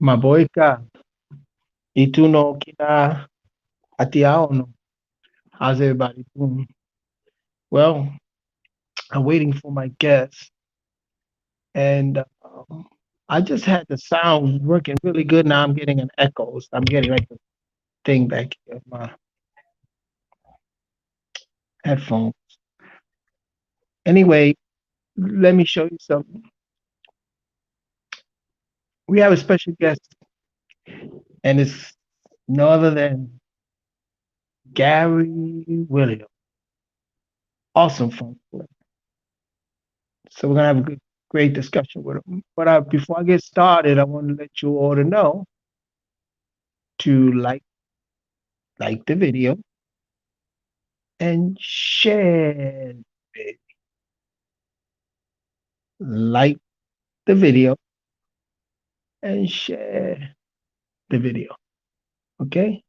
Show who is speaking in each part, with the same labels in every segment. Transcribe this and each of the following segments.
Speaker 1: Maboyka, itu no kina atiao no. How's everybody doing? Well, I'm waiting for my guest, and I just had the sound working really good. Now I'm getting an echo. So I'm getting like a thing back here, my headphones. Anyway, let me show you something. We have a special guest, and it's no other than Gary Williams. Awesome fun. So we're gonna have a good, great discussion with him. But before I get started, I want to let you all to know to like the video and share it. Like the video and share the video. Okay?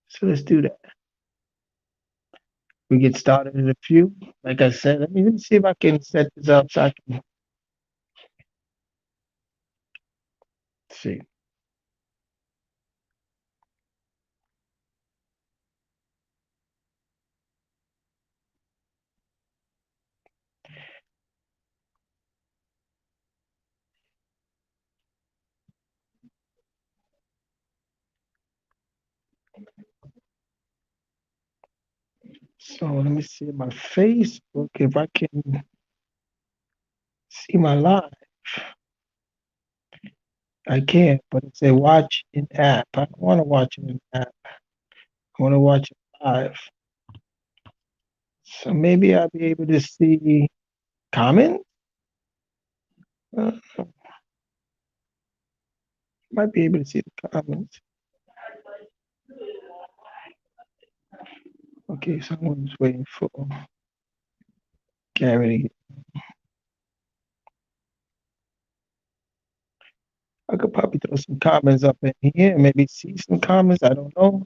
Speaker 1: So let's do that. We get started in a few. Like I said, let me see if I can set this up so I can see. So let me see my Facebook if I can see my live. I can't, but it said watch in app. I don't want to watch it in app. I want to watch it live. So maybe I'll be able to see comments. Uh, might be able to see the comments. Okay, someone's waiting for Gary. I could probably throw some comments up in here, maybe see some comments. I don't know,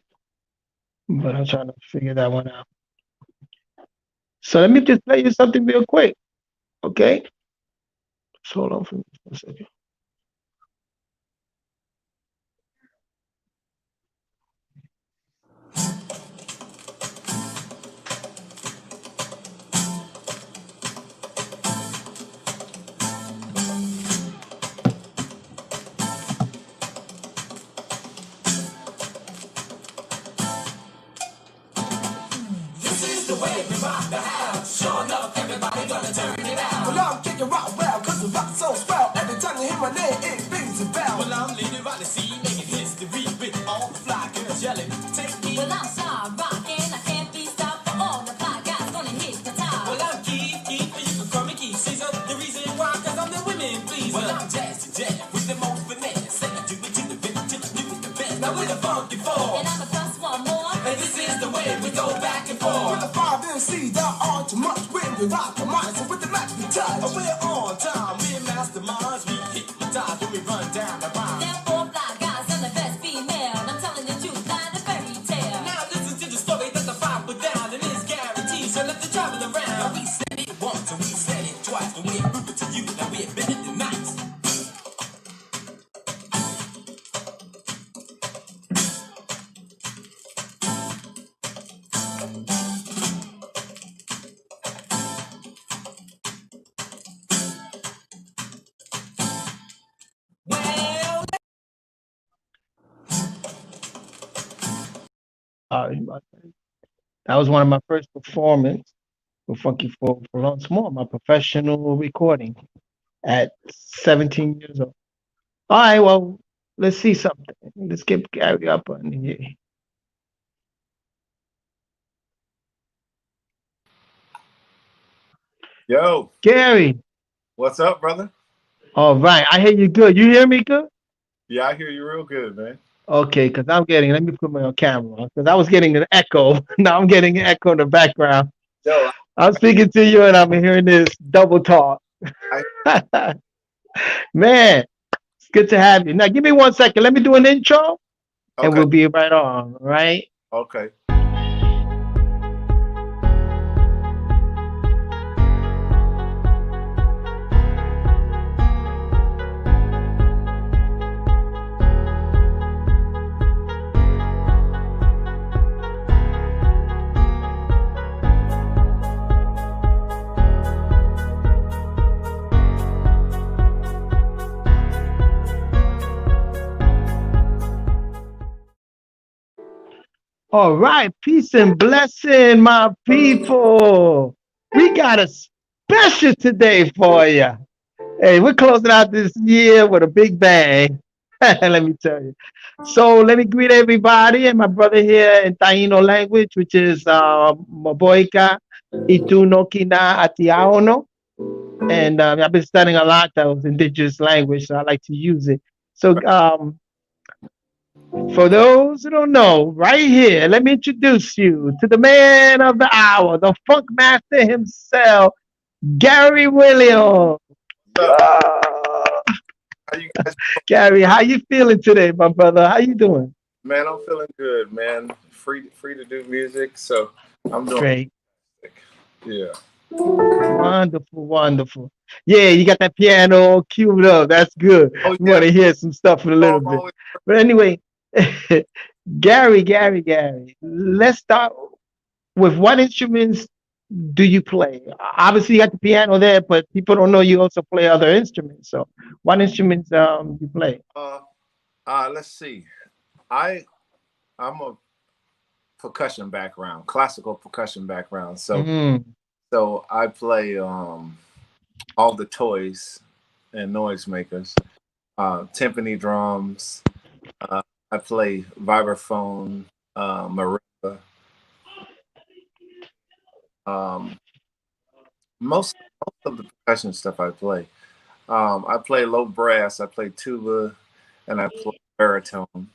Speaker 1: but I'm trying to figure that one out. So let me just play you something real quick, okay? Just hold on for me for a second.
Speaker 2: This is the way we rock the house. Sure enough, everybody gonna turn it out. Well, I'm kicking rock well, cause the rock's so swell. Every time you hear my name, it rings a bell. Well, I'm leading right to see, making history with all the fly girls yelling, take me. Well, I'm star rocking, I can't be stopped for all the fly guys gonna hit the top. Well, I'm Keith, you can call me Keith. Caesar, the reason why, cause I'm the women pleaser. Well, I'm Jazz to Jazz with the most finesse. Say I do it to the rhythm, to the do it the best. Now with the funky four. And I'm a plus one more. And this is the way we go back and forth. With the five MCs, there aren't too much when we rock the mic. So with the match we touch. We're on time, we're masterminds. We hypnotize when we run down the rhyme. They're four fly guys and the best female. And I'm telling the truth, not a fairy tale. Now listen to the story that the five put down. And it's guaranteed, so let the travel around. Now we said it once and we said it twice. And we're proving to you that we're better than nice. Well,
Speaker 1: That was one of my first performance for Funky for once more, my professional recording at 17 years old. All right, well, let's see something. Let's get Gary up on here.
Speaker 3: Yo,
Speaker 1: Gary,
Speaker 3: what's up, brother?
Speaker 1: all right, I hear you good. You hear me good?
Speaker 3: Yeah, I hear you real good, man.
Speaker 1: Okay, because let me put me on camera, because I was getting an echo. Now I'm getting an echo in the background.
Speaker 3: Yo,
Speaker 1: I'm speaking to you and I'm hearing this double talk. Man, it's good to have you. Now, give me 1 second. Let me do an intro and
Speaker 3: okay,
Speaker 1: we'll be right on, all right?
Speaker 3: okay.
Speaker 1: All right, peace and blessing, my people. We got a special today for you. Hey, we're closing out this year with a big bang. Let me tell you. So let me greet everybody and my brother here in Taino language, which is Maboika Itunokina Atiaono. And I've been studying a lot of indigenous language, so I like to use it. So for those who don't know, right here, let me introduce you to the man of the hour, the funk master himself, Gary Williams.
Speaker 3: What's up?
Speaker 1: Oh,
Speaker 3: How you guys?
Speaker 1: Gary, how you feeling today, my brother? How you doing?
Speaker 3: Man, I'm feeling good, man. Free to do music, so I'm doing
Speaker 1: Great.
Speaker 3: it. Yeah.
Speaker 1: Wonderful, wonderful. Yeah, you got that piano queued up. That's good.
Speaker 3: Oh
Speaker 1: We want
Speaker 3: yeah.
Speaker 1: to hear some stuff in a
Speaker 3: Oh,
Speaker 1: little
Speaker 3: I'm
Speaker 1: bit.
Speaker 3: always.
Speaker 1: But anyway, Gary, let's start with what instruments do you play? Obviously, you got the piano there, but people don't know you also play other instruments. So, what instruments you play?
Speaker 3: Uh, let's see. I I'm a percussion background, classical percussion background. So
Speaker 1: Mm,
Speaker 3: so I play all the toys and noisemakers, timpani drums. Uh, I play vibraphone, marimba. Um, most of the percussion stuff I play. I play low brass. I play tuba, and I play baritone,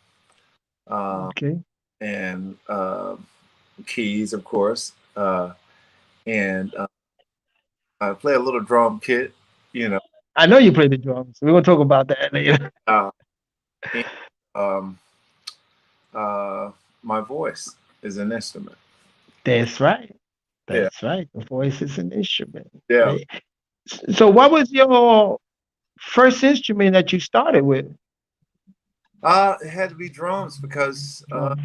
Speaker 3: uh,
Speaker 1: okay.
Speaker 3: and keys, of course. And I play a little drum kit. You know,
Speaker 1: I know you play the drums. We're gonna talk about that later.
Speaker 3: uh, and, um, uh, my voice is an instrument.
Speaker 1: That's right.
Speaker 3: Yeah,
Speaker 1: That's right. The voice is an instrument.
Speaker 3: yeah.
Speaker 1: Right? So, what was your first instrument that you started with?
Speaker 3: It had to be drums because
Speaker 1: Drums.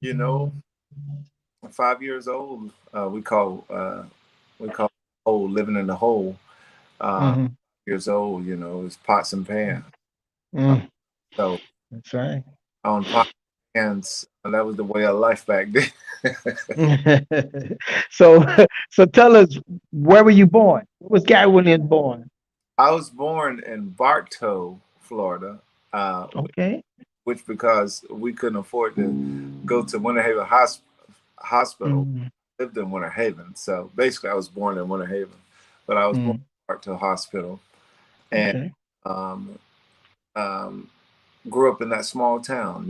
Speaker 3: you know, 5 years old, we call hole living in the hole. Uh,
Speaker 1: Hmm.
Speaker 3: years old, it's pots and pans. Uh,
Speaker 1: Mm,
Speaker 3: so
Speaker 1: that's right.
Speaker 3: on pots and pans, that was the way of life back then.
Speaker 1: so, so tell us, where were you born? Where was Gary Williams born?
Speaker 3: I was born in Bartow, Florida, uh,
Speaker 1: Okay.
Speaker 3: which because we couldn't afford to go to Winter Haven Hospital,
Speaker 1: Mm,
Speaker 3: lived in Winter Haven. So basically, I was born in Winter Haven, but I was born
Speaker 1: mm,
Speaker 3: in Bartow Hospital and
Speaker 1: okay.
Speaker 3: um, um, grew up in that small town,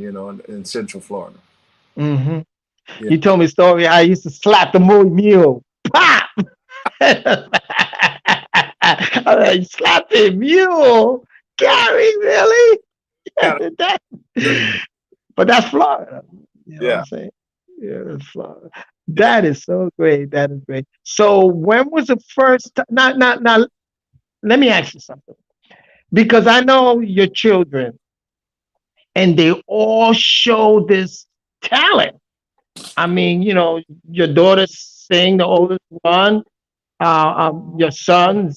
Speaker 3: in Central Florida.
Speaker 1: Hmm.
Speaker 3: Yeah,
Speaker 1: You told me a story how you used to slap the mule. Pop! You slapped the mule.
Speaker 3: yeah, we
Speaker 1: Gary, really?
Speaker 3: kind of
Speaker 1: That-
Speaker 3: good.
Speaker 1: but that's Florida. You know what I'm
Speaker 3: Yeah.
Speaker 1: saying? Yeah, that's Florida. That is so great. That is great. So when was the first not let me ask you something. Because I know your children and they all show this talent. I mean, your daughter sing, the oldest one, your son,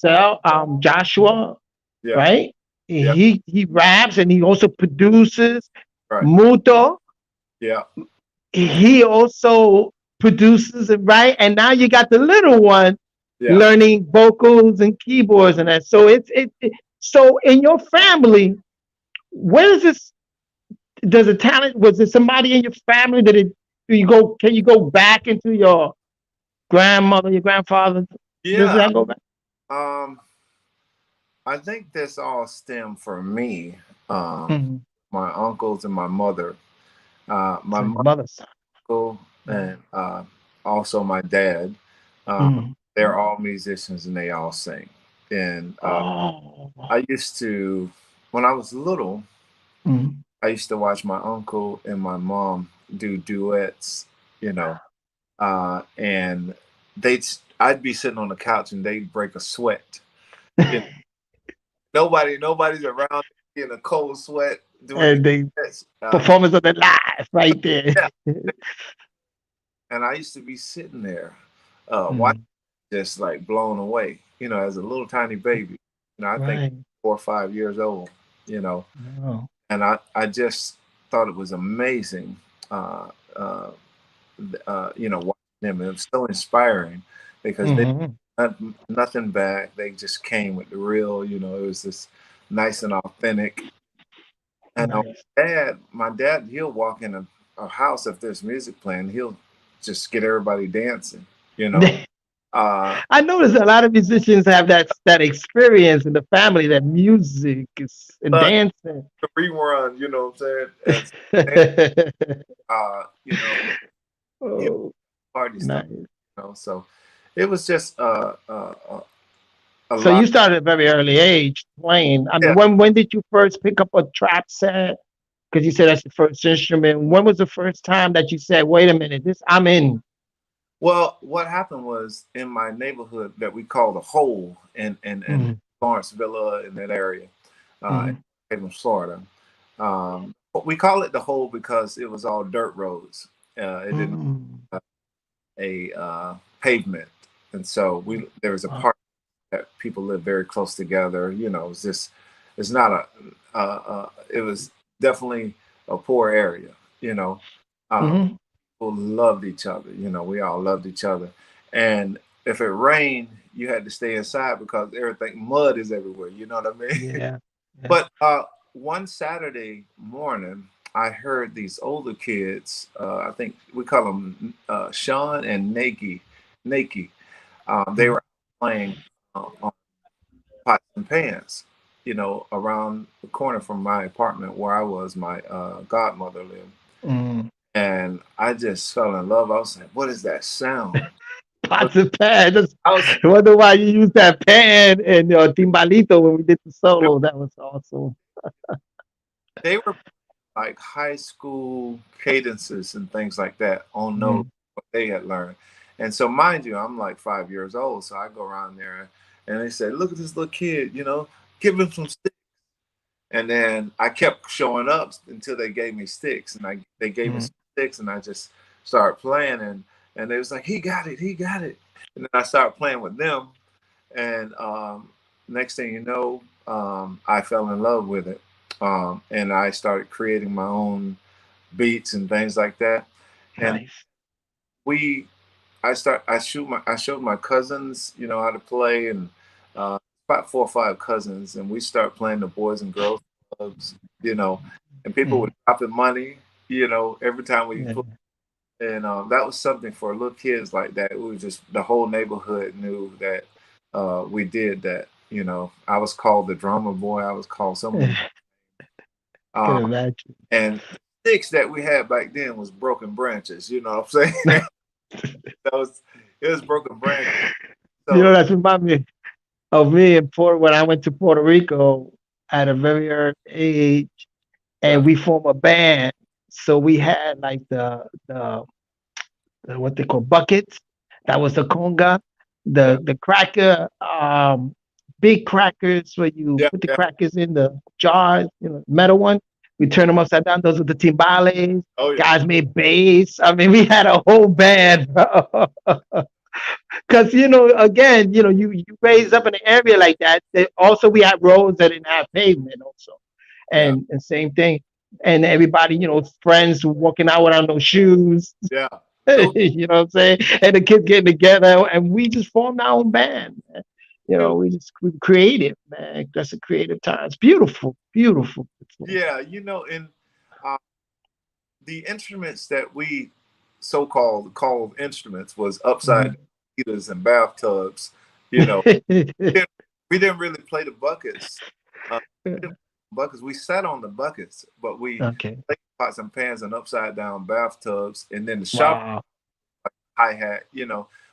Speaker 1: Joshua,
Speaker 3: Yeah.
Speaker 1: right?
Speaker 3: Yeah.
Speaker 1: He raps and he also produces.
Speaker 3: Right.
Speaker 1: Muto,
Speaker 3: Yeah.
Speaker 1: he also produces it, right? And now you got the little one
Speaker 3: Yeah.
Speaker 1: learning vocals and keyboards and that. So so in your family, where is this? Does a talent? Was there somebody in your family that it? Do you go? Can you go back into your grandmother, your grandfather? Does
Speaker 3: Yeah.
Speaker 1: that go back?
Speaker 3: Um, I think this all stemmed from me,
Speaker 1: Mm-hmm.
Speaker 3: my uncles and my mother. My
Speaker 1: So your mother's side.
Speaker 3: uncle and also my dad. Uh,
Speaker 1: Mm-hmm.
Speaker 3: they're all musicians and they all sing. And
Speaker 1: Oh.
Speaker 3: I used to, when I was little,
Speaker 1: Mm-hmm.
Speaker 3: I used to watch my uncle and my mom do duets, you know, and I'd be sitting on the couch and they'd break a sweat. You know, nobody's around in a cold sweat doing the
Speaker 1: And the
Speaker 3: duets.
Speaker 1: performance of their life right there.
Speaker 3: Yeah, and I used to be sitting there, watching,
Speaker 1: Mm,
Speaker 3: just like blown away, as a little tiny baby. I think
Speaker 1: right.
Speaker 3: 4 or 5 years old, you know,
Speaker 1: Wow.
Speaker 3: and I just thought it was amazing. Uh, uh, watching them. And it was so inspiring because they
Speaker 1: Hmm.
Speaker 3: had nothing back. They just came with the real. It was just nice and authentic. And
Speaker 1: Nice.
Speaker 3: my dad, he'll walk in a house if there's music playing. He'll just get everybody dancing. You know. Uh,
Speaker 1: I noticed a lot of musicians have that experience in the family, that music is and
Speaker 3: but
Speaker 1: dancing.
Speaker 3: the rerun. You know what I'm saying? And you know, he
Speaker 1: Oh,
Speaker 3: party stuff.
Speaker 1: nice.
Speaker 3: So it was just a
Speaker 1: So
Speaker 3: lot.
Speaker 1: you started at a very early age playing. I mean,
Speaker 3: Yeah.
Speaker 1: when did you first pick up a trap set? Because you said that's your first instrument. When was the first time that you said, "Wait a minute, this I'm in"?
Speaker 3: Well, what happened was in my neighborhood that we call the Hole in
Speaker 1: Mm,
Speaker 3: Lawrenceville in that area,
Speaker 1: mm,
Speaker 3: in Florida. But we call it the Hole because it was all dirt roads. It didn't
Speaker 1: mm.
Speaker 3: have a pavement, and so there was a
Speaker 1: Wow.
Speaker 3: part that people lived very close together. It was just it's not it was definitely a poor area. You know, uh,
Speaker 1: Hmm.
Speaker 3: people loved each other. We all loved each other. And if it rained, you had to stay inside because everything mud is everywhere. You know what I mean?
Speaker 1: Yeah. Yeah.
Speaker 3: But one Saturday morning, I heard these older kids. I think we call them Sean and Nike. Nike. They
Speaker 1: Mm,
Speaker 3: were playing on pots and pans. Around the corner from my apartment where I was, my godmother lived.
Speaker 1: mm.
Speaker 3: And I just fell in love. I was like, "What is that sound?"
Speaker 1: Pots and pans.
Speaker 3: I was
Speaker 1: I wonder why you used that pan and timbalito when we did the solo. That was awesome.
Speaker 3: they were like high school cadences and things like that on notes
Speaker 1: Mm,
Speaker 3: what they had learned. And so, mind you, I'm like 5 years old, so I go around there and they say, "Look at this little kid, give him some sticks." And then I kept showing up until they gave me sticks, and they gave me
Speaker 1: mm.
Speaker 3: some sticks, and I just started playing, and they was like, "He got it, he got it." And then I started playing with them, and next thing you know, I fell in love with it, and I started creating my own beats and things like that. And
Speaker 1: Nice.
Speaker 3: we, I showed my cousins, how to play, and uh, about 4 or 5 cousins, and we start playing the boys and girls clubs, you know, and people
Speaker 1: Mm,
Speaker 3: would drop the money, every time we
Speaker 1: yeah.
Speaker 3: play. And that was something for little kids like that. It was just the whole neighborhood knew that we did that. I was called the drummer boy. I was called so many.
Speaker 1: Can
Speaker 3: Uh,
Speaker 1: imagine.
Speaker 3: and the sticks that we had back then was broken branches. You know what I'm saying? that was it was broken branches. So
Speaker 1: That's remind me of me in Puerto when I went to Puerto Rico at a very early age,
Speaker 3: yeah,
Speaker 1: and we formed a band. So we had like the what they call buckets. That was the conga,
Speaker 3: yeah,
Speaker 1: the cracker, big crackers where you
Speaker 3: yeah,
Speaker 1: put the
Speaker 3: yeah.
Speaker 1: crackers in the jars, metal one. We turn them upside down. Those are the timbales.
Speaker 3: Oh yeah,
Speaker 1: Guys made bass. I mean, we had a whole band. Because again, you raise up in an area like that. Also, we had roads that didn't have pavement, also,
Speaker 3: yeah,
Speaker 1: and same thing. And everybody, friends walking out without no shoes.
Speaker 3: yeah. Those
Speaker 1: You know what I'm saying? And the kids getting together, and we just formed our own band. Man.
Speaker 3: beautiful.
Speaker 1: We creative, man. That's a creative time. It's beautiful, beautiful.
Speaker 3: Yeah, and uh, the instruments that we so-called called instruments was upside down
Speaker 1: Mhm.
Speaker 3: heaters and bathtubs. You know, we didn't really play the buckets. We didn't play buckets. We sat on the buckets, but we
Speaker 1: Okay.
Speaker 3: played pots and pans and upside down bathtubs, and then the shop
Speaker 1: Wow.
Speaker 3: hi hat.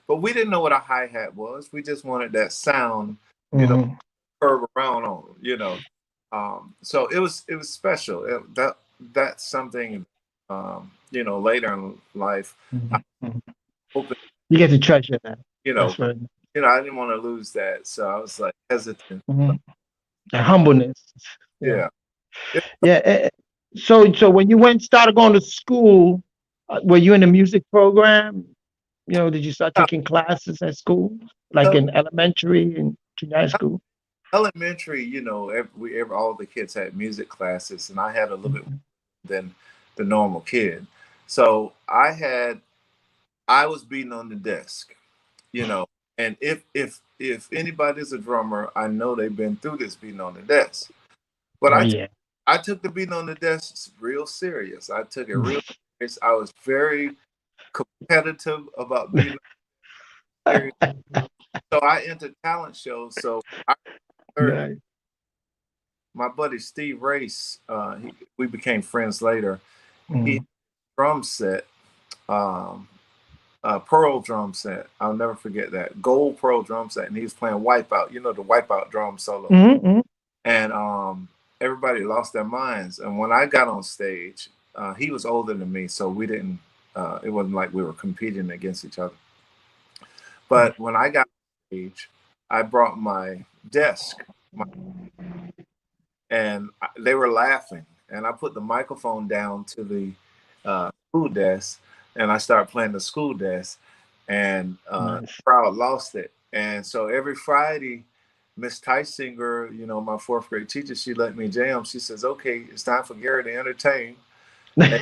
Speaker 3: But we didn't know what a hi hat was. We just wanted that sound, you know,
Speaker 1: Hmm.
Speaker 3: curve around on. So it was special. That's something. Later in life, I
Speaker 1: Hmm. Hmm.
Speaker 3: opened.
Speaker 1: You get to treasure that.
Speaker 3: You know,
Speaker 1: That's right.
Speaker 3: I didn't want to lose that, so I was like hesitant.
Speaker 1: Hmm. And humbleness. Yeah.
Speaker 3: Yeah, yeah.
Speaker 1: Yeah. So when you started going to school, were you in the music program? Did you start taking classes at school, like
Speaker 3: El-
Speaker 1: in elementary and junior high school?
Speaker 3: Elementary, all the kids had music classes, and I had a little bit
Speaker 1: Mhm.
Speaker 3: than the normal kid. So I had I was beating on the desk, you know. And if anybody's a drummer, I know they've been through this beating on the desk. But
Speaker 1: Oh yeah.
Speaker 3: I took the beating on the desk real serious. I took it real serious. I was very competitive about beating serious. So I entered talent shows. So I learned
Speaker 1: Nice.
Speaker 3: my buddy Steve Race. We became friends later. He had
Speaker 1: Mm.
Speaker 3: a drum set, um, pearl drum set. I'll never forget that gold pearl drum set, and he was playing Wipeout. You know the Wipeout drum solo,
Speaker 1: Mm-hmm.
Speaker 3: and everybody lost their minds. And when I got on stage, he was older than me, so we didn't. It wasn't like we were competing against each other. But when I got on stage, I brought my desk, and they were laughing. And I put the microphone down to the school desk, and I started playing the school desk, and the
Speaker 1: Nice.
Speaker 3: crowd lost it. And so every Friday, Miss Tysinger, you know, my fourth grade teacher, she let me jam. She says, "Okay, it's time for Gary to entertain." And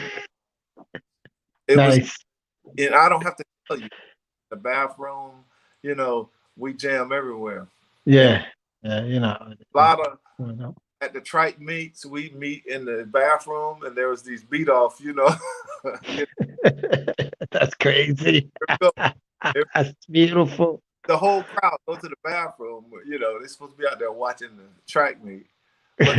Speaker 3: it was,
Speaker 1: Nice.
Speaker 3: and I don't have to tell you, the bathroom, you know, we jam everywhere. You know,
Speaker 1: Yeah. Yeah. You know.
Speaker 3: a lot of
Speaker 1: You know.
Speaker 3: at the trike meets, we meet in the bathroom, and there was these beat off, you know. You
Speaker 1: That's crazy.
Speaker 3: know, if
Speaker 1: That's beautiful.
Speaker 3: the whole crowd go to the bathroom, you know, they're supposed to be out there watching the track meet. But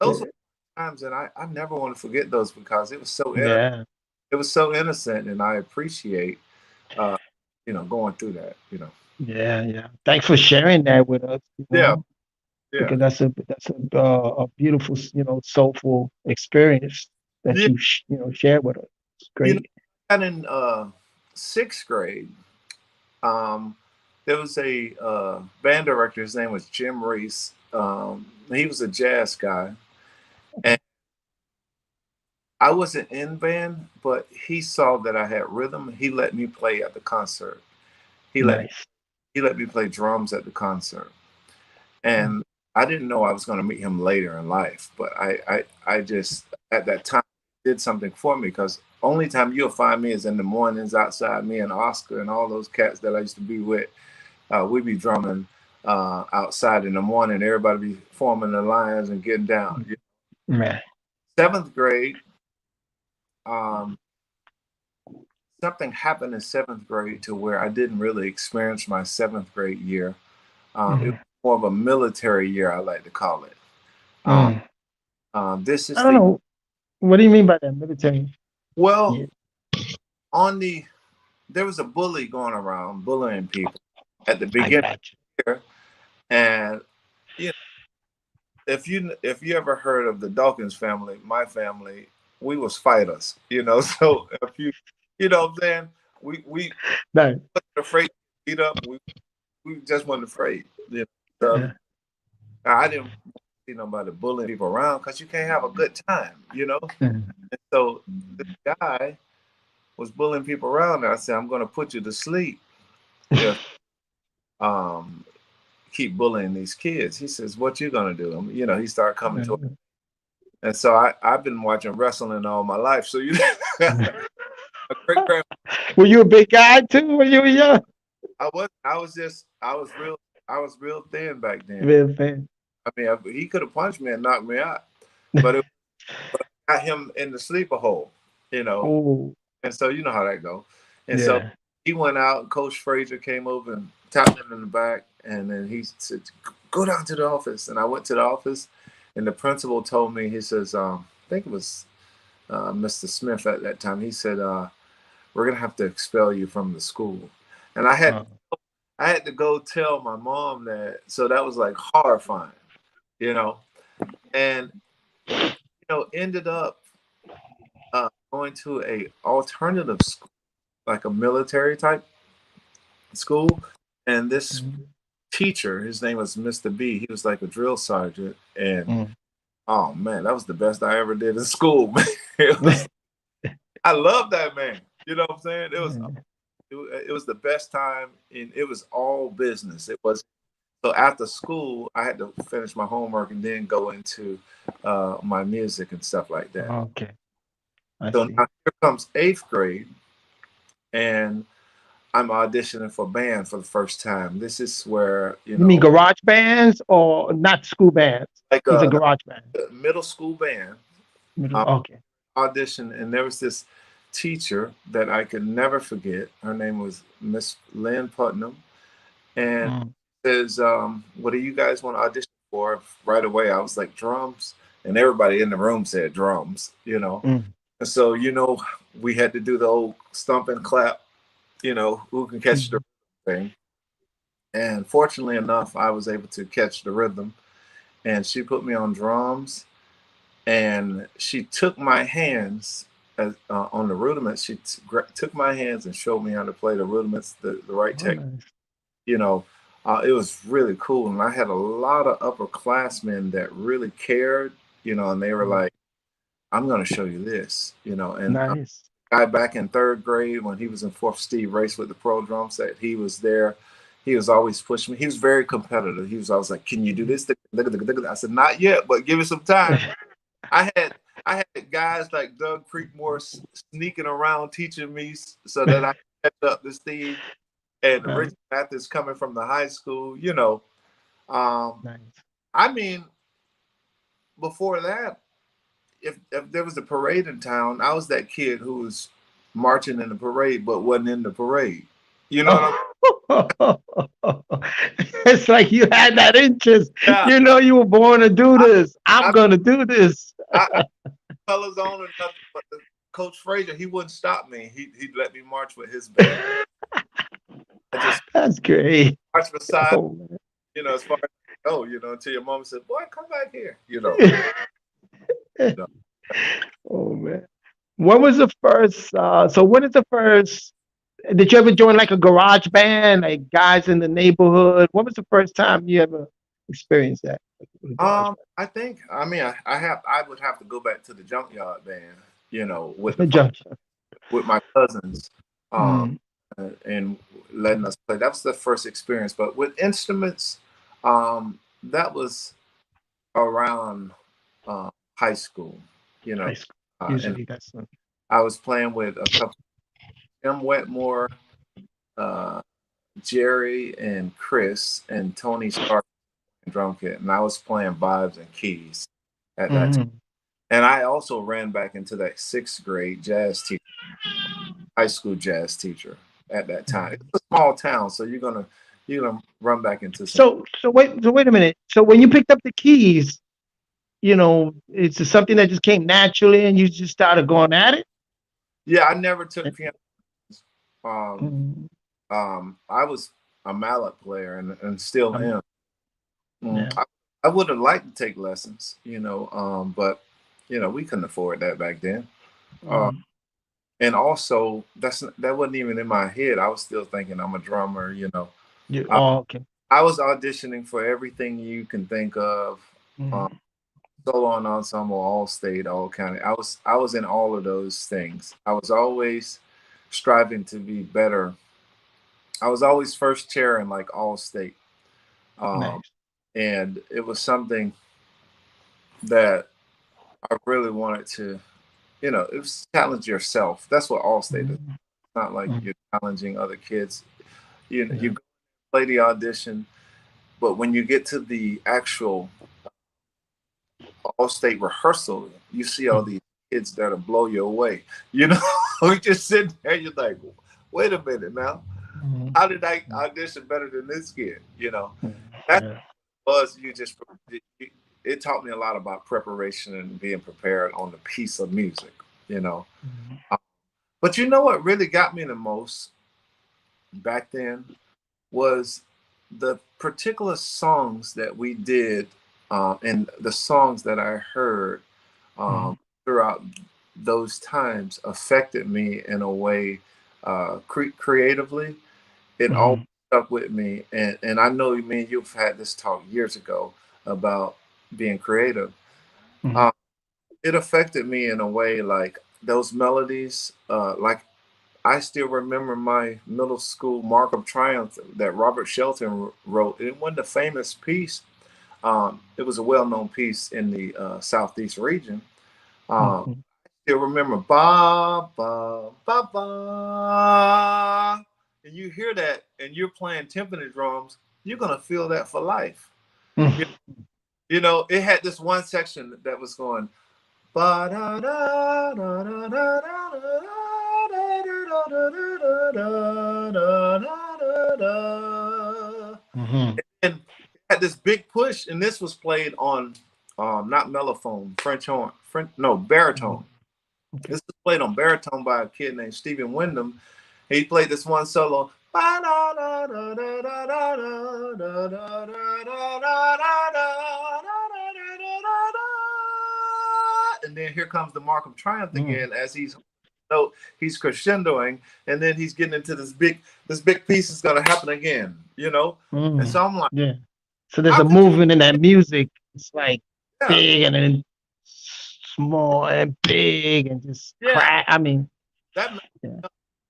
Speaker 3: those were times, and I never want to forget those because it was so
Speaker 1: Yeah.
Speaker 3: it was so innocent, and I appreciate, uh, you know, going through that. You know.
Speaker 1: Yeah. Yeah. Thanks for sharing that with us.
Speaker 3: Yeah, yeah,
Speaker 1: Because that's a beautiful, soulful experience that
Speaker 3: yeah.
Speaker 1: you share with us. It's
Speaker 3: You know,
Speaker 1: great.
Speaker 3: and in sixth grade, um, there was a band director. His name was Jim Reese. He was a jazz guy, and I wasn't in band, but he saw that I had rhythm. He let me play at the concert. He let
Speaker 1: Nice.
Speaker 3: he let me play drums at the concert, and I didn't know I was going to meet him later in life. But I just at that time did something for me because only time you'll find me is in the mornings outside. Me and Oscar and all those cats that I used to be with, we be drumming outside in the morning. Everybody be forming the lines and getting down.
Speaker 1: Right.
Speaker 3: Seventh grade, um, something happened in seventh grade to where I didn't really experience my seventh grade year. It was
Speaker 1: Mhm.
Speaker 3: more of a military year, I like to call it. Um,
Speaker 1: Mm.
Speaker 3: this
Speaker 1: I
Speaker 3: is
Speaker 1: don't
Speaker 3: the
Speaker 1: know. What do you mean by that military?
Speaker 3: well
Speaker 1: Yeah,
Speaker 3: on the there was a bully going around bullying people at the
Speaker 1: I
Speaker 3: beginning
Speaker 1: got
Speaker 3: of the year, and you know, if you ever heard of the Dawkins family, my family, we was fighters, you know. So if you know what I'm saying, we
Speaker 1: you. No.
Speaker 3: wasn't afraid to beat up. We just wasn't afraid. You know?
Speaker 1: Yeah.
Speaker 3: I didn't see nobody bullying people around because you can't have a good time, you know.
Speaker 1: Mhm.
Speaker 3: And so this guy was bullying people around, and I said, "I'm going to put you to sleep if um keep bullying these kids." He says, "What you gonna do?" You know, he started coming to, and so I've been watching wrestling all my life. So you, a great grand.
Speaker 1: Were you a big guy too when you were young?
Speaker 3: I was real thin back then.
Speaker 1: Real fan.
Speaker 3: I mean, he could have punched me and knocked me out, but it got him in the sleeper hole, you know.
Speaker 1: Oh,
Speaker 3: And so you know how that go. And so
Speaker 1: yeah.
Speaker 3: he went out. Coach Frazier came over and tapped him in the back, and then he said, "Go down to the office." And I went to the office, and the principal told me, he says, I think it was Mr. Smith at that time. He said, "We're gonna have to expel you from the school." And I had to go tell my mom that. So that was like horrifying, you know. And ended up going to a alternative school, like a military type school. And this
Speaker 1: Mhm.
Speaker 3: teacher, his name was Mr. B. He was like a drill sergeant, and
Speaker 1: Mm.
Speaker 3: oh man, that was the best I ever did in school. Man. I love that man. You know what I'm saying? It was the best time, and it was all business. It was so after school, I had to finish my homework and then go into my music and stuff like that.
Speaker 1: Okay, I
Speaker 3: So
Speaker 1: see.
Speaker 3: now here comes eighth grade, and I'm auditioning for band for the first time. This is where,
Speaker 1: You mean garage bands or not school bands?
Speaker 3: like
Speaker 1: These are garage bands.
Speaker 3: a middle school band.
Speaker 1: Middle.
Speaker 3: um,
Speaker 1: Okay.
Speaker 3: Audition, and there was this teacher that I could never forget. Her name was Miss Lynn Putnam, and
Speaker 1: Mm,
Speaker 3: says, "What do you guys want to audition for?" Right away, I was like, "Drums," and everybody in the room said drums.
Speaker 1: mm,
Speaker 3: And so we had to do the old stump and clap. Who can catch the
Speaker 1: mm.
Speaker 3: thing? And fortunately enough, I was able to catch the rhythm, and she put me on drums, and she took my hands on the rudiments. She took my hands and showed me how to play the rudiments, the right
Speaker 1: Oh,
Speaker 3: technique.
Speaker 1: nice.
Speaker 3: You know, it was really cool, and I had a lot of upperclassmen that really cared. And they were
Speaker 1: Mm,
Speaker 3: like, "I'm going to show you this." And
Speaker 1: nice.
Speaker 3: guy back in third grade when he was in fourth, Steve Race with the pro drum set, he was there. He was always pushing me. He was very competitive. He was always like, "Can you do this?" I said, "Not yet, but give it some time." I had I had guys like Doug Creekmore sneaking around teaching me so that I could catch up to Steve, and
Speaker 1: Nice.
Speaker 3: Richard Mathis coming from the high school. Um,
Speaker 1: Nice.
Speaker 3: I mean, before that, if there was a parade in town, I was that kid who was marching in the parade but wasn't in the parade. You know what I'm?
Speaker 1: Oh, it's like you had that interest.
Speaker 3: Yeah,
Speaker 1: You were born to do
Speaker 3: I,
Speaker 1: this. I'm
Speaker 3: I,
Speaker 1: going to do this.
Speaker 3: I colors on or nothing, but Coach Frazier, he wouldn't stop me. He'd let me march with his band. I just
Speaker 1: That's great.
Speaker 3: marched beside,
Speaker 1: Oh,
Speaker 3: as far as until your mom said, "Boy, come back here,"
Speaker 1: man.
Speaker 3: you know.
Speaker 1: Oh, man. When was the first? So, when is the first? Did you ever join like a garage band, like guys in the neighborhood? When was the first time you ever experienced that? Like, with a garage
Speaker 3: I think, I would have to go back to the junkyard band, with the
Speaker 1: band? Judge.
Speaker 3: with my cousins, um,
Speaker 1: Mm,
Speaker 3: and letting us play. That was the first experience. But with instruments, that was around high school, you know,
Speaker 1: high school.
Speaker 3: and
Speaker 1: Usually that's
Speaker 3: I was playing with a couple, Tim Wetmore, uh, Jerry, and Chris, and Tony Stark, and drum kit, and I was playing vibes and keys at that time.
Speaker 1: mhm.
Speaker 3: And I also ran back into that sixth grade jazz teacher, high school jazz teacher at that time.
Speaker 1: Mhm.
Speaker 3: It's a small town, so you're gonna run back into some.
Speaker 1: So wait a minute. So when you picked up the keys, it's just something that just came naturally, and you just started going at it.
Speaker 3: Yeah, I never took piano. Um,
Speaker 1: Mhm.
Speaker 3: I was a mallet player and still
Speaker 1: Um,
Speaker 3: am.
Speaker 1: yeah.
Speaker 3: I would have liked to take lessons, but we couldn't afford that back then. Uh,
Speaker 1: Mhm.
Speaker 3: and also, that wasn't even in my head. I was still thinking I'm a drummer. Uh,
Speaker 1: Okay.
Speaker 3: I was auditioning for everything you can think of. Um,
Speaker 1: Mhm.
Speaker 3: Solo and ensemble, all state, all county. I was in all of those things. I was always striving to be better. I was always first chair in like all state, um,
Speaker 1: Nice.
Speaker 3: and it was something that I really wanted to. It was challenge yourself. That's what all state is. It's
Speaker 1: Mhm.
Speaker 3: not like
Speaker 1: Mhm.
Speaker 3: you're challenging other kids. You
Speaker 1: Yeah.
Speaker 3: go play the audition, but when you get to the actual all state rehearsal, you see all
Speaker 1: Mhm.
Speaker 3: these kids that'll blow you away. We just sitting there, you're like, wait a minute now.
Speaker 1: Mhm.
Speaker 3: How did I audition better than this kid?
Speaker 1: Mhm.
Speaker 3: That
Speaker 1: Yeah.
Speaker 3: was it taught me a lot about preparation and being prepared on the piece of music, you know.
Speaker 1: Mhm.
Speaker 3: Uh, But you know what really got me the most back then was the particular songs that we did, and the songs that I heard
Speaker 1: Mhm.
Speaker 3: throughout those times affected me in a way, creatively. It all
Speaker 1: Mhm.
Speaker 3: stuck with me, and I know me and you've had this talk years ago about being creative.
Speaker 1: Mhm.
Speaker 3: Um, it affected me in a way like those melodies, like I still remember my middle school Mark of Triumph that Robert Shelton wrote. It wasn't a famous piece. It was a well-known piece in the southeast region. Um,
Speaker 1: Mhm.
Speaker 3: still remember ba ba ba ba. and you hear that, and you're playing timpani drums, you're gonna feel that for life. You,
Speaker 1: Mm.
Speaker 3: you know, it had this one section that was going ba da da da da da da.
Speaker 1: Mhm.
Speaker 3: And it had this big push, and this was played on not mellophone, French horn, French no baritone.
Speaker 1: Mhm. Okay.
Speaker 3: This was played on baritone by a kid named Stephen Wyndham. He played this one solo. And then here comes the Mark of Triumph
Speaker 1: Mm.
Speaker 3: again as he's crescendoing, and then he's getting into this big piece is gonna happen again, you know? And
Speaker 1: Mm.
Speaker 3: so I'm like,
Speaker 1: Yeah. So there's
Speaker 3: how
Speaker 1: a
Speaker 3: could you
Speaker 1: movement in that music. It's like
Speaker 3: yeah,
Speaker 1: big and then small and big and just
Speaker 3: yeah.
Speaker 1: crack. I mean,
Speaker 3: That
Speaker 1: yeah.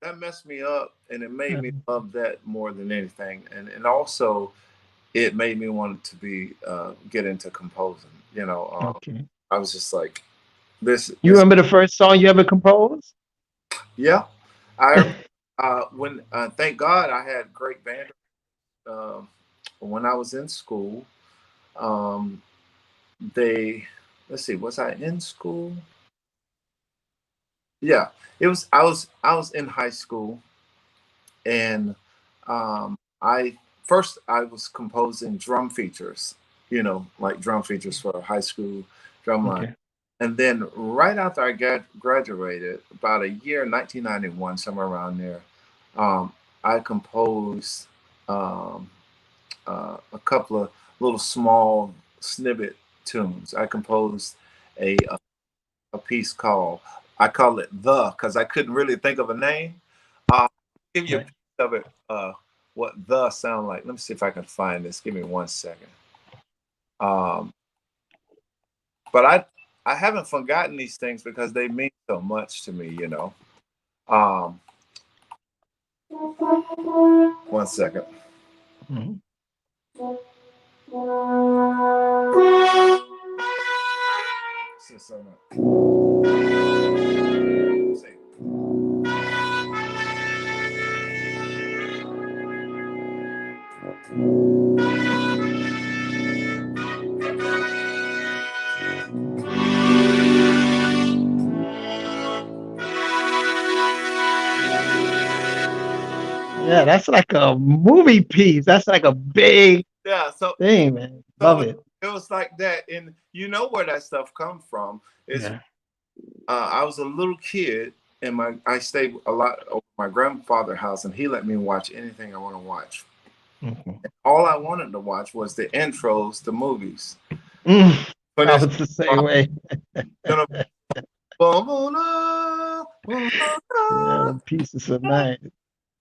Speaker 3: that messed me up, and it made me
Speaker 1: Mhm.
Speaker 3: love that more than anything. And also it made me want to be get into composing.
Speaker 1: Okay.
Speaker 3: I was just like this
Speaker 1: You
Speaker 3: this
Speaker 1: remember the first song you ever composed?
Speaker 3: yeah. I when thank God I had great band um, when I was in school. Um, they let's see, was I in school? Yeah, it was. I was in high school, and I was composing drum features, like drum features for high school drum line.
Speaker 1: Okay.
Speaker 3: And then right after I graduated, about a year, 1991, somewhere around there, I composed um, a couple of little small snippet tunes. I composed a piece called, I call it The, because I couldn't really think of a name. Give you a
Speaker 1: Right.
Speaker 3: piece of it, what The sound like. Let me see if I can find this. Give me 1 second. Um, but I haven't forgotten these things because they mean so much to me. Um, 1 second.
Speaker 1: Mhm.
Speaker 3: See something. See.
Speaker 1: Yeah, that's like a movie piece. That's like a big
Speaker 3: Yeah, so
Speaker 1: thing, man.
Speaker 3: so
Speaker 1: Love it.
Speaker 3: it was like that, and you know where that stuff come from is
Speaker 1: Yeah.
Speaker 3: I was a little kid, and I stayed a lot over my grandfather's house, and he let me watch anything I want to watch.
Speaker 1: Mhm.
Speaker 3: All I wanted to watch was the intros to movies.
Speaker 1: Mm.
Speaker 3: When
Speaker 1: I
Speaker 3: it's
Speaker 1: was the same way.
Speaker 3: gonna
Speaker 1: Yeah, the pieces are nice.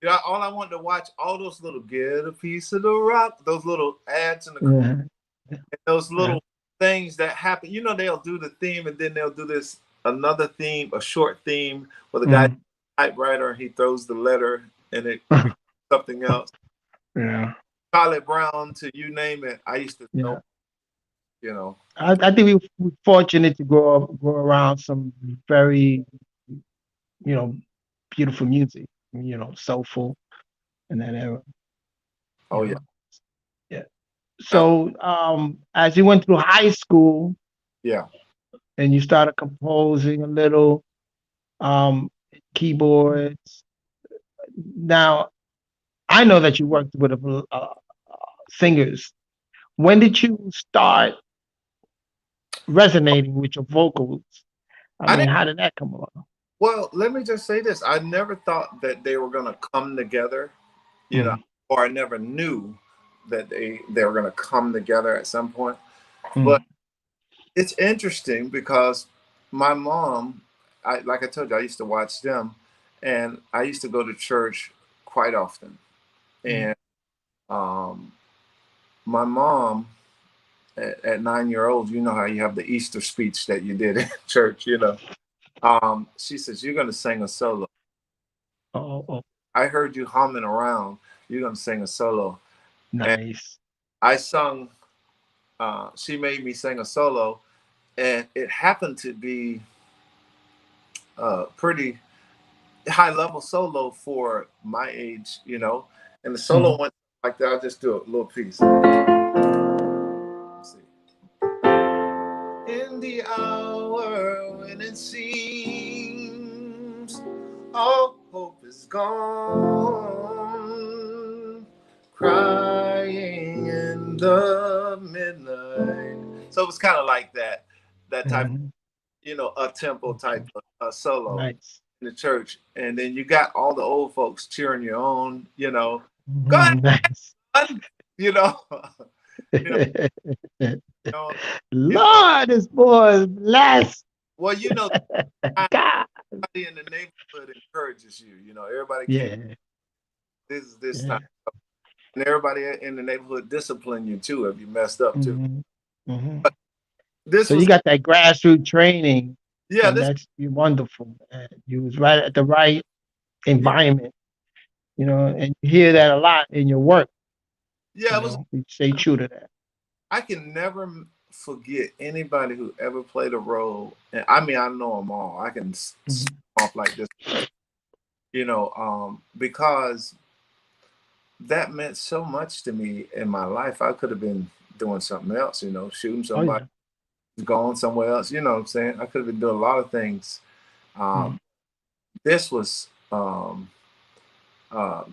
Speaker 3: yeah, all I wanted to watch all those little get a piece of the rock, those little ads in the
Speaker 1: Yeah.
Speaker 3: those
Speaker 1: Yeah.
Speaker 3: little things that happen. They'll do the theme and then they'll do this another theme, a short theme where the guy
Speaker 1: Mm.
Speaker 3: typewriter and he throws the letter and it becomes something else.
Speaker 1: Yeah.
Speaker 3: Charlie Brown to you name it. I used to know,
Speaker 1: Yeah.
Speaker 3: you know.
Speaker 1: I think we're fortunate to grow around some very, you know, beautiful music, soulful in that era, you
Speaker 3: Oh yeah,
Speaker 1: know. Yeah.
Speaker 3: uh,
Speaker 1: So as you went through high school
Speaker 3: yeah.
Speaker 1: and you started composing a little, keyboards. Now, I know that you worked with singers. When did you start resonating with your vocals? I
Speaker 3: I
Speaker 1: mean,
Speaker 3: didn't.
Speaker 1: how did that come along?
Speaker 3: Well, let me just say this: I never thought that they were gonna come together, you know,
Speaker 1: Mm,
Speaker 3: or I never knew that they were gonna come together at some point. But
Speaker 1: mm,
Speaker 3: it's interesting because my mom, like I told you, I used to watch them, and I used to go to church quite often.
Speaker 1: mm.
Speaker 3: And um, my mom, at 9 year old, you know how you have the Easter speech that you did in church. She says you're going to sing a solo.
Speaker 1: Oh, oh,
Speaker 3: I heard you humming around. You're going to sing a solo, and
Speaker 1: nice.
Speaker 3: I sung. She made me sing a solo, and it happened to be pretty high level solo for my age, you know. And the solo
Speaker 1: Mhm.
Speaker 3: went like that. I'll just do a little piece. Let's see. In the hour when it seems all hope is gone, crying in the midnight. So it was kind of like that type,
Speaker 1: Mhm.
Speaker 3: a tempo type of solo
Speaker 1: Nice.
Speaker 3: in the church, and then you got all the old folks cheering you on. Go ahead,
Speaker 1: Mhm. Nice.
Speaker 3: son. You know, you know, you know.
Speaker 1: Lord, this boy is blessed.
Speaker 3: Well,
Speaker 1: God.
Speaker 3: everybody in the neighborhood encourages you. Everybody keeps
Speaker 1: Yeah.
Speaker 3: this time,
Speaker 1: Yeah.
Speaker 3: and everybody in the neighborhood discipline you too if you messed up too.
Speaker 1: Hmm. Hmm.
Speaker 3: This
Speaker 1: So you
Speaker 3: was
Speaker 1: got that grassroots training,
Speaker 3: yeah,
Speaker 1: and
Speaker 3: this
Speaker 1: that's wonderful. Man. You was right at the right
Speaker 3: yeah,
Speaker 1: environment, and you hear that a lot in your work.
Speaker 3: yeah. It was.
Speaker 1: You stay true to that.
Speaker 3: I can never forget anybody who ever played a role, and I mean I know them all. I can
Speaker 1: Hmm.
Speaker 3: off like this, because that meant so much to me in my life. I could have been doing something else, shooting
Speaker 1: Oh
Speaker 3: somebody,
Speaker 1: yeah.
Speaker 3: going somewhere else. You know what I'm saying? I could have been doing a lot of things.
Speaker 1: Hmm.
Speaker 3: Um, this was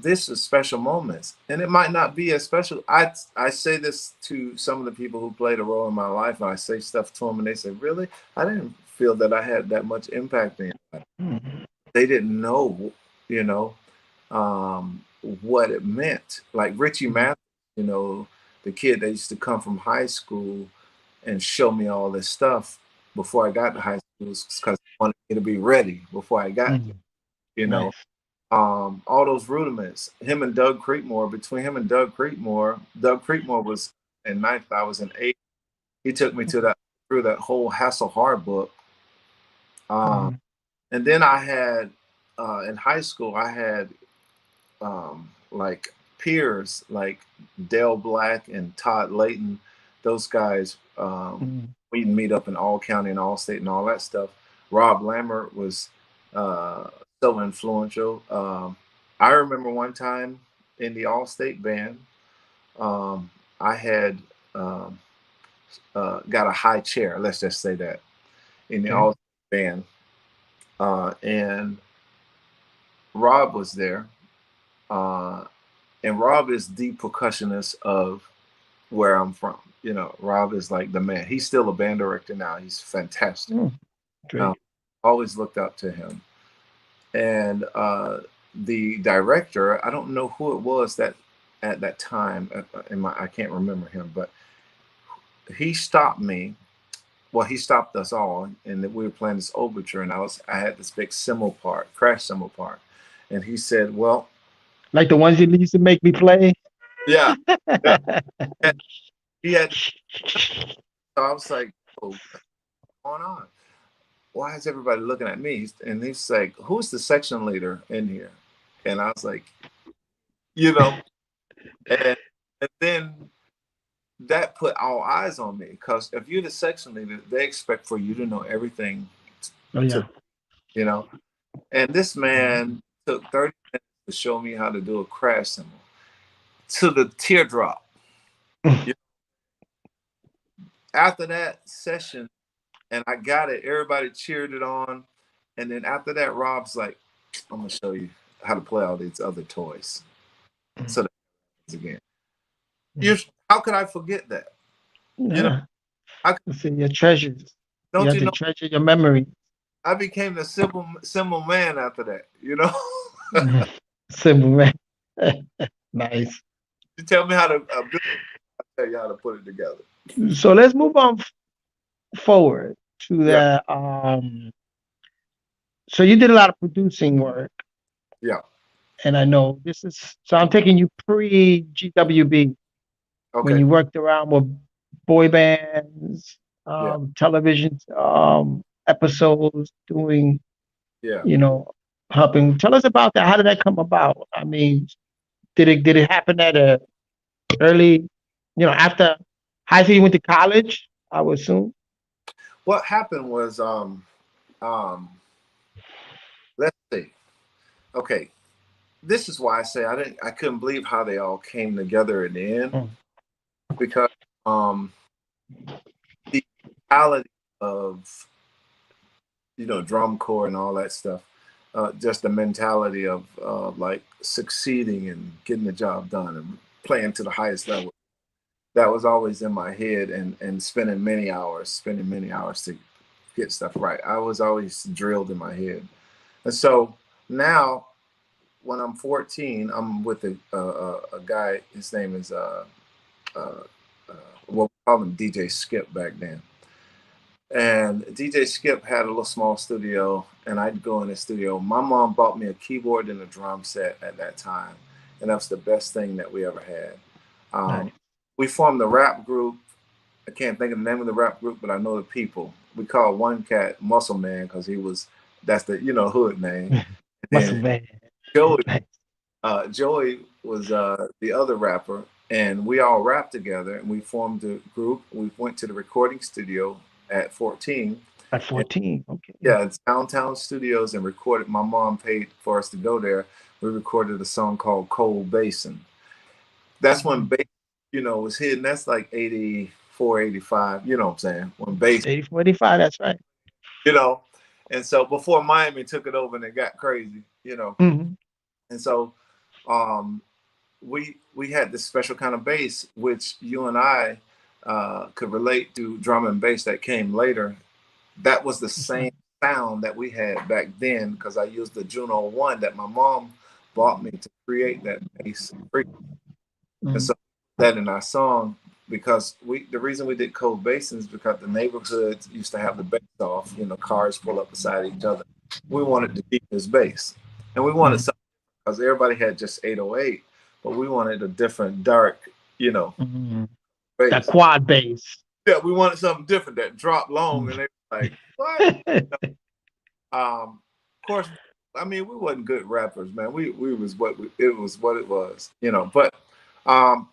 Speaker 3: this is special moments, and it might not be as special. I say this to some of the people who played a role in my life, and I say stuff to them, and they say, "Really? I didn't feel that I had that much impact in you."
Speaker 1: Hmm.
Speaker 3: They didn't know, you know, what it meant. Like Richie
Speaker 1: Hmm.
Speaker 3: Matthews, the kid that used to come from high school and show me all this stuff before I got to high school because he wanted me to be ready before I got there.
Speaker 1: Hmm.
Speaker 3: You know,
Speaker 1: Nice.
Speaker 3: all those rudiments. Him and Doug Creekmore. Between him and Doug Creekmore was in ninth. I was in eighth. He took me to that through that whole Hasselhard book. Um,
Speaker 1: Hmm.
Speaker 3: and then I had in high school I had like peers like Dale Black and Todd Layton. Those guys,
Speaker 1: Hmm.
Speaker 3: we'd meet up in All County and All State and all that stuff. Rob Lambert was uh, so influential. I remember one time in the All State band, I had um, got a high chair. Let's just say that in the
Speaker 1: Okay.
Speaker 3: All State band, and Rob was there. Uh, and Rob is the percussionist of where I'm from. Rob is like the man. He's still a band director now. He's fantastic.
Speaker 1: Mm.
Speaker 3: Um,
Speaker 1: Great.
Speaker 3: always looked up to him. And the director, I don't know who it was that at that time, I can't remember him, but he stopped me. Well, he stopped us all, and we were playing this overture, and I had this big cymbal part, crash cymbal part, and he said, "Well,
Speaker 1: Like the ones you used to make me play.
Speaker 3: yeah, yeah." He had. So I was like, "Oh, what's going on? Why is everybody looking at me?" And he's like, "Who's the section leader in here?" And I was like, you know, and then that put all eyes on me because if you're the section leader, they expect for you to know everything,
Speaker 1: Oh
Speaker 3: to
Speaker 1: yeah.
Speaker 3: you know. And this man took 30 minutes to show me how to do a crash cymbal to the teardrop. You After that session, and I got it, everybody cheered it on. And then after that, Rob's like, "I'm gonna show you how to play all these other toys." So that again, you how could I forget that? You know,
Speaker 1: Yeah.
Speaker 3: I
Speaker 1: It's in your treasures. You
Speaker 3: don't
Speaker 1: have
Speaker 3: you
Speaker 1: to
Speaker 3: know
Speaker 1: treasure your memory.
Speaker 3: I became the simple man after that.
Speaker 1: Mhm. Simple man. Nice.
Speaker 3: You tell me how to build, I tell you how to put it together.
Speaker 1: So let's move on forward to
Speaker 3: Yeah,
Speaker 1: that. So you did a lot of producing work,
Speaker 3: yeah,
Speaker 1: and I know this is. So I'm taking you pre GWB when
Speaker 3: okay,
Speaker 1: you worked around with boy bands,
Speaker 3: yeah,
Speaker 1: television episodes, doing,
Speaker 3: yeah.
Speaker 1: you know, helping. Tell us about that. How did that come about? I mean, did it happen at a early, after high school you went to college? I would assume.
Speaker 3: What happened was, um, let's see. okay, this is why I say I couldn't believe how they all came together in the end,
Speaker 1: Mm.
Speaker 3: because um, the reality of drum corps and all that stuff, just the mentality of like succeeding and getting the job done and playing to the highest level. That was always in my head, and spending many hours to get stuff right. I was always drilled in my head, and so now when I'm 14, I'm with a guy. His name is uh, uh, what we called him DJ Skip back then. And DJ Skip had a little small studio, and I'd go in the studio. My mom bought me a keyboard and a drum set at that time, and that was the best thing that we ever had.
Speaker 1: Nice.
Speaker 3: We formed the rap group. I can't think of the name of the rap group, but I know the people. We called one cat Muscle Man because that's the hood name. And
Speaker 1: Muscle
Speaker 3: then
Speaker 1: man.
Speaker 3: Joey
Speaker 1: Nice.
Speaker 3: Joey was the other rapper, and we all rapped together, and we formed a group. We went to the recording studio at 14.
Speaker 1: At
Speaker 3: And
Speaker 1: 14. Okay.
Speaker 3: yeah, it's downtown studios, and recorded. My mom paid for us to go there. We recorded a song called Cold Basin. That's when
Speaker 1: Mhm.
Speaker 3: bass, was hitting. That's like 84, 85. You know what I'm saying? When bass,
Speaker 1: 84, 85. That's right.
Speaker 3: you know. And so before Miami took it over and it got crazy.
Speaker 1: Hmm.
Speaker 3: And so um, we had this special kind of bass, which you and I could relate to drum and bass that came later. That was the
Speaker 1: That's right.
Speaker 3: same sound that we had back then because I used the Juno One that my mom bought me to create that bass. And
Speaker 1: Hmm.
Speaker 3: so that in our song, because the reason we did cold basins is because the neighborhoods used to have the bass off, cars pull up beside each other. We wanted the deepest bass, and we wanted
Speaker 1: Hmm.
Speaker 3: something because everybody had just 808, but we wanted a different dark, you know,
Speaker 1: Hmm. That
Speaker 3: bass.
Speaker 1: quad bass.
Speaker 3: Yeah, we wanted something different that dropped long, and they were like, "What?" Of course, I mean, we wasn't good rappers, man. We was it was what it was. But um,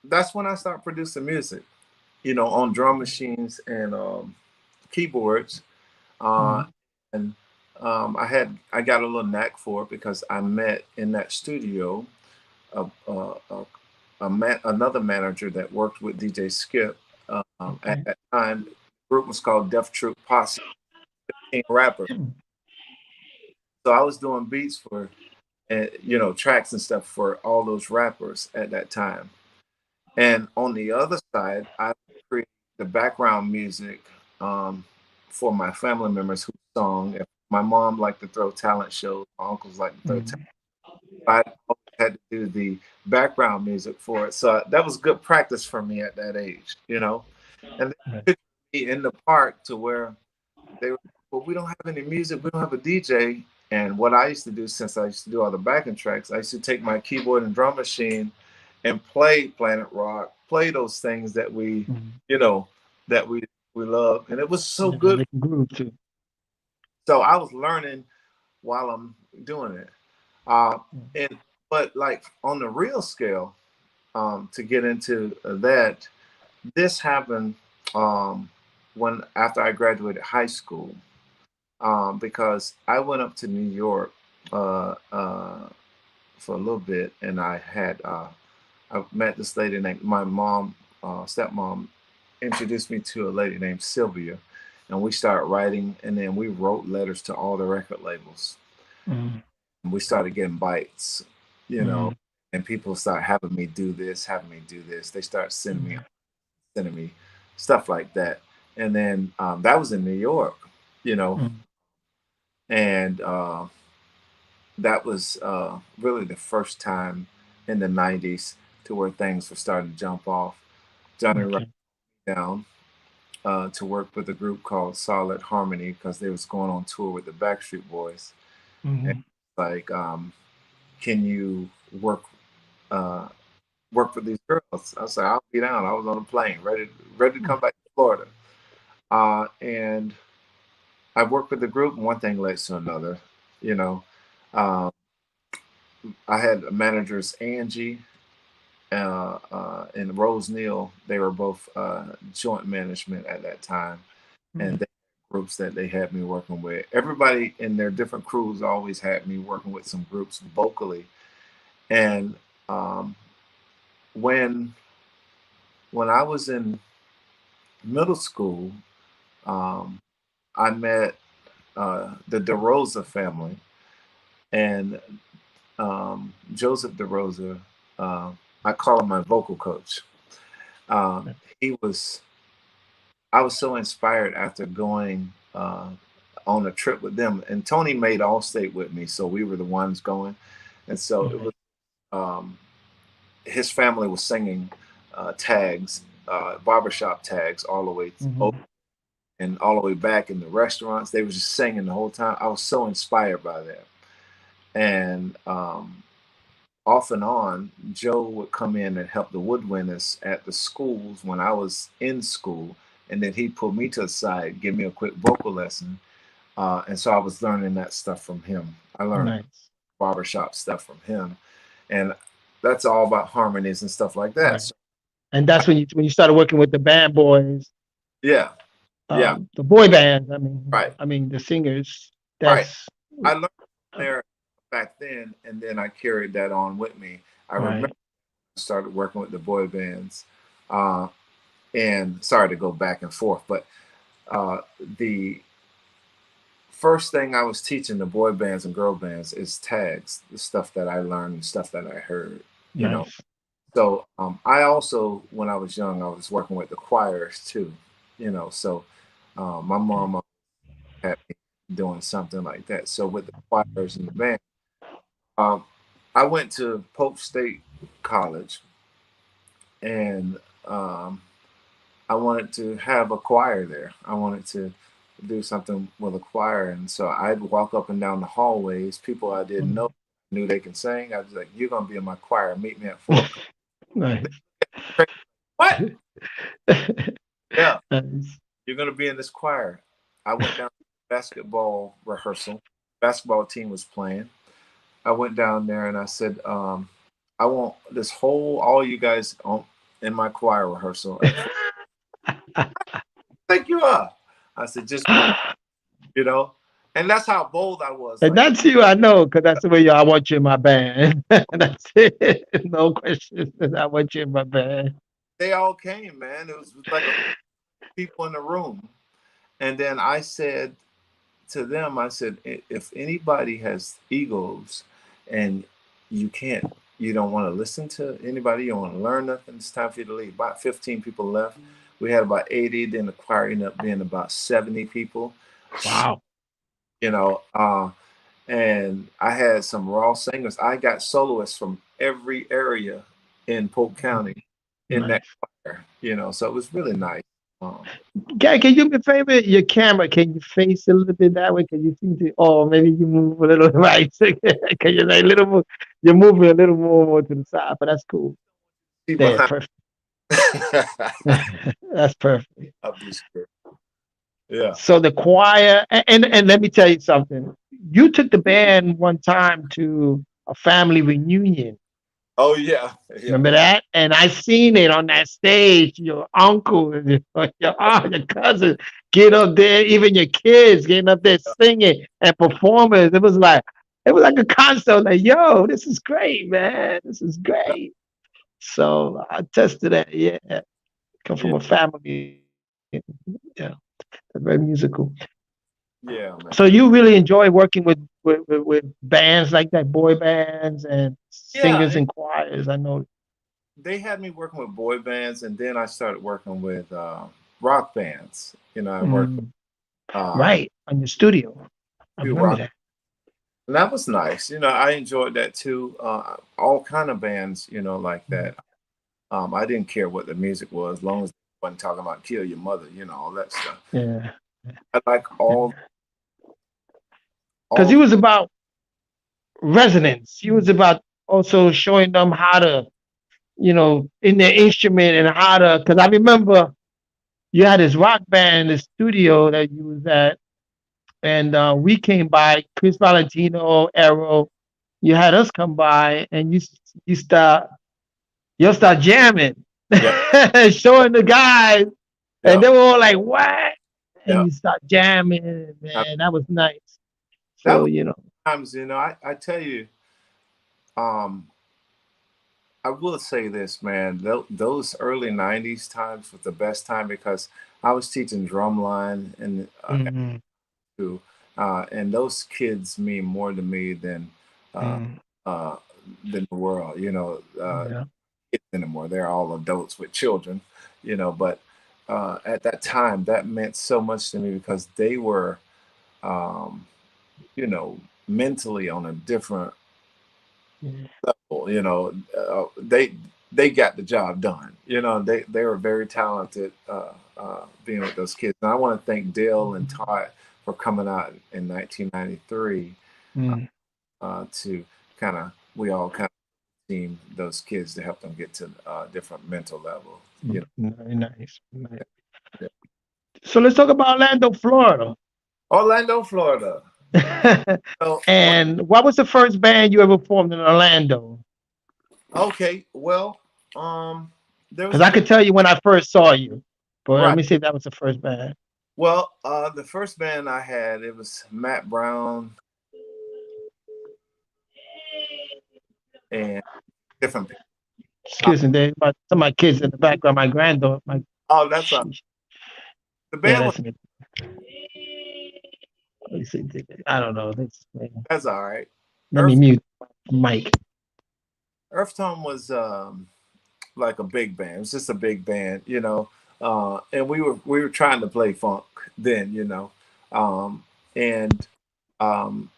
Speaker 3: that's when I started producing music, on drum machines and keyboards. Uh,
Speaker 1: Hmm.
Speaker 3: and I got a little knack for it because I met in that studio a, a, a, another manager that worked with DJ Skip. At
Speaker 1: Okay.
Speaker 3: that time, the group was called Def Troop Posse, King Rapper.
Speaker 1: Hmm.
Speaker 3: So I was doing beats for, tracks and stuff for all those rappers at that time. And on the other side, I create the background music um, for my family members who song. If my mom liked to throw talent shows, my uncles like to throw talent.
Speaker 1: Hmm.
Speaker 3: I always had to do the background music for it. So that was good practice for me at that age. And
Speaker 1: Right.
Speaker 3: they took me in the park to where they were, well, we don't have any music, we don't have a DJ. And what I used to do, since I used to do all the backing tracks, I used to take my keyboard and drum machine and play Planet Rock, play those things that
Speaker 1: Hmm.
Speaker 3: you know, that we love, and it was so
Speaker 1: Yeah, that
Speaker 3: good.
Speaker 1: make a groove too.
Speaker 3: So I was learning while I'm doing it. Uh,
Speaker 1: Mm.
Speaker 3: and but like on the real scale, to get into that, this happened um, when after I graduated high school, because I went up to New York for a little bit, and I met this lady named my mom, stepmom, introduced me to a lady named Sylvia, and we started writing, and then we wrote letters to all the record labels.
Speaker 1: Mm.
Speaker 3: And we started getting bites, you know,
Speaker 1: Mm.
Speaker 3: and people start having me do this, having me do this. They start
Speaker 1: Mm.
Speaker 3: sending me stuff like that, and then that was in New York, you know,
Speaker 1: Mm.
Speaker 3: and that was really the first time in the '90s to where things were starting to jump off. Johnny wrote
Speaker 1: Okay.
Speaker 3: down to work with a group called Solid Harmony because they was going on tour with the Backstreet Boys. And
Speaker 1: Hmm.
Speaker 3: like, can you work uh, work with these girls? I said, I'll be down. I was on a plane, ready to come back to Florida. And I worked with the group, and one thing led to another. You know, um, I had managers Angie and Rose Neal. They were both joint management at that time, and
Speaker 1: Mm.
Speaker 3: they groups that they had me working with. Everybody in their different crews always had me working with some groups vocally. And um, when I was in middle school, um, I met the DeRosa family, and Joseph DeRosa. Uh, I call him my vocal coach. He was. I was so inspired after going on a trip with them, and Tony made Allstate with me, so we were the ones going, and so it was. Um, his family was singing tags, barbershop tags, all the way over and all the way back in the restaurants. They were just singing the whole time. I was so inspired by that. And off and on, Joe would come in and help the woodwinders at the schools when I was in school. And then he'd pull me to the side, give me a quick vocal lesson. And so I was learning that stuff from him. I learned barbershop stuff from him. And that's all about harmonies and stuff like that.
Speaker 1: Right.
Speaker 3: So,
Speaker 1: And that's when you started working with the band boys.
Speaker 3: yeah. Yeah.
Speaker 1: The boy bands.
Speaker 3: Right.
Speaker 1: I mean the singers.
Speaker 3: Right.
Speaker 1: That's
Speaker 3: I learned there back then, and then I carried that on with me. I remember I started working with the boy bands. And sorry to go back and forth, but the first thing I was teaching the boy bands and girl bands is tags, the stuff that I learned and stuff that I heard, you know. So I also, when I was young, I was working with the choirs too, you know. So my mom had me doing something like that. So with the choirs and the band, I went to Polk State College, and I wanted to have a choir there. I wanted to do something with a choir, and so I'd walk up and down the hallways. People I didn't know knew they can sing. I was like, "You're gonna be in my choir. Meet me at 4 o'clock." What? Yeah, you're gonna be in this choir. I went down to basketball rehearsal. Basketball team was playing. I went down there and I said, "I want this whole all you guys on in my choir rehearsal." Thank you are. I said, just you know, and that's how bold I was.
Speaker 1: And
Speaker 3: like,
Speaker 1: that's you, I know, because that's the way I want you in my band. That's it. No questions. I want you in my band.
Speaker 3: They all came, man. It was like people in the room. And then I said to them, I said, if anybody has egos and you don't want to listen to anybody, you don't want to learn nothing, it's time for you to leave. About 15 people left. We had about 80, then the choir ended up being about 70 people.
Speaker 1: Wow.
Speaker 3: You know, and I had some raw singers. I got soloists from every area in Polk County in that choir, you know, so it was really nice.
Speaker 1: Can you do me a favor? Your camera, can you face a little bit that way? Can you seem to, oh, maybe you move a little right. Can you like a little more, you're moving a little more to the side, but that's cool. There, perfect. That's perfect.
Speaker 3: I'll be sure. Yeah.
Speaker 1: So the choir, and let me tell you something. You took the band one time to a family reunion.
Speaker 3: Oh yeah.
Speaker 1: Remember that? And I seen it on that stage. Your uncle, your aunt, your cousin get up there, even your kids getting up there singing and performing. It was like a concert. Like, yo, this is great, man. This is great. So I tested that. Yeah, come from a family. Yeah, very musical.
Speaker 3: Yeah, man.
Speaker 1: So you really enjoy working with bands like that, boy bands and singers and choirs. I know
Speaker 3: they had me working with boy bands, and then I started working with rock bands. You know, I worked
Speaker 1: right on your studio. I remember that.
Speaker 3: And that was nice. You know, I enjoyed that too. All kind of bands, you know, like that. I didn't care what the music was, as long as I wasn't talking about kill your mother, you know, all that stuff.
Speaker 1: Yeah.
Speaker 3: I like all
Speaker 1: because he was about resonance. He was about also showing them how to, you know, in their instrument and how to. Because I remember you had this rock band in the studio that you was at, and we came by. Chris Valentino, Arrow. You had us come by, and you start jamming, showing the guys, and they were all like, "What?" and
Speaker 3: yeah.
Speaker 1: you start jamming,
Speaker 3: Uh,
Speaker 1: man. That was nice.
Speaker 3: That
Speaker 1: So
Speaker 3: was times, I tell you, um, I will say this, man. Those early '90s times was the best time because I was teaching drumline and
Speaker 1: mm,
Speaker 3: too, and those kids mean more to me uh,
Speaker 1: mm,
Speaker 3: uh, than the world.
Speaker 1: yeah,
Speaker 3: Kids anymore. They're all adults with children. But at that time, that meant so much to me because they were, um, you know, mentally on a different
Speaker 1: yeah,
Speaker 3: level. They got the job done. They were very talented being with those kids. And I want to thank Dale and Todd for coming out in 1993
Speaker 1: mm,
Speaker 3: to kind of we all kind of team those kids to help them get to different mental level.
Speaker 1: very nice. Nice.
Speaker 3: Yeah.
Speaker 1: So let's talk about Orlando, Florida.
Speaker 3: Orlando, Florida. So,
Speaker 1: And what was the first band you ever formed in Orlando?
Speaker 3: okay, well, um, there was
Speaker 1: Because
Speaker 3: a
Speaker 1: I
Speaker 3: band,
Speaker 1: could tell you when I first saw you, but let
Speaker 3: right.
Speaker 1: me see if that was the first band.
Speaker 3: Well, the first band I had it was Matt Brown and different people. Uh,
Speaker 1: Excuse me, there's some of my kids in the background. My granddaughter, my
Speaker 3: oh, that's
Speaker 1: she,
Speaker 3: the
Speaker 1: yeah,
Speaker 3: band was
Speaker 1: that's me. Let me see. I don't know.
Speaker 3: that's all right.
Speaker 1: Let me
Speaker 3: Earth
Speaker 1: mute Mike.
Speaker 3: Earth Tone was like a big band. It was just a big band, and we were trying to play funk then, um, and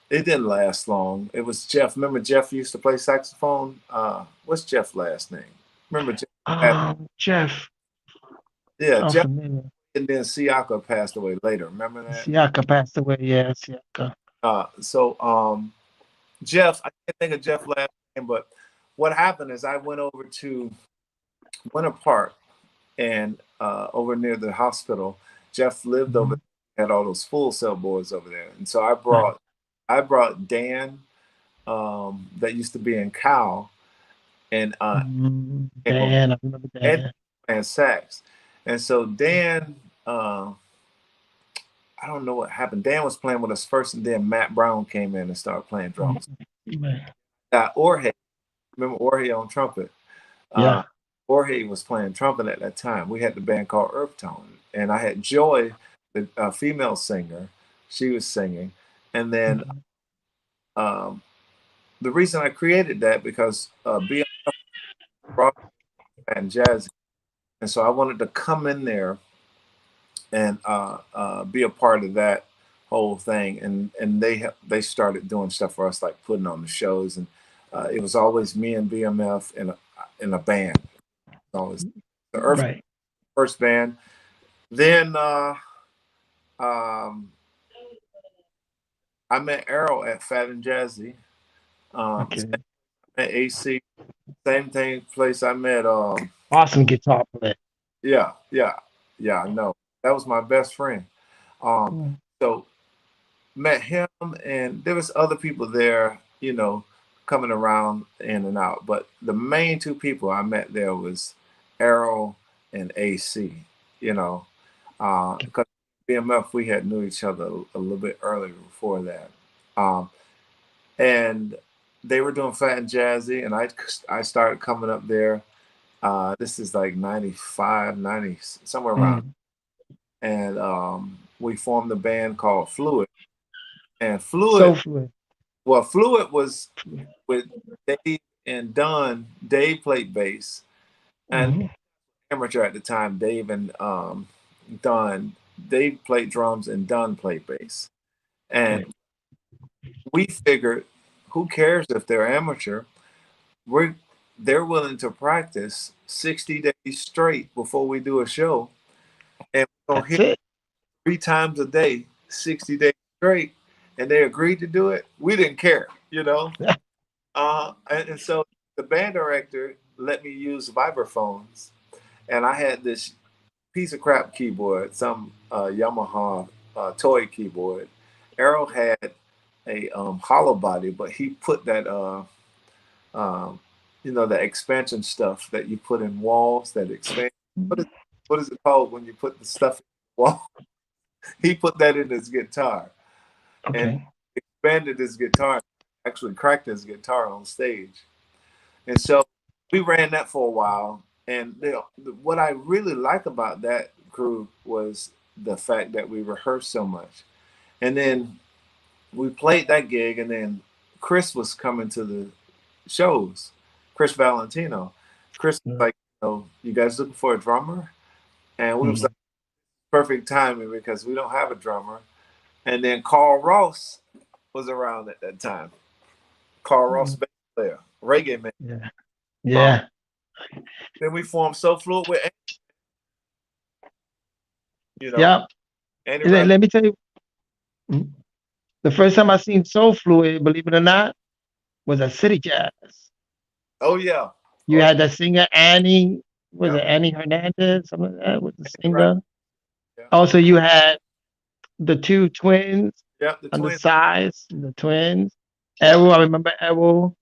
Speaker 3: it didn't last long. It was Jeff. Remember Jeff used to play saxophone. What's Jeff's last name? Remember Jeff?
Speaker 1: Jeff.
Speaker 3: Yeah,
Speaker 1: I'm
Speaker 3: Jeff.
Speaker 1: familiar.
Speaker 3: And then Siaka passed away later. Remember that?
Speaker 1: Siaka passed away. Yeah, Siaka.
Speaker 3: So Jeff, I can't think of Jeff last name, but what happened is I went over to Winter Park and over near the hospital. Jeff lived over
Speaker 1: Mhm.
Speaker 3: there, had all those Full Cell boys over there, and so
Speaker 1: Right.
Speaker 3: I brought Dan, that used to be in Cal, and came over
Speaker 1: Dan, I remember
Speaker 3: and
Speaker 1: Dan.
Speaker 3: playing sax, and so Dan. I don't know what happened. Dan was playing with us first, and then Matt Brown came in and started playing drums.
Speaker 1: Man.
Speaker 3: Orhe, remember Orhe on trumpet? Uh,
Speaker 1: Yeah.
Speaker 3: Jorge was playing trumpet at that time. We had the band called Earth Tone, and I had Joy, the female singer. She was singing, and then
Speaker 1: Mhm.
Speaker 3: um, the reason I created that because BMF brought and jazz, and so I wanted to come in there and be a part of that whole thing. And they started doing stuff for us, like putting on the shows, and it was always me and BMF in a band. Always the Earth
Speaker 1: Right.
Speaker 3: first band. Then um, I met Errol at Fat and Jazzy.
Speaker 1: Okay.
Speaker 3: At AC, same thing place I met.
Speaker 1: Awesome guitar player.
Speaker 3: Yeah, yeah, yeah. No, that was my best friend. Um,
Speaker 1: Mm.
Speaker 3: so met him, and there was other people there, coming around in and out. But the main two people I met there was Errol and AC. You know, because BMF we had knew each other a little bit earlier before that, and they were doing Fat and Jazzy, and I started coming up there. This is like 95, 90, somewhere around,
Speaker 1: Mm.
Speaker 3: and we formed a band called Fluid. And
Speaker 1: So
Speaker 3: Fluid,
Speaker 1: fluid.
Speaker 3: well, Fluid was with Dave and Dunn. Dave played bass, and
Speaker 1: Mhm.
Speaker 3: amateur at the time. Dave and Dunn. Dave played drums, and Dunn played bass.
Speaker 1: Okay.
Speaker 3: And we figured, who cares if they're amateur? We're They're willing to practice 60 days straight before we do a show, and we're gonna
Speaker 1: That's
Speaker 3: hit
Speaker 1: it.
Speaker 3: 3 times a day, 60 days straight. And they agreed to do it. We didn't care, and so the band director let me use vibraphones, and I had this piece of crap keyboard, some Yamaha toy keyboard. Errol had a hollow body, but he put that um, the expansion stuff that you put in walls that expand. What is what is it called when you put the stuff in the wall? He put that in his guitar and
Speaker 1: Okay.
Speaker 3: expanded his guitar, actually cracked his guitar on stage. And so we ran that for a while. And what I really like about that crew was the fact that we rehearsed so much. And then we played that gig, and then Chris was coming to the shows. Chris Valentino. Chris was
Speaker 1: Mm,
Speaker 3: like, you guys looking for a drummer? And we was like,
Speaker 1: mm,
Speaker 3: perfect timing because we don't have a drummer. And then Carl Ross was around at that time. Carl Ross,
Speaker 1: mm.
Speaker 3: bass player, reggae man.
Speaker 1: Yeah.
Speaker 3: Um,
Speaker 1: Yeah.
Speaker 3: then we formed So Fluid with, you know,
Speaker 1: Yeah.
Speaker 3: Andy
Speaker 1: Let,
Speaker 3: Riley.
Speaker 1: let me tell you, mm, the first time I seen Soul Fluid, believe it or not, was at City Jazz.
Speaker 3: Oh yeah,
Speaker 1: You
Speaker 3: oh
Speaker 1: had that singer Annie, was
Speaker 3: yeah,
Speaker 1: it Annie Hernandez? Something like that was the
Speaker 3: Andy Riley.
Speaker 1: singer.
Speaker 3: Yeah,
Speaker 1: Also, you had the two twins
Speaker 3: yeah, the
Speaker 1: on the
Speaker 3: twins.
Speaker 1: sides, the twins.
Speaker 3: Yeah,
Speaker 1: Errol, I remember Errol,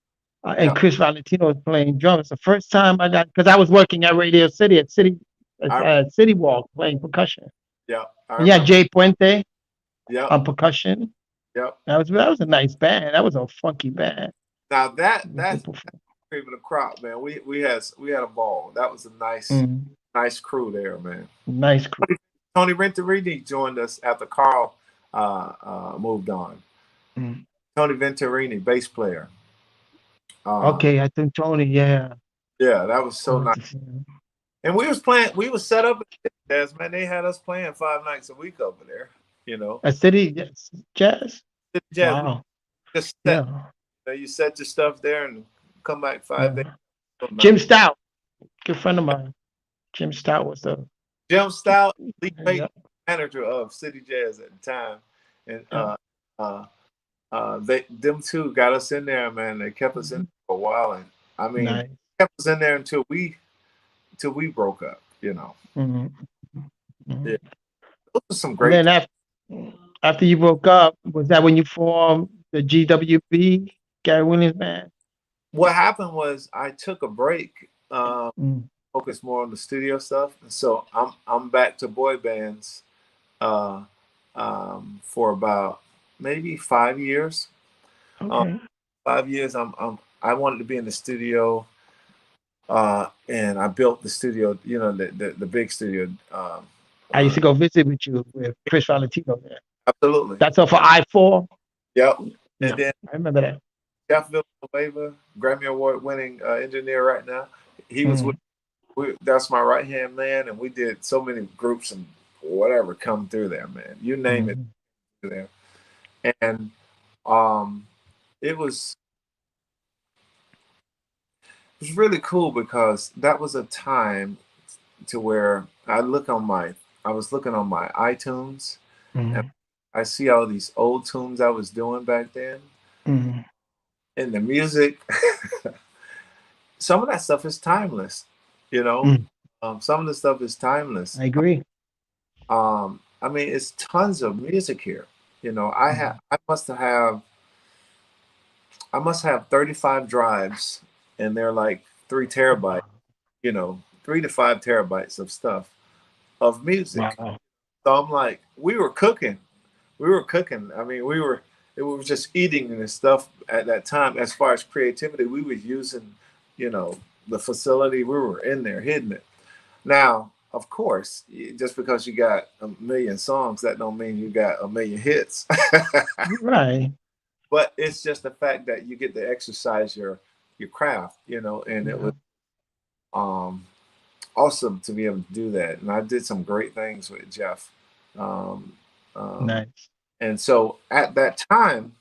Speaker 1: and
Speaker 3: yeah.
Speaker 1: Chris Valentino was playing drums. The first time I got, because I was working at Radio City at
Speaker 3: I
Speaker 1: City Walk playing percussion.
Speaker 3: yeah, I
Speaker 1: And yeah,
Speaker 3: remember.
Speaker 1: Jay Puente
Speaker 3: Yep,
Speaker 1: on percussion.
Speaker 3: yep.
Speaker 1: That was a nice band. That was a funky band.
Speaker 3: Now that
Speaker 1: It was
Speaker 3: that's
Speaker 1: good perform-
Speaker 3: cream of the crop, man. We had a ball. That was a nice crew there, man.
Speaker 1: Nice crew.
Speaker 3: Tony Venturini joined us after Carl moved on.
Speaker 1: Mm.
Speaker 3: Tony Venturini, bass player. Uh,
Speaker 1: Okay, I think Tony, yeah.
Speaker 3: yeah, that was
Speaker 1: I
Speaker 3: so
Speaker 1: went
Speaker 3: nice.
Speaker 1: to see him.
Speaker 3: And we was playing. We was set up as man. They had us playing 5 nights a week over there. You know,
Speaker 1: At City Jazz?
Speaker 3: jazz. We
Speaker 1: Wow.
Speaker 3: just set.
Speaker 1: Yeah.
Speaker 3: You set your stuff there and come back 5 days.
Speaker 1: Yeah.
Speaker 3: So
Speaker 1: Jim
Speaker 3: nice.
Speaker 1: Stout, good friend of mine. Jim Stout was the
Speaker 3: Jim Stout, Lee Payton,
Speaker 1: yeah,
Speaker 3: manager of City Jazz at the time, and
Speaker 1: yeah.
Speaker 3: uh, they them two got us in there, man. They kept us in
Speaker 1: Mhm.
Speaker 3: there for a while, and I mean,
Speaker 1: Nice.
Speaker 3: kept us in there until we broke up. You know,
Speaker 1: Mhm.
Speaker 3: yeah,
Speaker 1: Mhm.
Speaker 3: those are some
Speaker 1: And
Speaker 3: great.
Speaker 1: then after you broke up, was that when you formed the GWB, Gary Williams Band?
Speaker 3: What happened was I took a break,
Speaker 1: Mm.
Speaker 3: focused more on the studio stuff, and so I'm back to boy bands uh, for about maybe 5 years. Um,
Speaker 1: Okay.
Speaker 3: 5 years, I wanted to be in the studio, and I built the studio. You know, the big studio.
Speaker 1: I used
Speaker 3: Uh,
Speaker 1: to go visit with you with Chris Valentino there.
Speaker 3: absolutely.
Speaker 1: That's off for I-4.
Speaker 3: Yep. And
Speaker 1: Yeah,
Speaker 3: then
Speaker 1: I remember that.
Speaker 3: Jeff Villanueva, Grammy Award winning engineer right now. He was with.
Speaker 1: Mm.
Speaker 3: That's my right hand man, and we did so many groups and whatever come through there, man. You name it,
Speaker 1: Mhm.
Speaker 3: through there. And um, it was it was really cool because that was a time to where I was looking on my iTunes, and
Speaker 1: Mhm.
Speaker 3: I see all these old tunes I was doing back then,
Speaker 1: Mhm.
Speaker 3: and the music. Some of that stuff is timeless, you know.
Speaker 1: Mm.
Speaker 3: Some of the stuff is timeless.
Speaker 1: I agree.
Speaker 3: I mean, it's tons of music here. You know,
Speaker 1: Mhm.
Speaker 3: I must have 35 drives, and they're like 3 terabytes.
Speaker 1: Wow.
Speaker 3: You know, 3 to 5 terabytes of stuff of music.
Speaker 1: Wow.
Speaker 3: So I'm like, we were cooking. We were cooking. I mean, it was just eating and stuff at that time. As far as creativity, we was using, you know, the facility. We were in there hitting it. Now, of course, just because you got a million songs, that don't mean you got a million hits.
Speaker 1: Right.
Speaker 3: But it's just the fact that you get to exercise your craft, you know, and it was
Speaker 1: Yeah.
Speaker 3: um awesome to be able to do that. And I did some great things with Jeff. Um, um,
Speaker 1: Nice.
Speaker 3: and so at that time,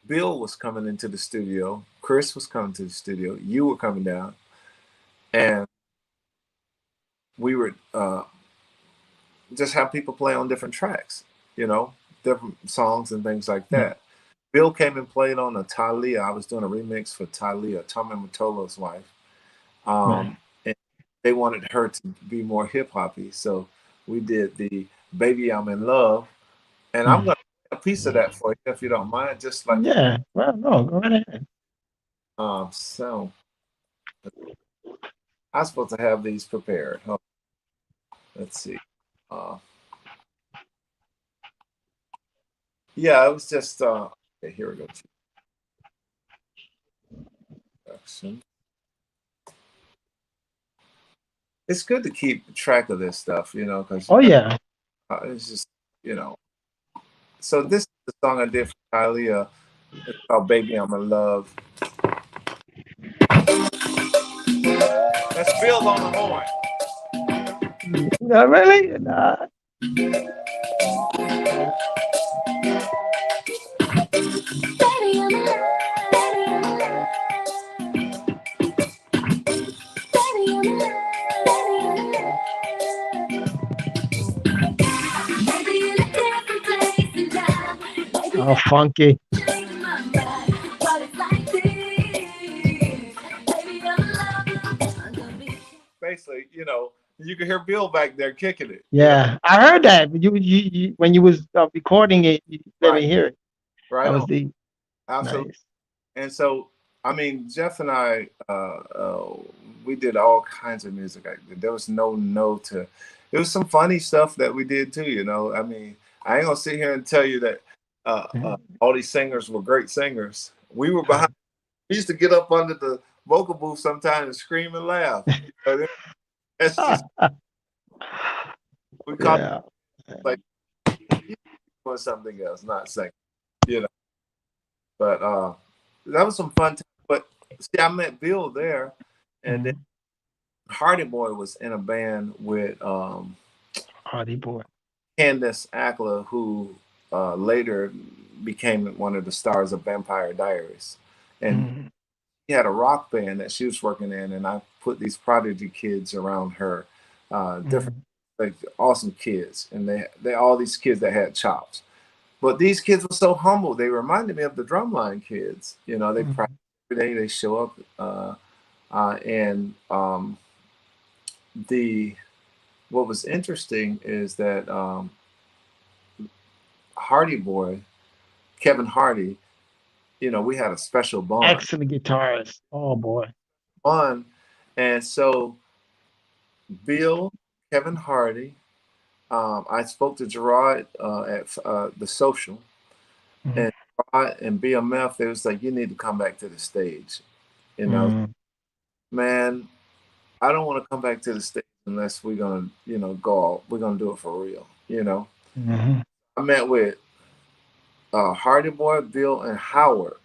Speaker 3: Bill was coming into the studio, Chris was coming to the studio, you were coming down, and we would just have people play on different tracks, you know, different songs and things like
Speaker 1: Yeah.
Speaker 3: that. Bill came and played on a Thalia. I was doing a remix for Thalia, Tommy Mottola's wife.
Speaker 1: Right.
Speaker 3: And they wanted her to be more hip hoppy, so we did the "Baby I'm in Love," and I'm
Speaker 1: Mm.
Speaker 3: gonna play a piece of that for you if you don't mind, just like
Speaker 1: Yeah. Well, no, go right ahead.
Speaker 3: so. I'm supposed to have these prepared. Huh? Let's see. Uh, Yeah, it was just okay, here we go. It's good to keep track of this stuff, because
Speaker 1: Oh yeah.
Speaker 3: it's just, you know. So this is the song I did for Kylie. It's called "Baby I'm in Love." That's Phil on the horn.
Speaker 1: No, really? Nah. Oh, funky.
Speaker 3: Basically, you can hear Bill back there kicking it.
Speaker 1: Yeah, I heard that. You when you was recording it, you let
Speaker 3: Right,
Speaker 1: me hear it.
Speaker 3: right
Speaker 1: That
Speaker 3: on.
Speaker 1: was the
Speaker 3: Absolutely.
Speaker 1: nice.
Speaker 3: And so, I mean, Jeff and I, we did all kinds of music. There was no to. It was some funny stuff that we did too. I mean, I ain't gonna sit here and tell you that
Speaker 1: Mhm.
Speaker 3: all these singers were great singers. We were behind. We used to get up under the vocal booth sometimes and scream and laugh. That's just we call it
Speaker 1: Yeah.
Speaker 3: like doing something else, not singing. You know, but that was some fun time. But see, I met Bill there, and then
Speaker 1: Mhm.
Speaker 3: Hardy Boy was in a band with
Speaker 1: Hardy boy.
Speaker 3: Candace Ackler, who later became one of the stars of Vampire Diaries. And
Speaker 1: Mhm.
Speaker 3: she had a rock band that she was working in, and I put these prodigy kids around her, different,
Speaker 1: Mhm.
Speaker 3: like awesome kids, and they all these kids that had chops. But these kids were so humble. They reminded me of the drumline kids. They practice
Speaker 1: Mhm.
Speaker 3: every day. They show up, and the what was interesting is that Hardy Boy, Kevin Hardy, we had a special bond.
Speaker 1: Excellent guitarist. Oh boy.
Speaker 3: Bond. And so Bill, Kevin Hardy, I spoke to Gerard at the social,
Speaker 1: Mhm.
Speaker 3: and Gerard and BMF, they was like, you need to come back to the stage. And I was,
Speaker 1: Mhm.
Speaker 3: man, I don't want to come back to the stage unless we're gonna, go. We're gonna do it for real.
Speaker 1: Mhm.
Speaker 3: I met with Hardy Boy, Bill, and Howard,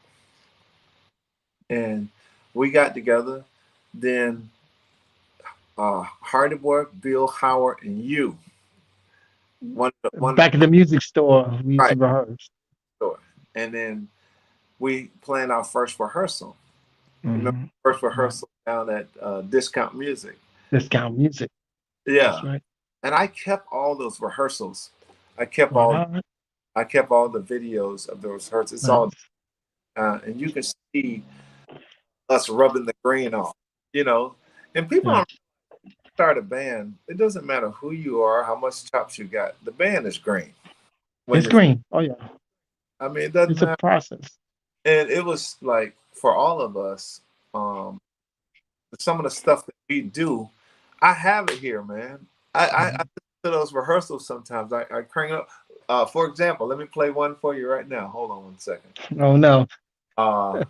Speaker 3: and we got together. Then Hardy Boy, Bill, Howard, and you. One
Speaker 1: Back at the music store, we used to
Speaker 3: right
Speaker 1: rehearse.
Speaker 3: store, and then we planned our first rehearsal. Remember
Speaker 1: Mhm.
Speaker 3: first
Speaker 1: Right.
Speaker 3: rehearsal down at Discount Music?
Speaker 1: Discount music. That's
Speaker 3: Yeah,
Speaker 1: right.
Speaker 3: and I kept all those rehearsals. I kept
Speaker 1: Right
Speaker 3: all
Speaker 1: on.
Speaker 3: I kept all the videos of those rehearsals. It's all,
Speaker 1: Nice.
Speaker 3: and you can see us rubbing the green off. You know, and people
Speaker 1: Yeah.
Speaker 3: don't start a band. It doesn't matter who you are, how much chops you got. The band is green when
Speaker 1: It's
Speaker 3: it's.
Speaker 1: green. Oh yeah.
Speaker 3: I mean, it doesn't
Speaker 1: It's a
Speaker 3: matter.
Speaker 1: process.
Speaker 3: And it was like for all of us, um, some of the stuff that we do, I have it here, man. I
Speaker 1: Mhm.
Speaker 3: listen to those rehearsals sometimes. I crank up. For example, let me play one for you right now. Hold on one second.
Speaker 1: Oh no.
Speaker 3: Uh,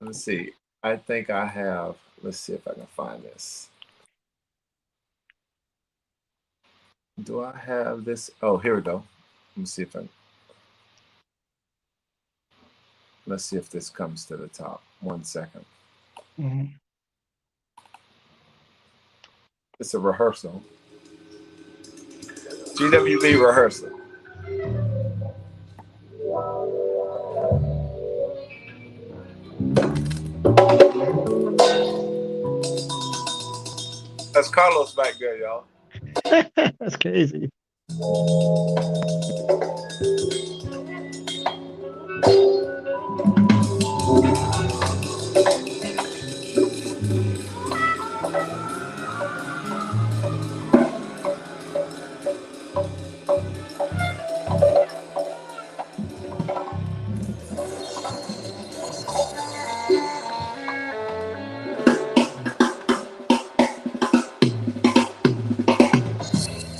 Speaker 3: let me see. I think I have. Let's see if I can find this. Do I have this? Oh, here we go. Let me see if I. Let's see if this comes to the top. One second.
Speaker 1: Mhm.
Speaker 3: It's a rehearsal. GWB rehearsal. That's Carlos back there, y'all.
Speaker 1: That's crazy.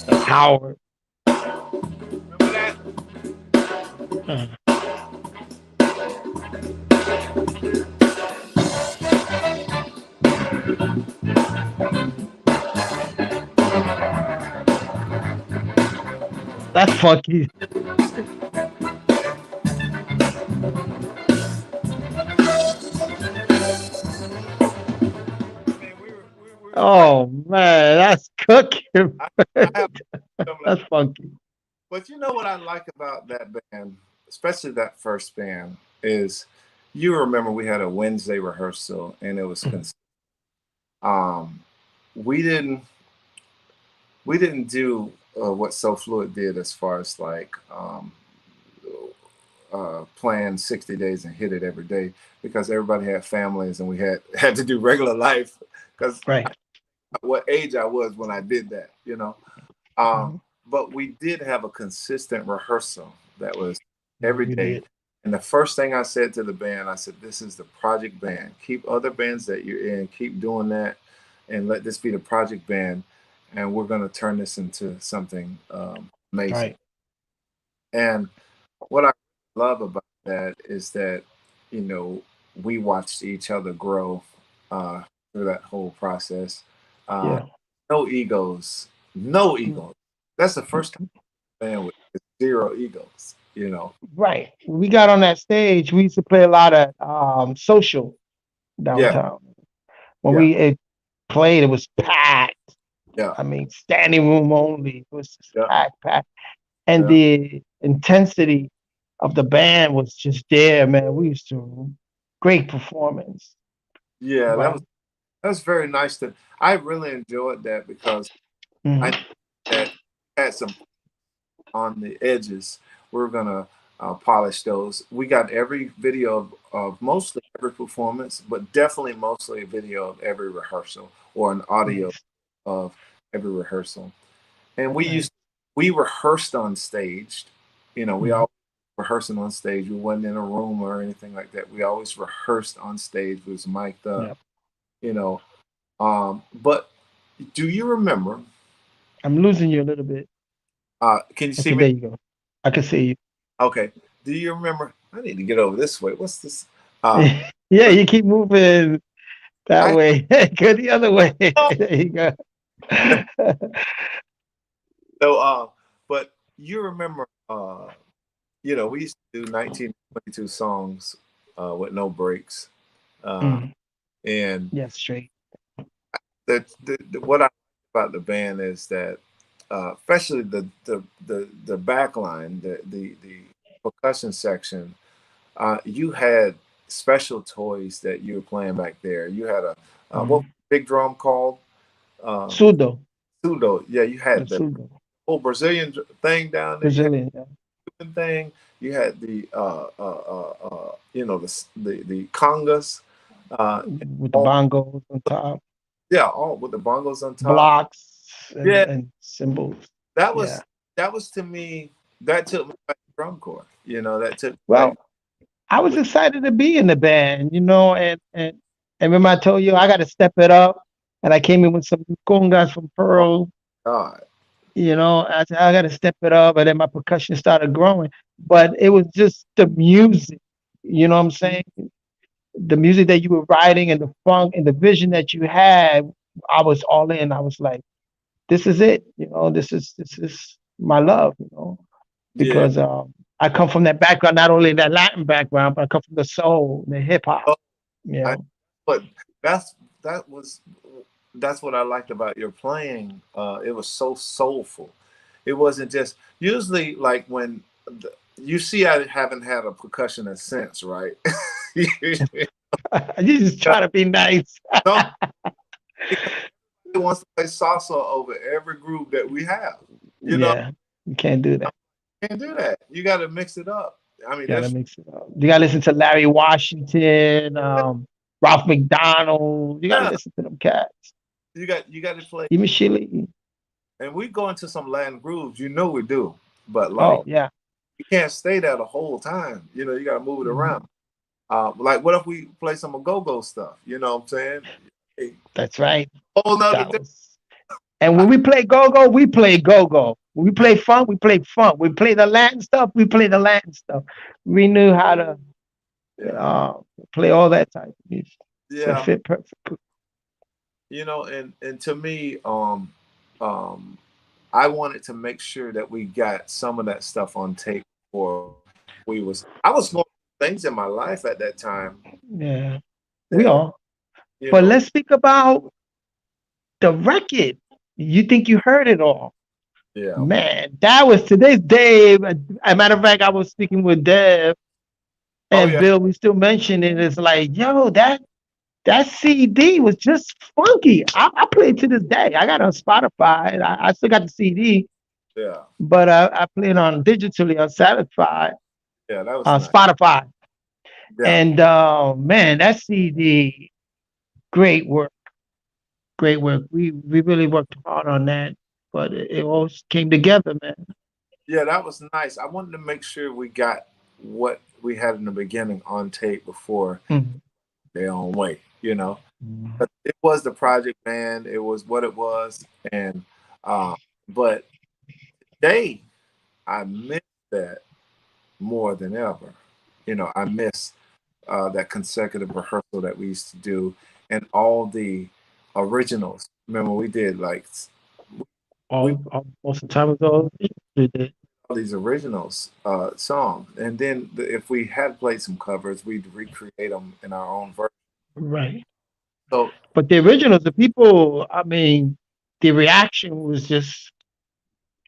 Speaker 1: That's Howard.
Speaker 3: Remember that?
Speaker 1: Uh, that's funky.
Speaker 3: I mean, we were like,
Speaker 1: Oh man, that's cooking.
Speaker 3: I, I have some of that.
Speaker 1: That's funky.
Speaker 3: But you know what I like about that band, especially that first band, is you remember we had a Wednesday rehearsal and it was
Speaker 1: Mhm.
Speaker 3: um we didn't we didn't do what So Fluid did as far as like plan 60 days and hit it every day because everybody had families and we had had to do regular life because
Speaker 1: Right.
Speaker 3: what age I was when I did that, you know. Um,
Speaker 1: Mhm.
Speaker 3: but we did have a consistent rehearsal that was
Speaker 1: Yeah,
Speaker 3: every
Speaker 1: we
Speaker 3: day.
Speaker 1: did.
Speaker 3: And the first thing I said to the band, I said, "This is the project band. Keep other bands that you're in, keep doing that, and let this be the project band. And we're going to turn this into something amazing."
Speaker 1: Right.
Speaker 3: And what I love about that is that, you know, we watched each other grow uh, through that whole process. Uh,
Speaker 1: Yeah.
Speaker 3: no egos, no
Speaker 1: Mm.
Speaker 3: egos. That's the first time playing with zero egos, you know.
Speaker 1: Right. When we got on that stage, we used to play a lot of social
Speaker 3: Yeah,
Speaker 1: downtown. When
Speaker 3: yeah,
Speaker 1: we played, it was packed.
Speaker 3: yeah,
Speaker 1: I mean, standing room only. It was just
Speaker 3: yeah,
Speaker 1: packed, packed. And
Speaker 3: yeah,
Speaker 1: the intensity of the band was just there, man. We used to great performance.
Speaker 3: yeah.
Speaker 1: Right.
Speaker 3: That was very nice. To I really enjoyed that because I
Speaker 1: Mhm.
Speaker 3: knew that had some on the edges. We're gonna polish those. We got every video of mostly every performance, but definitely mostly a video of every rehearsal or an audio
Speaker 1: Nice.
Speaker 3: of every rehearsal. And we
Speaker 1: Right.
Speaker 3: used we rehearsed on stage. You know, we
Speaker 1: Mhm.
Speaker 3: all rehearsing on stage. We wasn't in a room or anything like that. We always rehearsed on stage. We was mic'd up.
Speaker 1: Yep.
Speaker 3: You know, but do you remember?
Speaker 1: I'm losing you a little bit.
Speaker 3: Can you see
Speaker 1: Okay,
Speaker 3: me?
Speaker 1: there you go. I can see
Speaker 3: Okay. Do you remember? I need to get over this way. What's this?
Speaker 1: you. Yeah,
Speaker 3: But
Speaker 1: you keep moving that
Speaker 3: I
Speaker 1: way. Go the other way.
Speaker 3: know.
Speaker 1: There you go.
Speaker 3: So, but you remember? We used to do 1922 songs with no breaks, uh,
Speaker 1: Mm.
Speaker 3: and
Speaker 1: Yeah, straight.
Speaker 3: what I like about the band is that, especially the back line, the percussion section, you had special toys that you were playing back there. You had a what was
Speaker 1: Mm.
Speaker 3: the big drum called? Um,
Speaker 1: Sudo.
Speaker 3: Pseudo. Yeah, you
Speaker 1: Yeah,
Speaker 3: had the
Speaker 1: sudo.
Speaker 3: whole Brazilian thing down there. You had
Speaker 1: Brazilian. Yeah.
Speaker 3: the thing. You had the the congas. Uh,
Speaker 1: With the
Speaker 3: all
Speaker 1: bongos on top,
Speaker 3: yeah, all with the bongos on top.
Speaker 1: blocks
Speaker 3: Yeah,
Speaker 1: and cymbals.
Speaker 3: that
Speaker 1: Yeah.
Speaker 3: was that was to me that took me back to drum corps. You know, that took me back
Speaker 1: Well, I was
Speaker 3: with
Speaker 1: excited to be in the band, and remember I told you I got to step it up, and I came in with some congas from
Speaker 3: oh
Speaker 1: Pearl.
Speaker 3: God.
Speaker 1: I said I got to step it up, and then my percussion started growing. But it was just the music, you know what I'm saying? The music that you were writing and the funk and the vision that you had, I was all in. I was like, this is it, this is my love,
Speaker 3: Yeah.
Speaker 1: because I come from that background, not only that Latin background, but I come from the soul, the hip hop,
Speaker 3: Oh,
Speaker 1: you
Speaker 3: I
Speaker 1: know.
Speaker 3: but that's that was that's what I liked about your playing. It was so soulful. It wasn't just usually like when you see I haven't had a percussionist since, right?
Speaker 1: You just try to be nice.
Speaker 3: Somebody wants to play salsa over every groove that we have. You know,
Speaker 1: Yeah, you can't do that.
Speaker 3: you can't do that. You got to mix it up. I mean,
Speaker 1: You gotta
Speaker 3: there's
Speaker 1: mix it up. You gotta listen to Larry Washington, Ralph McDonald. You gotta
Speaker 3: yeah,
Speaker 1: listen to them cats.
Speaker 3: you got to play.
Speaker 1: Even Shirley.
Speaker 3: And we go into some Latin grooves, you know we do. But like
Speaker 1: Oh yeah.
Speaker 3: you can't stay there the whole time. You know, you got to move it around.
Speaker 1: Mhm.
Speaker 3: Like, what if we play some go-go stuff? You know what I'm saying? A
Speaker 1: That's right.
Speaker 3: whole nother
Speaker 1: That
Speaker 3: day.
Speaker 1: was. And when we play go go, we play go go. we play funk, we play funk. We play the Latin stuff, we play the Latin stuff. We knew how to
Speaker 3: Yeah.
Speaker 1: uh, play all that type of music. So it
Speaker 3: Yeah.
Speaker 1: fit perfectly.
Speaker 3: And to me, um, I wanted to make sure that we got some of that stuff on tape before I was going through things in my life at that time
Speaker 1: Yeah, we
Speaker 3: that,
Speaker 1: are.
Speaker 3: you
Speaker 1: But
Speaker 3: know,
Speaker 1: let's speak about the record. You think you heard it all?
Speaker 3: yeah.
Speaker 1: Man, that was today's Dave. As a matter of fact, I was speaking with Dev
Speaker 3: Oh
Speaker 1: and
Speaker 3: yeah,
Speaker 1: Bill. We still mentioning it. It's like, yo, that CD was just funky. I play it to this day. I got it on Spotify. And I still got the CD,
Speaker 3: yeah,
Speaker 1: but I play it on digitally on Satisfy,
Speaker 3: yeah. That was
Speaker 1: on
Speaker 3: nice.
Speaker 1: Spotify.
Speaker 3: Yeah,
Speaker 1: And man, that CD, great work, great work. We really worked hard on that, but it all came together, man.
Speaker 3: yeah. That was nice. I wanted to make sure we got what we had in the beginning on tape before
Speaker 1: Mhm.
Speaker 3: their own way. But it was the project, man. It was what it was, and uh, but they, I miss that more than ever. I miss that consecutive rehearsal that we used to do, and all the originals. Remember, we did like we
Speaker 1: Most of the time, it's all we did.
Speaker 3: all these originals songs, and then if we had played some covers, we'd recreate them in our own version.
Speaker 1: Right.
Speaker 3: So
Speaker 1: But the originals, the people, I mean, the reaction was just,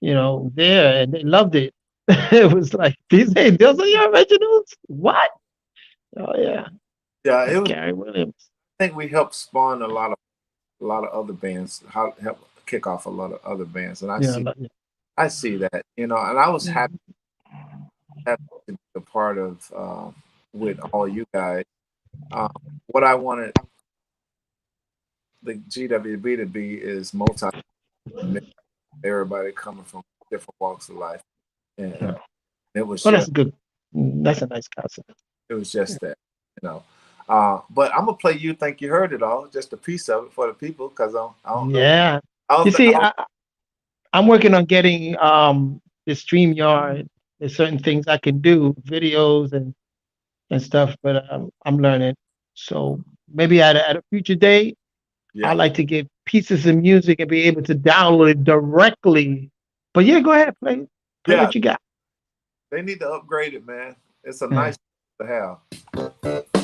Speaker 1: there and they loved it. It was like, those are your originals? What? Oh, yeah.
Speaker 3: yeah, it
Speaker 1: That's
Speaker 3: was.
Speaker 1: Gary Williams.
Speaker 3: I think we helped spawn a lot of other bands, how help kick off a lot of other bands, and I
Speaker 1: Yeah.
Speaker 3: see I see that, and I was
Speaker 1: Yeah.
Speaker 3: happy to be a part of with all you guys. Um, what I wanted the GWB to be is multi, everybody coming from different walks of life, and
Speaker 1: Yeah.
Speaker 3: it was
Speaker 1: Well, that's
Speaker 3: just
Speaker 1: a good, that's a nice concept.
Speaker 3: it was just that, you know. But I'm gonna play "You Think You Heard It All," just a piece of it for the people, because I don't know.
Speaker 1: Yeah.
Speaker 3: I
Speaker 1: You
Speaker 3: don't, I
Speaker 1: see,
Speaker 3: don't,
Speaker 1: I'm working on getting the StreamYard. There's certain things I can do, videos and stuff, but I'm learning. So maybe at a future date, I
Speaker 3: yeah,
Speaker 1: like to get pieces of music and be able to download it directly. But yeah, go ahead, play
Speaker 3: yeah.
Speaker 1: what you got.
Speaker 3: They need to upgrade it, man. It's a
Speaker 1: Yeah.
Speaker 3: nice to have.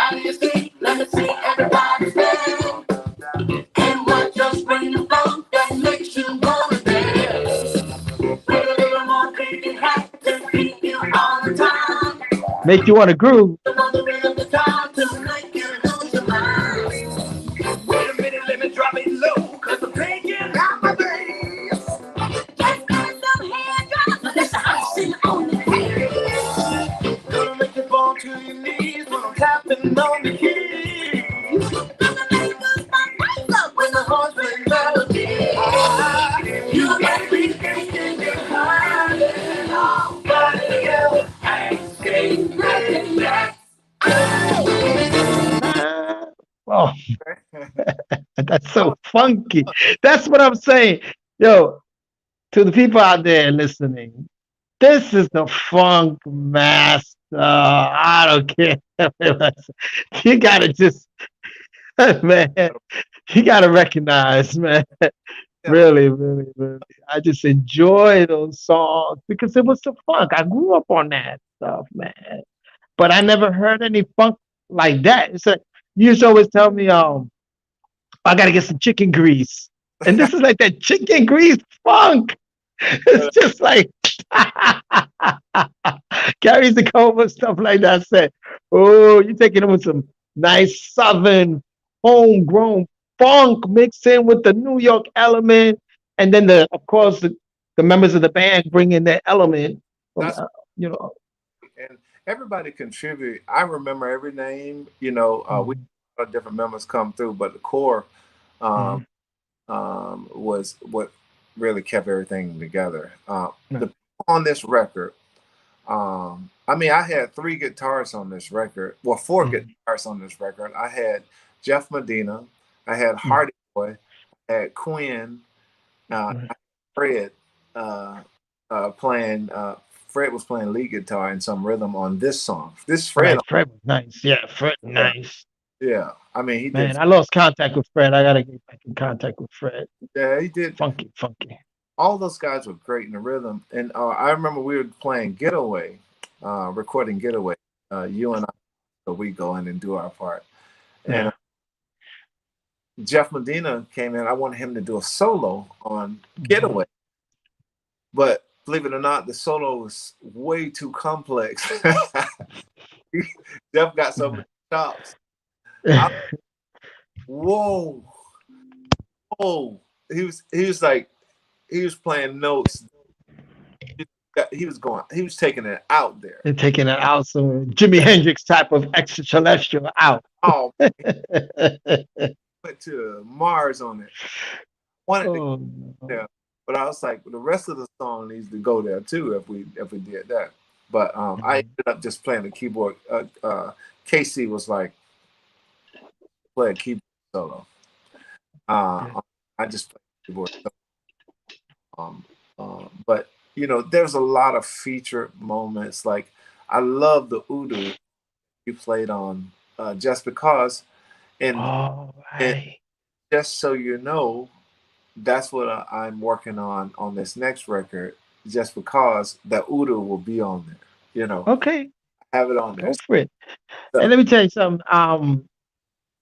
Speaker 2: Out of your seat, let me see everybody's name. And what just bring the funk that makes you wanna dance? Put a little more baby hat to keep you on the time.
Speaker 1: Make you want to groove.
Speaker 2: Another bit of the time to make you lose your mind. Wait a minute, let me drop it low, cause I'm taking out my bass. Just give me some hand drums, that's how you sing on the bass. Gonna make you fall to your knees when I'm tapping on the keys. Gonna make us my face up when the horns play melody. You got me thinking you're hiding all by yourself. Ain't saying nothing back.
Speaker 1: Oh, that's so funky. That's what I'm saying. Yo, to the people out there listening, this is the funk master. I don't care. You gotta just, man, you gotta recognize, man.
Speaker 3: Yeah,
Speaker 1: Really, really, really. I just enjoy those songs because it was the funk. I grew up on that stuff, man. But I never heard any funk like that. It's like you used to always tell me, I gotta get some chicken grease. And this is like that chicken grease funk. It's just like carries the coma, stuff like that. I said, oh, you're taking it with some nice southern homegrown funk mixed in with the New York element. And then of course the members of the band bring in their element from
Speaker 3: that's
Speaker 1: you know
Speaker 3: and everybody contribute. I remember every name. We
Speaker 1: mhm,
Speaker 3: had different members come through, but the core um,
Speaker 1: mhm,
Speaker 3: was what really kept everything together.
Speaker 1: right.
Speaker 3: The people on this record I mean, I had three guitarists on this record. Well, four
Speaker 1: Mm,
Speaker 3: guitarists on this record. I had Jeff Medina, I had
Speaker 1: mm,
Speaker 3: Hardy Boy, I had Quinn,
Speaker 1: right.
Speaker 3: I had Fred uh, playing. Fred was playing lead guitar and some rhythm on this song. This Fred,
Speaker 1: Right, Fred was nice. Yeah, Fred
Speaker 3: yeah,
Speaker 1: nice.
Speaker 3: yeah. I mean, he did.
Speaker 1: Man, I lost contact with Fred. I gotta get back in contact with Fred.
Speaker 3: Yeah, he did.
Speaker 1: Funky, funky.
Speaker 3: All those guys were great in the rhythm. And I remember we were playing Getaway, recording Getaway. You and I, so we go in and do our part. And
Speaker 1: Yeah.
Speaker 3: Jeff Medina came in. I wanted him to do a solo on
Speaker 1: Mhm.
Speaker 3: Getaway, but believe it or not, the solo was way too complex. Jeff got so many chops. I, whoa, whoa! He was like he was playing notes. He was going. He was taking it out there.
Speaker 1: And taking it out, so Jimi Hendrix type of extraterrestrial out.
Speaker 3: Oh, he went to Mars on it. Wanted to go
Speaker 1: Oh no.
Speaker 3: there, but I was like, the rest of the song needs to go there too if we did that. But I
Speaker 1: Mhm.
Speaker 3: ended up just playing the keyboard. Casey was like, play a keyboard solo.
Speaker 1: Yeah.
Speaker 3: I just played keyboard. But there's a lot of feature moments. Like I love the Udo you played on just because, and
Speaker 1: All
Speaker 3: and
Speaker 1: right.
Speaker 3: just so you know, that's what I'm working on this next record. Just because the Udo will be on there,
Speaker 1: Okay.
Speaker 3: have it on there.
Speaker 1: Go for it. And
Speaker 3: So
Speaker 1: let me tell you something.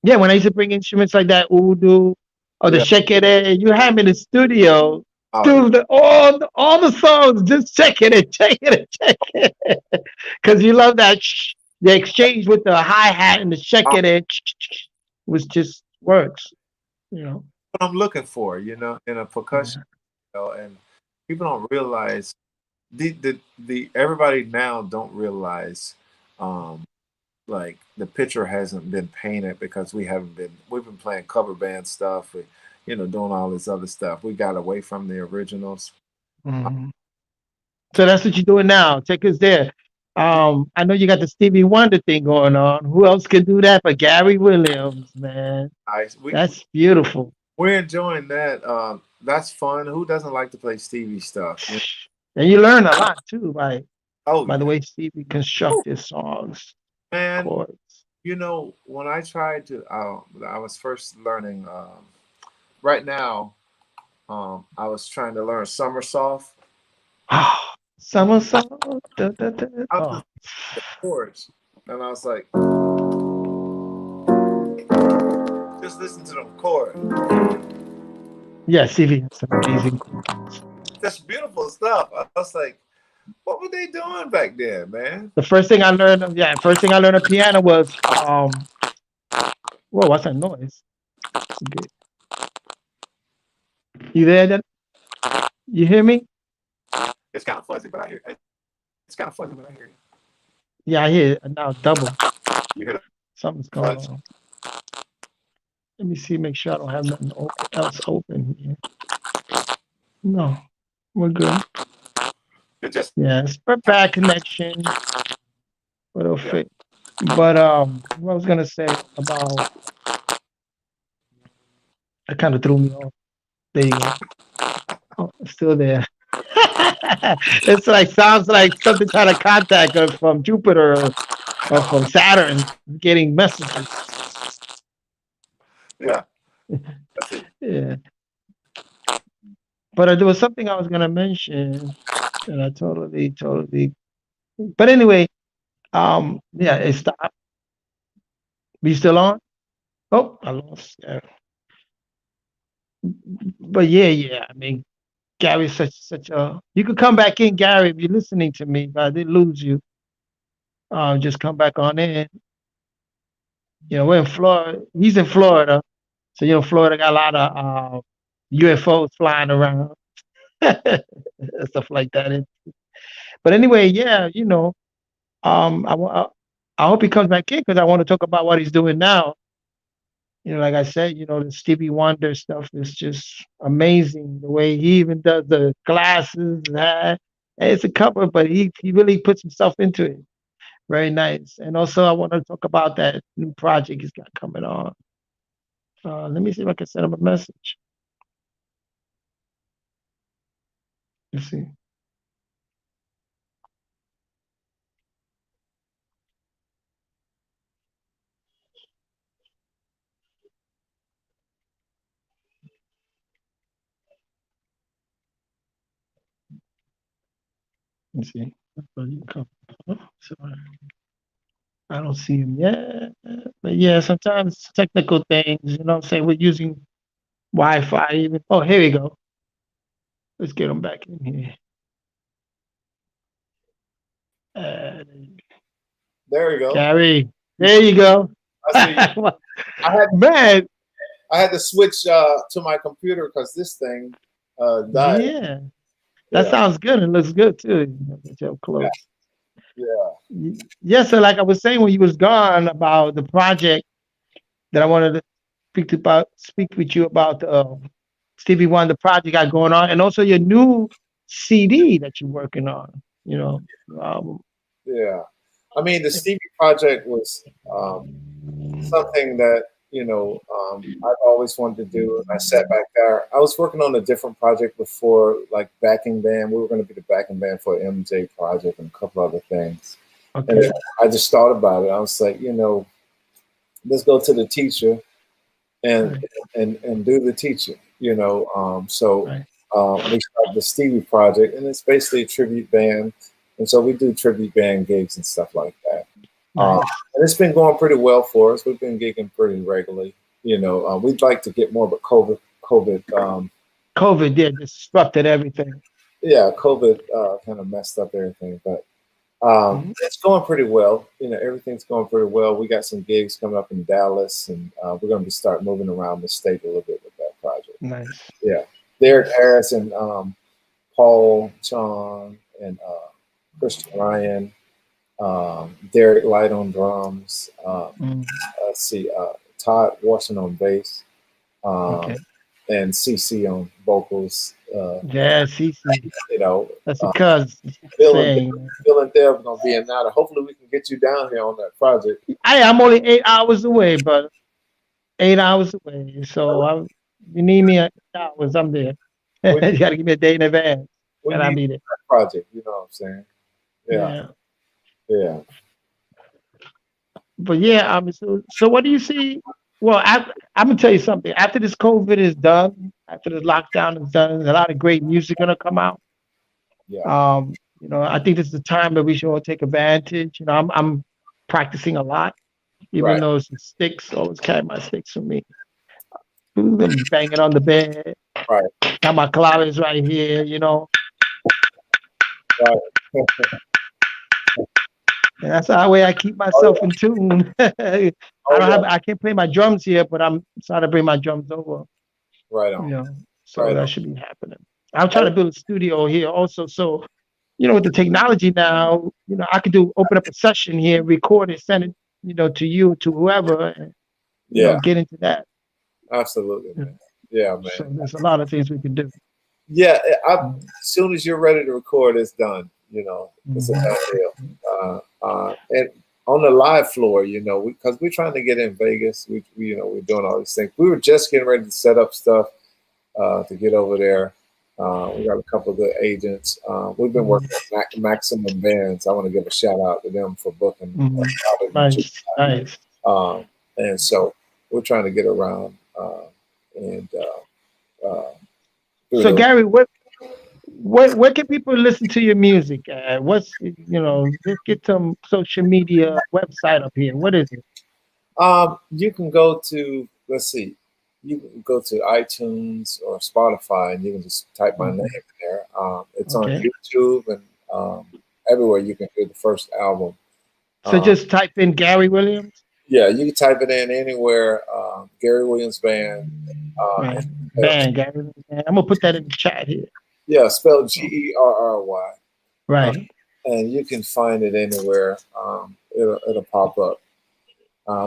Speaker 1: Yeah, when I used to bring instruments like that, Udu or the
Speaker 3: yeah,
Speaker 1: shekere, you have me in the studio,
Speaker 3: oh yeah,
Speaker 1: do all the songs, just check it, because you love that the exchange with the hi hat and the
Speaker 3: oh,
Speaker 1: shekere was just works, you know.
Speaker 3: what I'm looking for, in a percussion,
Speaker 1: Yeah.
Speaker 3: and people don't realize the everybody now don't realize um like the picture hasn't been painted because we've been playing cover band stuff, doing all this other stuff. We got away from the originals.
Speaker 1: Mhm. So that's what you're doing now. Take us there. I know you got the Stevie Wonder thing going on. Who else can do that but Gary Williams, man?
Speaker 3: I we
Speaker 1: That's beautiful.
Speaker 3: we're enjoying that. That's fun. Who doesn't like to play Stevie stuff?
Speaker 1: And you learn a lot too
Speaker 3: Oh
Speaker 1: by the
Speaker 3: yeah,
Speaker 1: way Stevie construct his songs,
Speaker 3: man.
Speaker 1: chords.
Speaker 3: When I tried to, I was first learning. Right now, I was trying to learn somersault.
Speaker 1: Summer song. Da, da, da.
Speaker 3: I was
Speaker 1: Oh,
Speaker 3: just the chords, and I was like, just listen to them chords.
Speaker 1: yeah, Stevie has some amazing chords.
Speaker 3: That's beautiful stuff. I was like, what were they doing back then, man?
Speaker 1: The first thing I learned on piano was whoa, what's that noise? Okay. You there? You hear me?
Speaker 3: It's kind of fuzzy, but I hear. It's kind of fuzzy, but I hear you.
Speaker 1: Yeah, I hear it now double.
Speaker 3: You hear the
Speaker 1: Something's going
Speaker 3: fuzz?
Speaker 1: on. Let me see, make sure I don't have nothing else open here. No, we're good.
Speaker 3: It just
Speaker 1: Yeah, it's a bad connection, but it'll
Speaker 3: yeah.
Speaker 1: fit. But what I was gonna say about that kind of threw me off. There you go. Oh, it's still there. It's like sounds like something trying to contact us from Jupiter or from Saturn, getting messages.
Speaker 3: Yeah, that's it.
Speaker 1: Yeah, but there was something I was gonna mention that I totally. But anyway, yeah, it stopped. Be still on? Oh, I lost. Yeah. But yeah. I mean, Gary's such a. You could come back in, Gary, if you're listening to me. If I did lose you, just come back on in. We're in Florida. He's in Florida, so Florida got a lot of UFOs flying around, stuff like that. But anyway, yeah, I hope he comes back in because I want to talk about what he's doing now. Like I said, the Stevie Wonder stuff is just amazing. The way he even does the glasses, hat. It's a cover, but he really puts himself into it. Very nice. And also, I want to talk about that new project he's got coming on. Let me see if I can send him a message. Let's see. Let's see. So, I don't see him yet. But yeah, sometimes technical things, you know what I'm saying? We're using Wi-Fi even. Oh, here we go. Let's get him back in here. Uh,
Speaker 3: There you go.
Speaker 1: Gary, there you go.
Speaker 3: I see you. I had
Speaker 1: Man,
Speaker 3: I had to switch to my computer because this thing died.
Speaker 1: yeah, that
Speaker 3: Yeah,
Speaker 1: sounds good. It looks good too. Get you up
Speaker 3: yeah,
Speaker 1: close.
Speaker 3: yeah,
Speaker 1: Yes, so like I was saying when you was gone about the project that I wanted to speak with you about Stevie Wonder project got going on, and also your new CD that you're working on. You know, album.
Speaker 3: yeah. I mean, the Stevie project was something that I've always wanted to do. And I sat back there. I was working on a different project before, like backing band. We were going to be the backing band for MJ project and a couple other things. And
Speaker 1: Okay,
Speaker 3: I just thought about it. I was like, let's go to the teacher and
Speaker 1: right,
Speaker 3: and do the teacher. So
Speaker 1: right,
Speaker 3: we started the Stevie project, and it's basically a tribute band. And so we do tribute band gigs and stuff like that. Um,
Speaker 1: nice.
Speaker 3: and it's been going pretty well for us. We've been gigging pretty regularly. We'd like to get more, but
Speaker 1: COVID, yeah, disrupted everything.
Speaker 3: COVID kind of messed up everything. But
Speaker 1: Mhm.
Speaker 3: it's going pretty well. Everything's going pretty well. We got some gigs coming up in Dallas, and we're going to start moving around the state a little bit with that project.
Speaker 1: Nice,
Speaker 3: Yeah, Derek Harris and Paul Chong and Christian Ryan, Derek Light on drums.
Speaker 1: mm,
Speaker 3: Let's see, Todd Washington on bass, um,
Speaker 1: okay,
Speaker 3: and CC on vocals.
Speaker 1: yeah, Cece,
Speaker 3: You know,
Speaker 1: that's
Speaker 3: uh,
Speaker 1: because
Speaker 3: Bill and
Speaker 1: saying,
Speaker 3: Bill and Deb are gonna be in now. Hopefully, we can get you down here on that project.
Speaker 1: I'm only 8 hours away, but 8 hours away. So you need me at 8 hours, I'm there.
Speaker 3: We
Speaker 1: You got to give me a day in advance,
Speaker 3: we
Speaker 1: and I'll
Speaker 3: need
Speaker 1: be there.
Speaker 3: that project. You know what I'm saying? Yeah,
Speaker 1: Yeah,
Speaker 3: yeah,
Speaker 1: but yeah, so what do you see? Well, I'm gonna tell you something. After this COVID is done, after the lockdown is done, a lot of great music gonna come out.
Speaker 3: yeah.
Speaker 1: I think this is the time that we should all take advantage. I'm practicing a lot, even
Speaker 3: Right,
Speaker 1: though it's sticks. Always carry my sticks with me. I'm banging on the bed.
Speaker 3: right,
Speaker 1: Got my claves right here.
Speaker 3: right.
Speaker 1: And that's the way I keep
Speaker 3: Oh
Speaker 1: myself
Speaker 3: yeah,
Speaker 1: in tune. I
Speaker 3: oh
Speaker 1: don't
Speaker 3: yeah.
Speaker 1: have, I can't play my drums here, but I'm trying to bring my drums over.
Speaker 3: Right
Speaker 1: You
Speaker 3: on,
Speaker 1: know, so
Speaker 3: right
Speaker 1: that
Speaker 3: on.
Speaker 1: should be happening. I'm trying
Speaker 3: Oh,
Speaker 1: to build a studio here also. So, with the technology now, I could open up a session here, record it, send it, to you, to whoever, and,
Speaker 3: yeah,
Speaker 1: get into that.
Speaker 3: absolutely,
Speaker 1: You know.
Speaker 3: man. Yeah,
Speaker 1: So
Speaker 3: man.
Speaker 1: there's a lot of things we can do.
Speaker 3: Yeah, as
Speaker 1: Mhm.
Speaker 3: soon as you're ready to record, it's done. It's a
Speaker 1: Mhm.
Speaker 3: done deal. And on the live floor, because we're trying to get in Vegas, we're doing all these things. We were just getting ready to set up stuff to get over there. We got a couple of good agents. We've been working
Speaker 1: Mhm.
Speaker 3: with Maximum Bands. I want to give a shout out to them for booking
Speaker 1: Mhm.
Speaker 3: out of the
Speaker 1: Nice, nice.
Speaker 3: and so we're trying to get around and through
Speaker 1: So
Speaker 3: the
Speaker 1: Gary, where can people listen to your music? Let's get some social media website up here. What is it?
Speaker 3: You can go to, let's see, you can go to iTunes or Spotify and you can just type my name
Speaker 1: Mhm.
Speaker 3: in there. It's on
Speaker 1: Okay.
Speaker 3: YouTube and everywhere you can hear the first album.
Speaker 1: So
Speaker 3: Uh,
Speaker 1: just type in Gary Williams.
Speaker 3: yeah, you can type it in anywhere. Gary Williams Band.
Speaker 1: Right.
Speaker 3: It's spelled,
Speaker 1: Bang, Gary Williams. Bang. I'm gonna put that in the chat here.
Speaker 3: yeah, spelled
Speaker 1: So,
Speaker 3: Gerry.
Speaker 1: right.
Speaker 3: And you can find it anywhere. It'll pop up.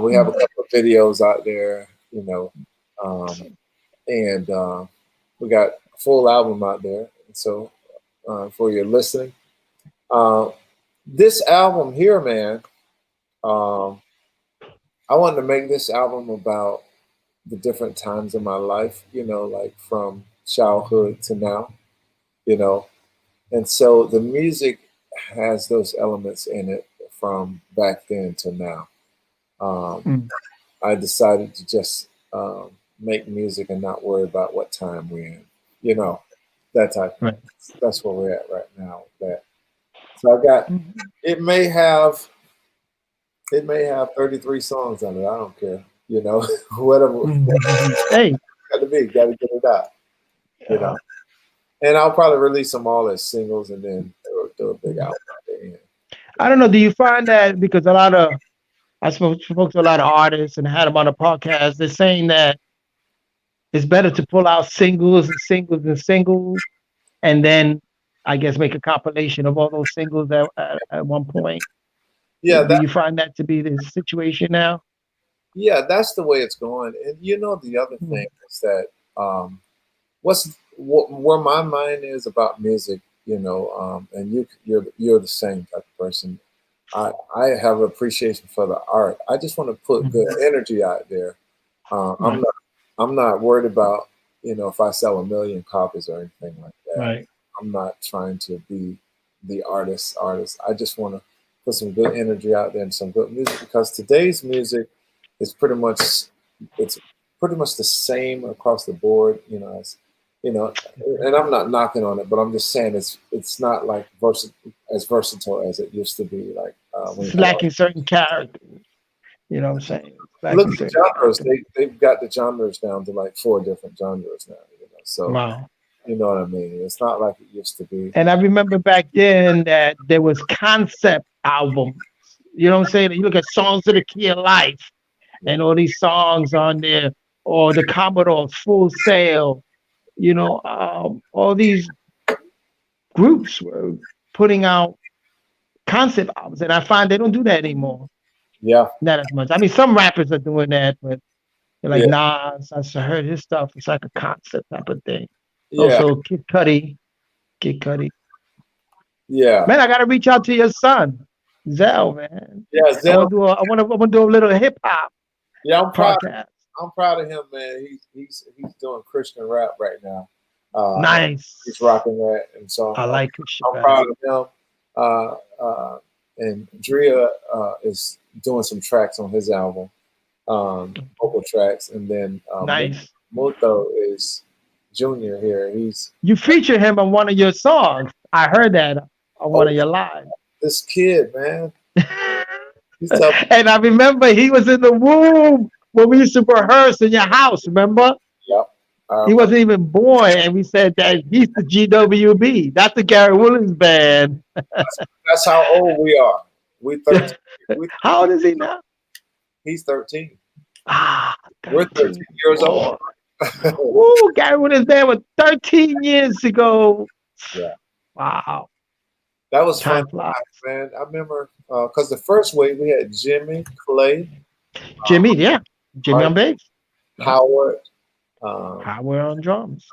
Speaker 3: We have a
Speaker 1: Mm.
Speaker 3: couple of videos out there, and we got a full album out there. And so for your listening, Uh, this album here, man, um, I wanted to make this album about the different times in my life, like from childhood to now, you know. And so the music has those elements in it from back then to now. Um,
Speaker 1: Mm,
Speaker 3: I decided to just make music and not worry about what time we're in, you know, that type.
Speaker 1: right.
Speaker 3: That's where we're at right now. That so I got
Speaker 1: Mhm.
Speaker 3: it may have 33 songs on it. I don't care, whatever
Speaker 1: Mhm. Hey,
Speaker 3: got to be, got to get it out, you know. And I'll probably release them all as singles and then do a big album at the end.
Speaker 1: I don't know. Do you find that because a lot of I spoke to a lot of artists and had them on a podcast, they're saying that it's better to pull out singles and singles and singles, and then I guess make a compilation of all those singles at one point.
Speaker 3: Yeah,
Speaker 1: Do you find that to be the situation now?
Speaker 3: yeah, that's the way it's going. And the other thing
Speaker 1: Mm,
Speaker 3: is that where my mind is about music, and you're the same type of person. I have appreciation for the art. I just want to put good
Speaker 1: mhm.
Speaker 3: energy out there.
Speaker 1: Right,
Speaker 3: I'm not worried about if I sell a million copies or anything like that.
Speaker 1: right.
Speaker 3: I'm not trying to be the artist. I just want to put some good energy out there and some good music because today's music is it's pretty much the same across the board. You know, and I'm not knocking on it, but I'm just saying it's not like as versatile as it used to be. Like when you
Speaker 1: It's
Speaker 3: had all
Speaker 1: lacking certain characters. You know what I'm saying? It's
Speaker 3: look
Speaker 1: lacking
Speaker 3: at the
Speaker 1: certain
Speaker 3: genres.
Speaker 1: characters.
Speaker 3: They've got the genres down to like four different genres now. So
Speaker 1: Wow.
Speaker 3: you know what I mean. It's not like it used to be.
Speaker 1: And I remember back then that there was concept albums. You know what I'm saying? You look at Songs of the Key of Life and all these songs on there, or the Commodore's Full Sail. All these groups were putting out concept albums, and I find they don't do that anymore.
Speaker 3: Yeah,
Speaker 1: Not as much. I mean, some rappers are doing that, but like
Speaker 3: yeah,
Speaker 1: Nas, I heard his stuff. It's like a concept type of thing.
Speaker 3: yeah,
Speaker 1: Also, Kid Cudi.
Speaker 3: yeah,
Speaker 1: Man, I gotta reach out to your son, Zell. Man,
Speaker 3: yeah.
Speaker 1: I
Speaker 3: Zell,
Speaker 1: want to do a, I want to do a little hip hop
Speaker 3: yeah,
Speaker 1: podcast.
Speaker 3: I'm proud of him, man. He's doing Christian rap right now. And he's
Speaker 1: Nice.
Speaker 3: rocking that, and so
Speaker 1: I like Christian
Speaker 3: I'm
Speaker 1: rap.
Speaker 3: proud of him. Uh, and Drea is doing some tracks on his album, vocal tracks, and then
Speaker 1: Nice.
Speaker 3: Muto is Junior here. He's
Speaker 1: You feature him on one of your songs. I heard that on one
Speaker 3: oh
Speaker 1: of your lives.
Speaker 3: this kid, man. He's tough.
Speaker 1: And I remember he was in the room when we used to rehearse in your house. Remember?
Speaker 3: Yep, I
Speaker 1: He
Speaker 3: remember.
Speaker 1: wasn't even born, and we said that he's the GWB. That's the Gary Williams band.
Speaker 3: That's how old we are. We 13. We
Speaker 1: How old is he now?
Speaker 3: He's 13.
Speaker 1: Ah,
Speaker 3: We're 13
Speaker 1: 13.
Speaker 3: years old.
Speaker 1: Boy. Woo, Gary Williams band was 13 years ago.
Speaker 3: Yeah,
Speaker 1: Wow.
Speaker 3: that was fun
Speaker 1: Time flies.
Speaker 3: times, man. I remember because the first wave we had Jimmy, Clay,
Speaker 1: Jimmy, yeah. Jimmy
Speaker 3: Art,
Speaker 1: on bass.
Speaker 3: Howard, um,
Speaker 1: Howard on drums.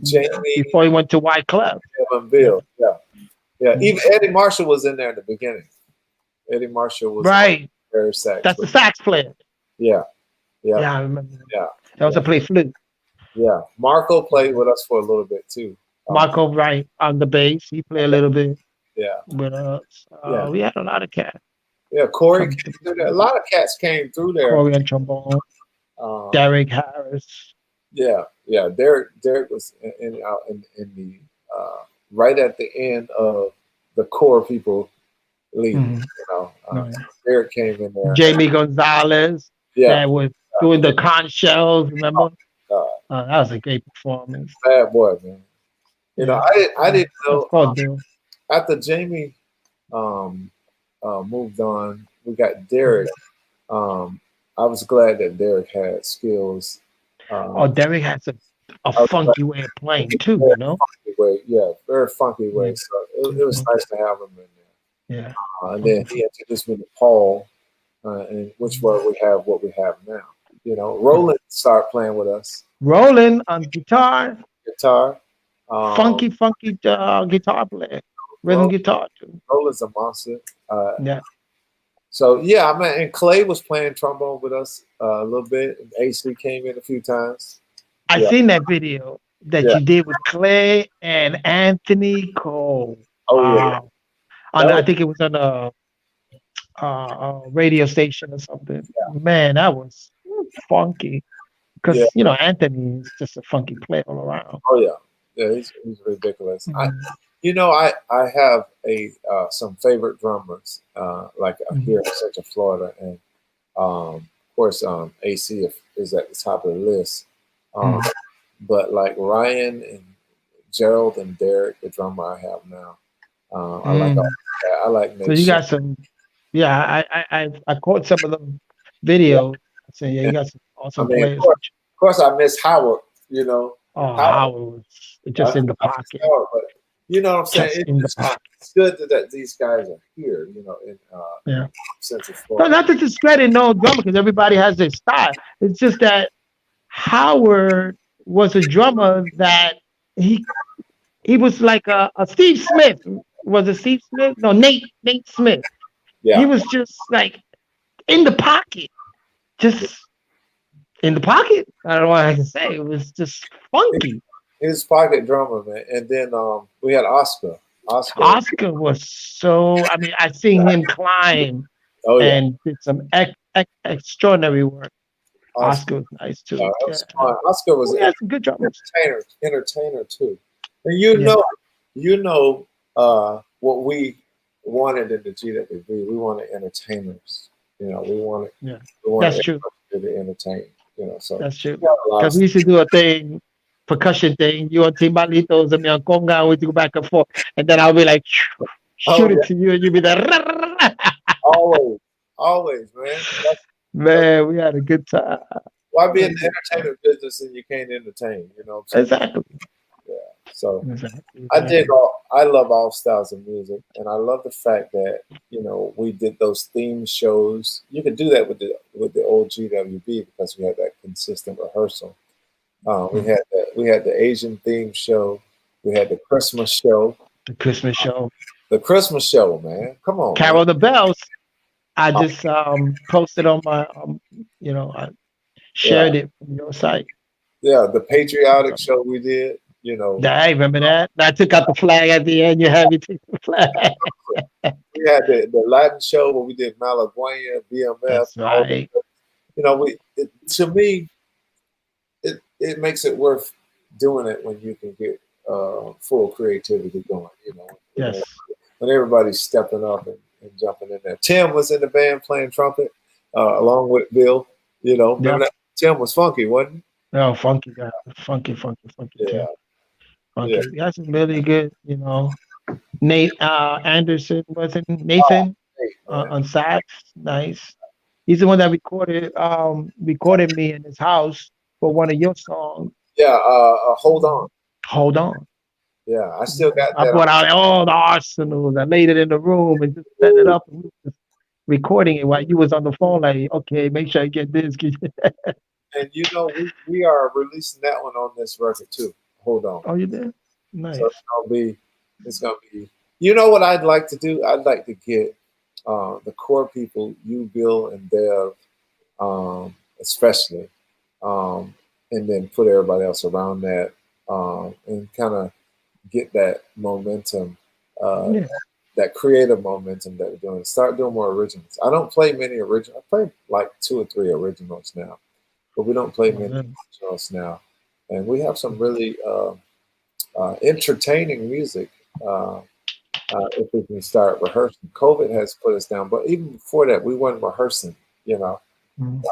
Speaker 3: Jamie,
Speaker 1: Before he went to White Club.
Speaker 3: Evan
Speaker 1: Yeah.
Speaker 3: Bill. Yeah, yeah. Even Eddie Marshall was in there in the beginning. Eddie Marshall was on
Speaker 1: Right.
Speaker 3: very sax.
Speaker 1: That's the sax player.
Speaker 3: Yeah, yeah,
Speaker 1: Yeah, I remember.
Speaker 3: yeah,
Speaker 1: That was
Speaker 3: yeah,
Speaker 1: a play flute.
Speaker 3: yeah. Marco played with us for a little bit too. Um,
Speaker 1: Marco Wright on the bass. He played a little bit
Speaker 3: yeah,
Speaker 1: with us.
Speaker 3: yeah,
Speaker 1: We had a lot of cats
Speaker 3: yeah. Corey
Speaker 1: coming
Speaker 3: came
Speaker 1: through.
Speaker 3: through there. A lot of cats came through there.
Speaker 1: Corey on trombone.
Speaker 3: Um,
Speaker 1: Derek Harris.
Speaker 3: Yeah, yeah. Derek was in the right at the end of the core people leaving.
Speaker 1: Mhm. Right.
Speaker 3: Derek came in there.
Speaker 1: Jamie Gonzalez
Speaker 3: Yeah,
Speaker 1: that was doing the conch shells, remember?
Speaker 3: uh,
Speaker 1: That was a great performance.
Speaker 3: bad boy, man.
Speaker 1: Yeah.
Speaker 3: I didn't
Speaker 1: That's
Speaker 3: know
Speaker 1: called Bill.
Speaker 3: after Jamie um, moved on, we got Derek. Um, I was glad that Derek had skills.
Speaker 1: Oh,
Speaker 3: Um,
Speaker 1: Derek has a
Speaker 3: I was glad
Speaker 1: funky way of playing too,
Speaker 3: very
Speaker 1: you know?
Speaker 3: funky way, yeah, very funky
Speaker 1: Yeah.
Speaker 3: way. So it was nice to have him in there.
Speaker 1: Yeah.
Speaker 3: And then he introduced me to Paul, and which where we have what we have now. Roland started playing with us
Speaker 1: Roland on guitar,
Speaker 3: guitar. Um,
Speaker 1: funky guitar player. rhythm guitar too.
Speaker 3: Roland's a monster.
Speaker 1: Yeah,
Speaker 3: So yeah, I mean, and Clay was playing trombone with us a little bit. And AC came in a few times.
Speaker 1: I
Speaker 3: Yeah,
Speaker 1: seen that video that
Speaker 3: yeah.
Speaker 1: you did with Clay and Anthony Cole.
Speaker 3: Oh yeah,
Speaker 1: Wow,
Speaker 3: that
Speaker 1: I
Speaker 3: was
Speaker 1: think it was on a radio station or something. Man, that was funky.
Speaker 3: yeah.
Speaker 1: Because Anthony is just a funky player all around.
Speaker 3: Oh yeah, yeah. He's ridiculous.
Speaker 1: Mhm.
Speaker 3: I have a some favorite drummers like here
Speaker 1: Mhm.
Speaker 3: in Central Florida, and of course AC is at the top of the list. Um,
Speaker 1: Mhm.
Speaker 3: but like Ryan and Gerald and Derek, the drummer I have now, I like
Speaker 1: Mm.
Speaker 3: I like
Speaker 1: So
Speaker 3: Nate
Speaker 1: you
Speaker 3: Shin.
Speaker 1: got some, yeah. I caught some of the
Speaker 3: Yeah,
Speaker 1: videos. I said, yeah, you
Speaker 3: and,
Speaker 1: got some
Speaker 3: I
Speaker 1: awesome
Speaker 3: mean,
Speaker 1: players.
Speaker 3: of course, I miss Howard. You know,
Speaker 1: Oh,
Speaker 3: Howard.
Speaker 1: Howard was just in the
Speaker 3: I miss
Speaker 1: pocket,
Speaker 3: Howard, but you know what I'm saying.
Speaker 1: just in the
Speaker 3: It's
Speaker 1: pocket.
Speaker 3: good that these guys are here. In
Speaker 1: Yeah.
Speaker 3: Central
Speaker 1: No,
Speaker 3: Florida.
Speaker 1: not to discredit no drummer because everybody has their style. It's just that Howard was a drummer that he he was like a Steve Smith. Was it Steve Smith? No, Nate Smith. He
Speaker 3: Yeah,
Speaker 1: was just like in the pocket, just in the pocket. I don't know what I can say. It was just funky.
Speaker 3: his pocket drummer, man. And then we had Oscar. Oscar.
Speaker 1: Oscar was so. I mean, I seen him climb
Speaker 3: Oh yeah,
Speaker 1: and did some extraordinary work.
Speaker 3: Oscar.
Speaker 1: Oscar was nice
Speaker 3: That
Speaker 1: too. Yeah,
Speaker 3: was fun. Oscar was
Speaker 1: we
Speaker 3: an
Speaker 1: had some good drummers.
Speaker 3: entertainer too. And
Speaker 1: Yeah,
Speaker 3: you know what we wanted in the GWB. We wanted entertainers.
Speaker 1: yeah,
Speaker 3: we wanted
Speaker 1: that's true.
Speaker 3: everybody to entertain. So
Speaker 1: That's true.
Speaker 3: we got a lot of
Speaker 1: Because we
Speaker 3: stuff.
Speaker 1: used to do a thing, percussion thing. You on timbalitos and me on conga. We do back and forth, and then I'll be like,
Speaker 3: Oh
Speaker 1: shoot it
Speaker 3: yeah,
Speaker 1: to you, and you be like,
Speaker 3: always, always, man. That's
Speaker 1: man. We had a good time.
Speaker 3: why
Speaker 1: We
Speaker 3: be
Speaker 1: had
Speaker 3: in
Speaker 1: a
Speaker 3: the
Speaker 1: good time.
Speaker 3: entertainment business and you can't entertain. You know what I'm saying?
Speaker 1: Exactly.
Speaker 3: Yeah. So
Speaker 1: Exactly.
Speaker 3: I love all styles of music, and I love the fact that we did those theme shows. You could do that with the old GWB because we had that consistent rehearsal.
Speaker 1: Mhm.
Speaker 3: We had the Asian theme show, we had the Christmas show,
Speaker 1: The Christmas show,
Speaker 3: man. Come on, man.
Speaker 1: Carol the Bells. I
Speaker 3: Uh,
Speaker 1: just posted on my, I
Speaker 3: yeah,
Speaker 1: shared it from your site.
Speaker 3: yeah, the patriotic show we did.
Speaker 1: Yeah, I remember that. I took out the flag at the end. You had me take the flag.
Speaker 3: We had the Latin show where we did Malagueña, BMF,
Speaker 1: That's
Speaker 3: all the.
Speaker 1: right.
Speaker 3: To me, it makes it worth doing it when you can get full creativity going.
Speaker 1: Yes.
Speaker 3: When everybody's stepping up and jumping in there. Tim was in the band playing trumpet along with Bill.
Speaker 1: Yeah.
Speaker 3: Remember that Tim was funky, wasn't
Speaker 1: No, funky guy. Funky
Speaker 3: he?
Speaker 1: Tim.
Speaker 3: Yeah, yeah.
Speaker 1: Funky. He has some really good, Nate Anderson, was it
Speaker 3: Oh,
Speaker 1: Nathan
Speaker 3: great, man.
Speaker 1: on sax? Nice. He's the one that recorded me in his house for one of your songs.
Speaker 3: Yeah, hold on.
Speaker 1: Hold on.
Speaker 3: Yeah, I still got
Speaker 1: I
Speaker 3: that
Speaker 1: brought
Speaker 3: on.
Speaker 1: out all the arsenals. I laid it in the room and just set it up. And we was recording it while you was on the phone. Like, okay, make sure I get this.
Speaker 3: And we are releasing that one on this record too. Hold on.
Speaker 1: Oh, you did?
Speaker 3: So
Speaker 1: Nice.
Speaker 3: it's gonna be. You know what I'd like to do? I'd like to get the core people, you, Bill, and Dev, especially, um, and then put everybody else around that, and kind of get that momentum, uh,
Speaker 1: Yeah.
Speaker 3: that creative momentum that we're doing. Start doing more originals. I don't play many originals. I play like 2 or 3 originals now, but we don't play
Speaker 1: Oh,
Speaker 3: many
Speaker 1: man.
Speaker 3: originals now. And we have some really entertaining music. If we can start rehearsing, COVID has put us down, but even before that, we weren't rehearsing. You know,
Speaker 1: Mhm.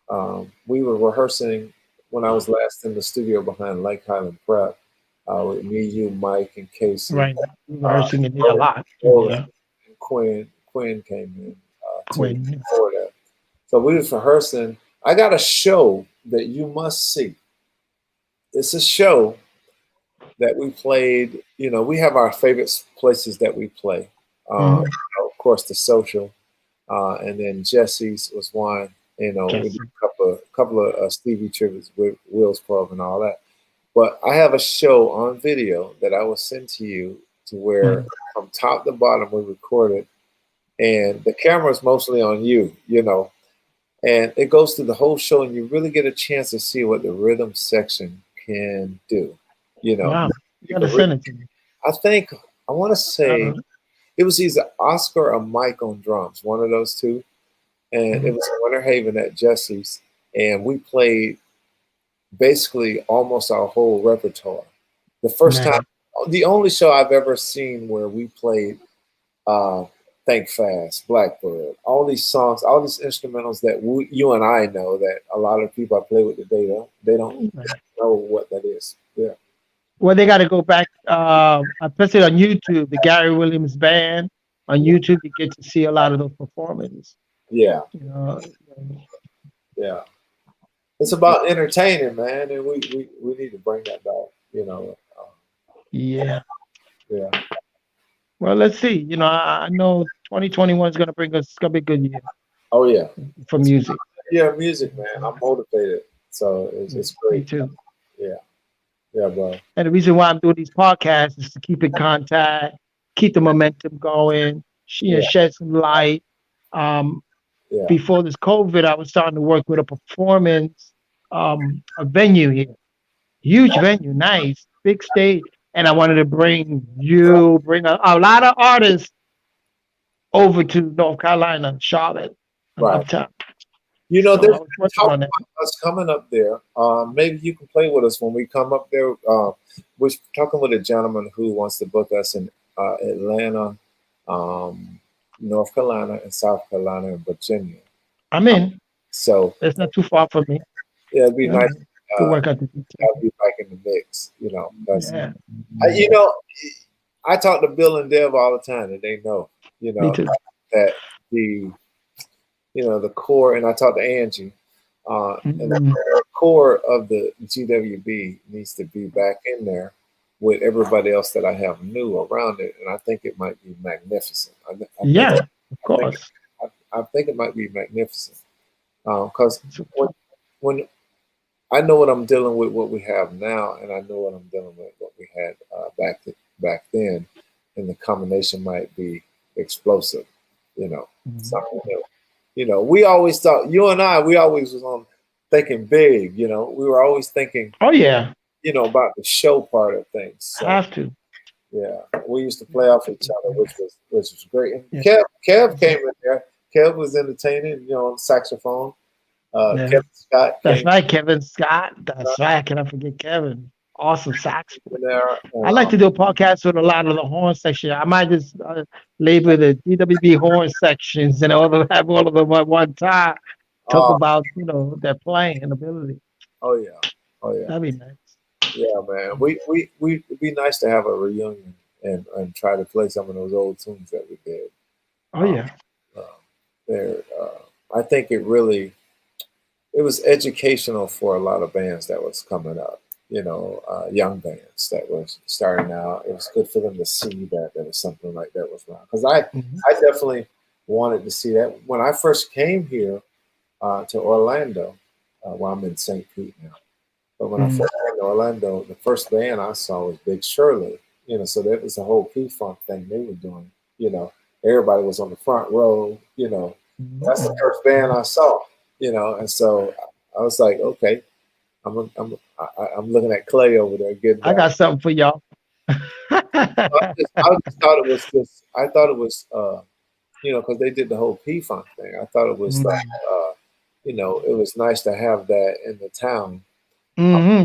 Speaker 3: uh, we were rehearsing when I was last in the studio behind Lake Highland Prep with me, you, Mike, and Casey.
Speaker 1: Right.
Speaker 3: Uh,
Speaker 1: Rehearsing it a lot.
Speaker 3: Rose
Speaker 1: Yeah.
Speaker 3: and Quinn came in too
Speaker 1: Quinn.
Speaker 3: before that. So we was rehearsing. I got a show that you must see. It's a show that we played. We have our favorite places that we play.
Speaker 1: Mhm.
Speaker 3: Of course, the social, and then Jesse's was one. We did
Speaker 1: Jesse.
Speaker 3: a couple of Stevie tributes with Will's Pub and all that. But I have a show on video that I will send to you to where
Speaker 1: Mhm.
Speaker 3: from top to bottom we recorded, and the camera is mostly on you, and it goes through the whole show, and you really get a chance to see what the rhythm section can do. You know,
Speaker 1: Wow. You
Speaker 3: you
Speaker 1: gotta
Speaker 3: can
Speaker 1: send it to me.
Speaker 3: I think I want to
Speaker 1: I
Speaker 3: say
Speaker 1: don't
Speaker 3: it was either Oscar or Mike on drums, one of those two, and it
Speaker 1: know.
Speaker 3: was in Winter Haven at Jesse's, and we played basically almost our whole repertoire. The first time,
Speaker 1: Man.
Speaker 3: the only show I've ever seen where we played uh, Think Fast, Blackbird, all these songs, all these instrumentals that you and I know that a lot of people I play with today they don't know what that is. Yeah,
Speaker 1: Well, they got to go back. I posted on YouTube the Gary Williams Band on YouTube. You get to see a lot of those performances.
Speaker 3: yeah,
Speaker 1: You know,
Speaker 3: yeah. It's about entertaining, man, and we need to bring that back.
Speaker 1: yeah.
Speaker 3: Yeah.
Speaker 1: Well, let's see. I know 2021 is going to bring us. It's going to be a good year
Speaker 3: Oh yeah.
Speaker 1: for music.
Speaker 3: Yeah, music, man. I'm motivated, so it's
Speaker 1: Me
Speaker 3: great.
Speaker 1: too.
Speaker 3: Yeah, yeah, bro.
Speaker 1: And the reason why I'm doing these podcasts is to keep in contact, keep the momentum going,
Speaker 3: Yeah,
Speaker 1: shed some light. Um,
Speaker 3: yeah.
Speaker 1: Before this COVID, I was starting to work with a performance, a venue here, huge venue, nice, big stage. And I wanted to bring a lot of artists over to North Carolina, Charlotte, and
Speaker 3: Right.
Speaker 1: uptown.
Speaker 3: There's
Speaker 1: So I was
Speaker 3: been
Speaker 1: working
Speaker 3: talk
Speaker 1: on it.
Speaker 3: about us coming up there. Maybe you can play with us when we come up there. We're talking with a gentleman who wants to book us in Atlanta, um, North Carolina, and South Carolina, and Virginia.
Speaker 1: I'm in.
Speaker 3: So
Speaker 1: It's not too far from me.
Speaker 3: yeah, it'd be
Speaker 1: Yeah,
Speaker 3: nice
Speaker 1: could
Speaker 3: uh,
Speaker 1: work out the
Speaker 3: to
Speaker 1: details.
Speaker 3: have you back in the mix. Because
Speaker 1: Yeah,
Speaker 3: I, you know, I talk to Bill and Dev all the time, and they know,
Speaker 1: me too.
Speaker 3: that the the core, and I talked to Angie, and
Speaker 1: Mm-hmm.
Speaker 3: the core of the GWB needs to be back in there with everybody else that I have new around it, and I think it might be magnificent.
Speaker 1: Yeah, of
Speaker 3: I think,
Speaker 1: course.
Speaker 3: I think it might be magnificent because
Speaker 1: So,
Speaker 3: when I know what I'm dealing with, what we have now, and I know what I'm dealing with, what we had back then, and the combination might be explosive.
Speaker 1: mhm.
Speaker 3: Something new. We always thought you and I, we always was on thinking big. We were always thinking,
Speaker 1: Oh yeah,
Speaker 3: about the show part of things. So
Speaker 1: have to.
Speaker 3: yeah, we used to play off each other, which was great. And
Speaker 1: Yeah,
Speaker 3: Kev came in there. Kev was entertaining, on saxophone.
Speaker 1: yeah.
Speaker 3: Kevin Scott
Speaker 1: That's
Speaker 3: came
Speaker 1: right, Kevin Scott. That's right. Can I forget Kevin? Awesome sax
Speaker 3: in
Speaker 1: player.
Speaker 3: there,
Speaker 1: I
Speaker 3: and
Speaker 1: like to do a podcast with a lot of the horn section. I might just label the DWB horn sections and have all of them at one time. Talk
Speaker 3: uh,
Speaker 1: about their playing and ability.
Speaker 3: oh yeah, oh yeah,
Speaker 1: That'd be nice.
Speaker 3: yeah, man. We it'd be nice to have a reunion and try to play some of those old tunes that we did.
Speaker 1: Oh
Speaker 3: Um,
Speaker 1: yeah.
Speaker 3: uh, there, I think it was educational for a lot of bands that was coming up. Young bands that was starting out. It was good for them to see that there was something like that was wrong. Because
Speaker 1: Mhm.
Speaker 3: I definitely wanted to see that when I first came here to Orlando. Well, I'm in St. Pete now. But when I
Speaker 1: Mhm.
Speaker 3: first came to Orlando, the first band I saw was Big Shirley. So that was the whole P-Funk thing they were doing. Everybody was on the front row. That's the
Speaker 1: Mhm.
Speaker 3: first band I saw. And so I was like, okay, I'm looking at Clay over there getting
Speaker 1: I
Speaker 3: down.
Speaker 1: got something for y'all.
Speaker 3: I just thought it was just, I thought it was, because they did the whole P-Funk thing. I thought it was like,
Speaker 1: Mhm.
Speaker 3: it was nice to have that in the town.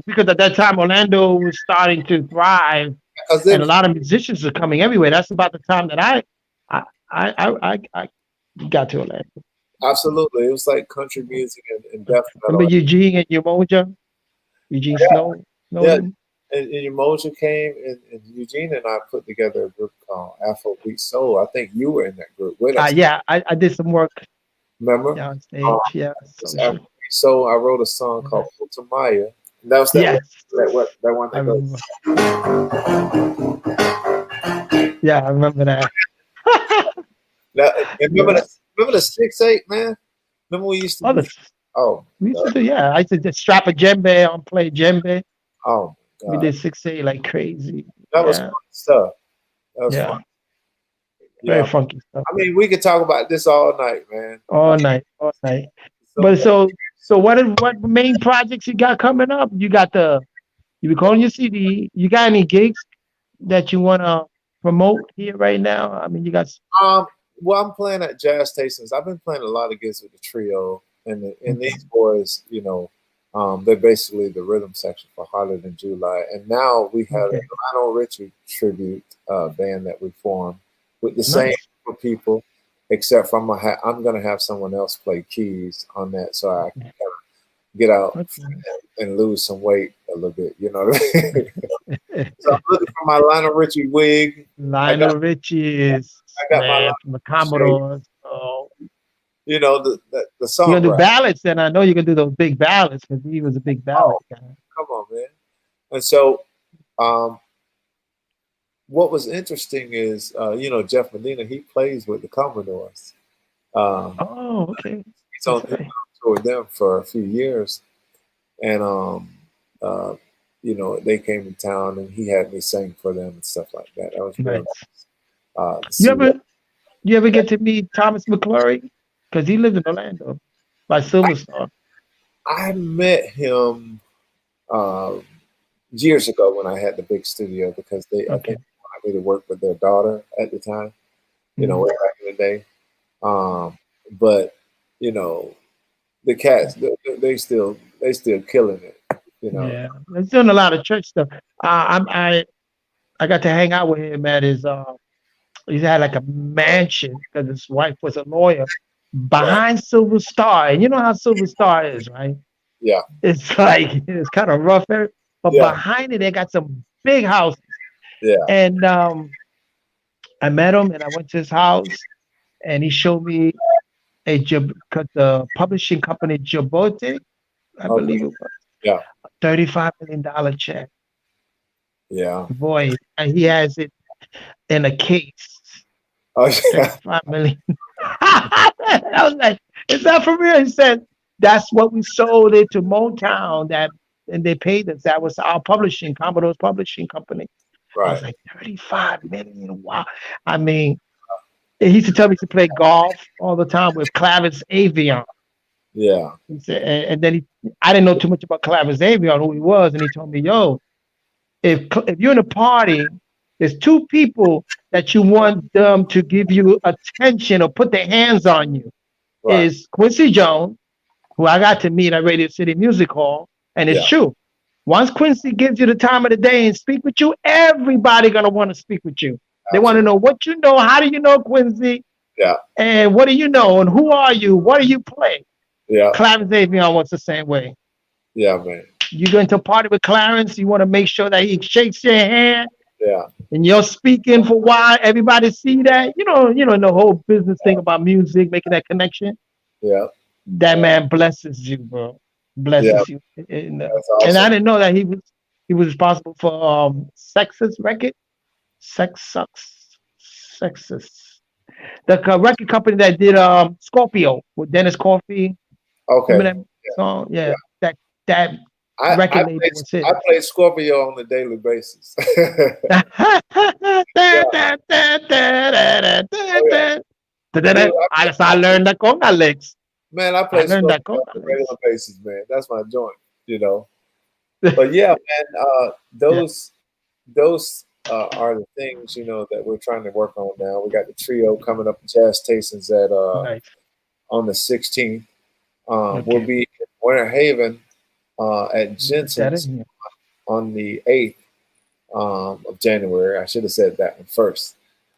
Speaker 1: Because at that time Orlando was starting to thrive,
Speaker 3: Because
Speaker 1: and
Speaker 3: then,
Speaker 1: a lot of musicians are coming everywhere. That's about the time that I got to Orlando.
Speaker 3: absolutely, it was like country music and death
Speaker 1: Remember
Speaker 3: metal.
Speaker 1: Eugene and Umoja? Eugene Snow
Speaker 3: Yeah,
Speaker 1: Snowden?
Speaker 3: and Umoja came, and Eugene and I put together a group called Afrobeat Soul. I think you were in that group with us.
Speaker 1: Yeah, I did some work,
Speaker 3: Remember?
Speaker 1: yeah, on
Speaker 3: Um,
Speaker 1: stage. Yeah,
Speaker 3: it's
Speaker 1: social.
Speaker 3: Afrobeat Soul. I wrote a song called Putamaya. And that was
Speaker 1: Yes,
Speaker 3: that one
Speaker 1: I
Speaker 3: that goes.
Speaker 1: remember. Yeah, I remember that.
Speaker 3: Now, and
Speaker 1: Yeah.
Speaker 3: remember the 6/8, man. Remember we used to do.
Speaker 1: Others.
Speaker 3: Oh
Speaker 1: We
Speaker 3: my
Speaker 1: used to
Speaker 3: god.
Speaker 1: do, yeah. I used to just strap a djembe on, play djembe.
Speaker 3: Oh my
Speaker 1: We
Speaker 3: god.
Speaker 1: did 6A like crazy.
Speaker 3: That was fun
Speaker 1: Yeah.
Speaker 3: stuff. That was fun.
Speaker 1: Yeah, very
Speaker 3: Yeah.
Speaker 1: funky stuff.
Speaker 3: I mean, we could talk about this all night, man.
Speaker 1: All night, all night.
Speaker 3: So
Speaker 1: But
Speaker 3: many.
Speaker 1: so what main projects you got coming up? You recording your CD. You got any gigs that you wanna promote here right now? I mean, you got
Speaker 3: Um, well, I'm playing at jazz stations. I've been playing a lot of gigs with the trio, and
Speaker 1: okay,
Speaker 3: these boys, they're basically the rhythm section for Harder Than July. And now we have a
Speaker 1: okay,
Speaker 3: Lionel Richie tribute band that we formed with the same
Speaker 1: nice.
Speaker 3: group of people, except for I'm gonna have someone else play keys on that, so I can
Speaker 1: Okay,
Speaker 3: kind of get out
Speaker 1: okay.
Speaker 3: and lose some weight a little bit. You know what I mean? So I'm looking for my Lionel Richie wig. I got
Speaker 1: Lionel Richie is
Speaker 3: I got my
Speaker 1: man
Speaker 3: Lionel
Speaker 1: from the
Speaker 3: Richie
Speaker 1: Commodores. Oh,
Speaker 3: the
Speaker 1: you're gonna do
Speaker 3: songwriter.
Speaker 1: ballads, then I know you're gonna do those big ballads because he was a big ballad
Speaker 3: Oh,
Speaker 1: guy.
Speaker 3: come on, man. And so, um, what was interesting is, Jeff Medina, he plays with the Commodores. Um,
Speaker 1: Oh, okay.
Speaker 3: he's
Speaker 1: That's
Speaker 3: on
Speaker 1: right.
Speaker 3: tour with them for a few years. And, uh, they came to town and he had me sing for them and stuff like that. That was real
Speaker 1: Nice.
Speaker 3: nice to
Speaker 1: You
Speaker 3: see that.
Speaker 1: ever you ever get to meet Thomas McClurry? Because he lived in Orlando by
Speaker 3: I,
Speaker 1: Silver Star.
Speaker 3: I met him uh, years ago when I had the big studio because I
Speaker 1: Okay.
Speaker 3: think they wanted me to work with their daughter at the time,
Speaker 1: Mhm.
Speaker 3: way back in the day. But you know, the cats they still killing it.
Speaker 1: Yeah, he's doing a lot of church stuff. I got to hang out with him at his. He had like a mansion because his wife was a lawyer
Speaker 3: Right.
Speaker 1: behind Silver Star, and you know how Silver Star is, right?
Speaker 3: Yeah.
Speaker 1: It's like it's kind of rough, but
Speaker 3: Yeah.
Speaker 1: behind it they got some big houses.
Speaker 3: Yeah.
Speaker 1: And I met him, and I went to his house, and he showed me cause the publishing company Jabote, I
Speaker 3: Okay.
Speaker 1: believe it was,
Speaker 3: Yeah.
Speaker 1: $35 million check.
Speaker 3: Yeah.
Speaker 1: Boy, and he has it in a case.
Speaker 3: Oh yeah.
Speaker 1: 35 million. I was like, is that for real? He said, that's what we sold it to Motown that and they paid us. That was our publishing, Commodore's publishing company. I was
Speaker 3: Right.
Speaker 1: like, 35 million. Wow. I mean, he used to tell me to play golf all the time with Clavis Avion.
Speaker 3: Yeah.
Speaker 1: He said, and then I didn't know too much about Clavis Avion, who he was, and he told me, yo, if you're in a party, there's two people that you want them to give you attention or put their hands on you.
Speaker 3: Right.
Speaker 1: Is Quincy Jones, who I got to meet at Radio City Music Hall, and it's
Speaker 3: Yeah.
Speaker 1: true. Once Quincy gives you the time of the day and speak with you, everybody gonna want to speak with you. They want to
Speaker 3: Absolutely.
Speaker 1: know what you know, how do you know Quincy,
Speaker 3: Yeah.
Speaker 1: and what do you know, and who are you, what do you play?
Speaker 3: Yeah.
Speaker 1: Clarence Avion was the same way.
Speaker 3: Yeah, man.
Speaker 1: You go into a party with Clarence, you want to make sure that he shakes your hand,
Speaker 3: Yeah.
Speaker 1: and you're speaking for why everybody see that. The whole business thing about music, making that connection.
Speaker 3: Yeah.
Speaker 1: That man blesses you, bro.
Speaker 3: Yeah.
Speaker 1: Blesses you.
Speaker 3: That's
Speaker 1: And I
Speaker 3: awesome.
Speaker 1: didn't know that he was responsible for Sexist record. Sex sucks. Sexist. The record company that did Scorpio with Dennis Coffey.
Speaker 3: Okay.
Speaker 1: Remember that song?
Speaker 3: Yeah.
Speaker 1: Yeah. That
Speaker 3: I I
Speaker 1: record label
Speaker 3: play
Speaker 1: was
Speaker 3: I
Speaker 1: his.
Speaker 3: play Scorpio on a daily basis. Yeah. Oh yeah. Dude,
Speaker 1: I learned that con Alex.
Speaker 3: man, I
Speaker 1: I
Speaker 3: play
Speaker 1: learned that
Speaker 3: Scorpio
Speaker 1: con
Speaker 3: on a regular
Speaker 1: Alex.
Speaker 3: basis, man. That's my joint, you know. But yeah, man,
Speaker 1: Yeah,
Speaker 3: those are the things that we're trying to work on now. We got the trio coming up, Jazz Tastings at
Speaker 1: nice.
Speaker 3: on the 16th. We'll
Speaker 1: Okay.
Speaker 3: be in Winter Haven at
Speaker 1: Put that
Speaker 3: Jensen's
Speaker 1: in here.
Speaker 3: on the 8th of January. I should have said that one first.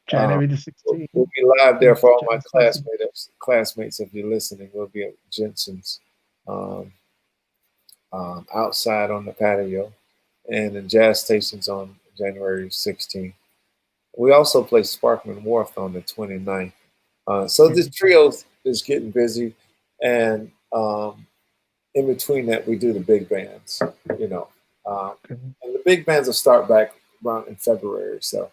Speaker 3: Uh,
Speaker 1: January the
Speaker 3: we'll,
Speaker 1: 16th.
Speaker 3: we'll be live there for all my
Speaker 1: Jazz Station.
Speaker 3: classmates. If you're listening, we'll be at Jensen's um, outside on the patio, and then Jazz Stations on January 16th. We also play Sparkman Wharf on the 29th. So this
Speaker 1: Okay.
Speaker 3: trio is getting busy, and in between that, we do the big bands, you know. Um,
Speaker 1: Okay.
Speaker 3: and the big bands will start back around in February, so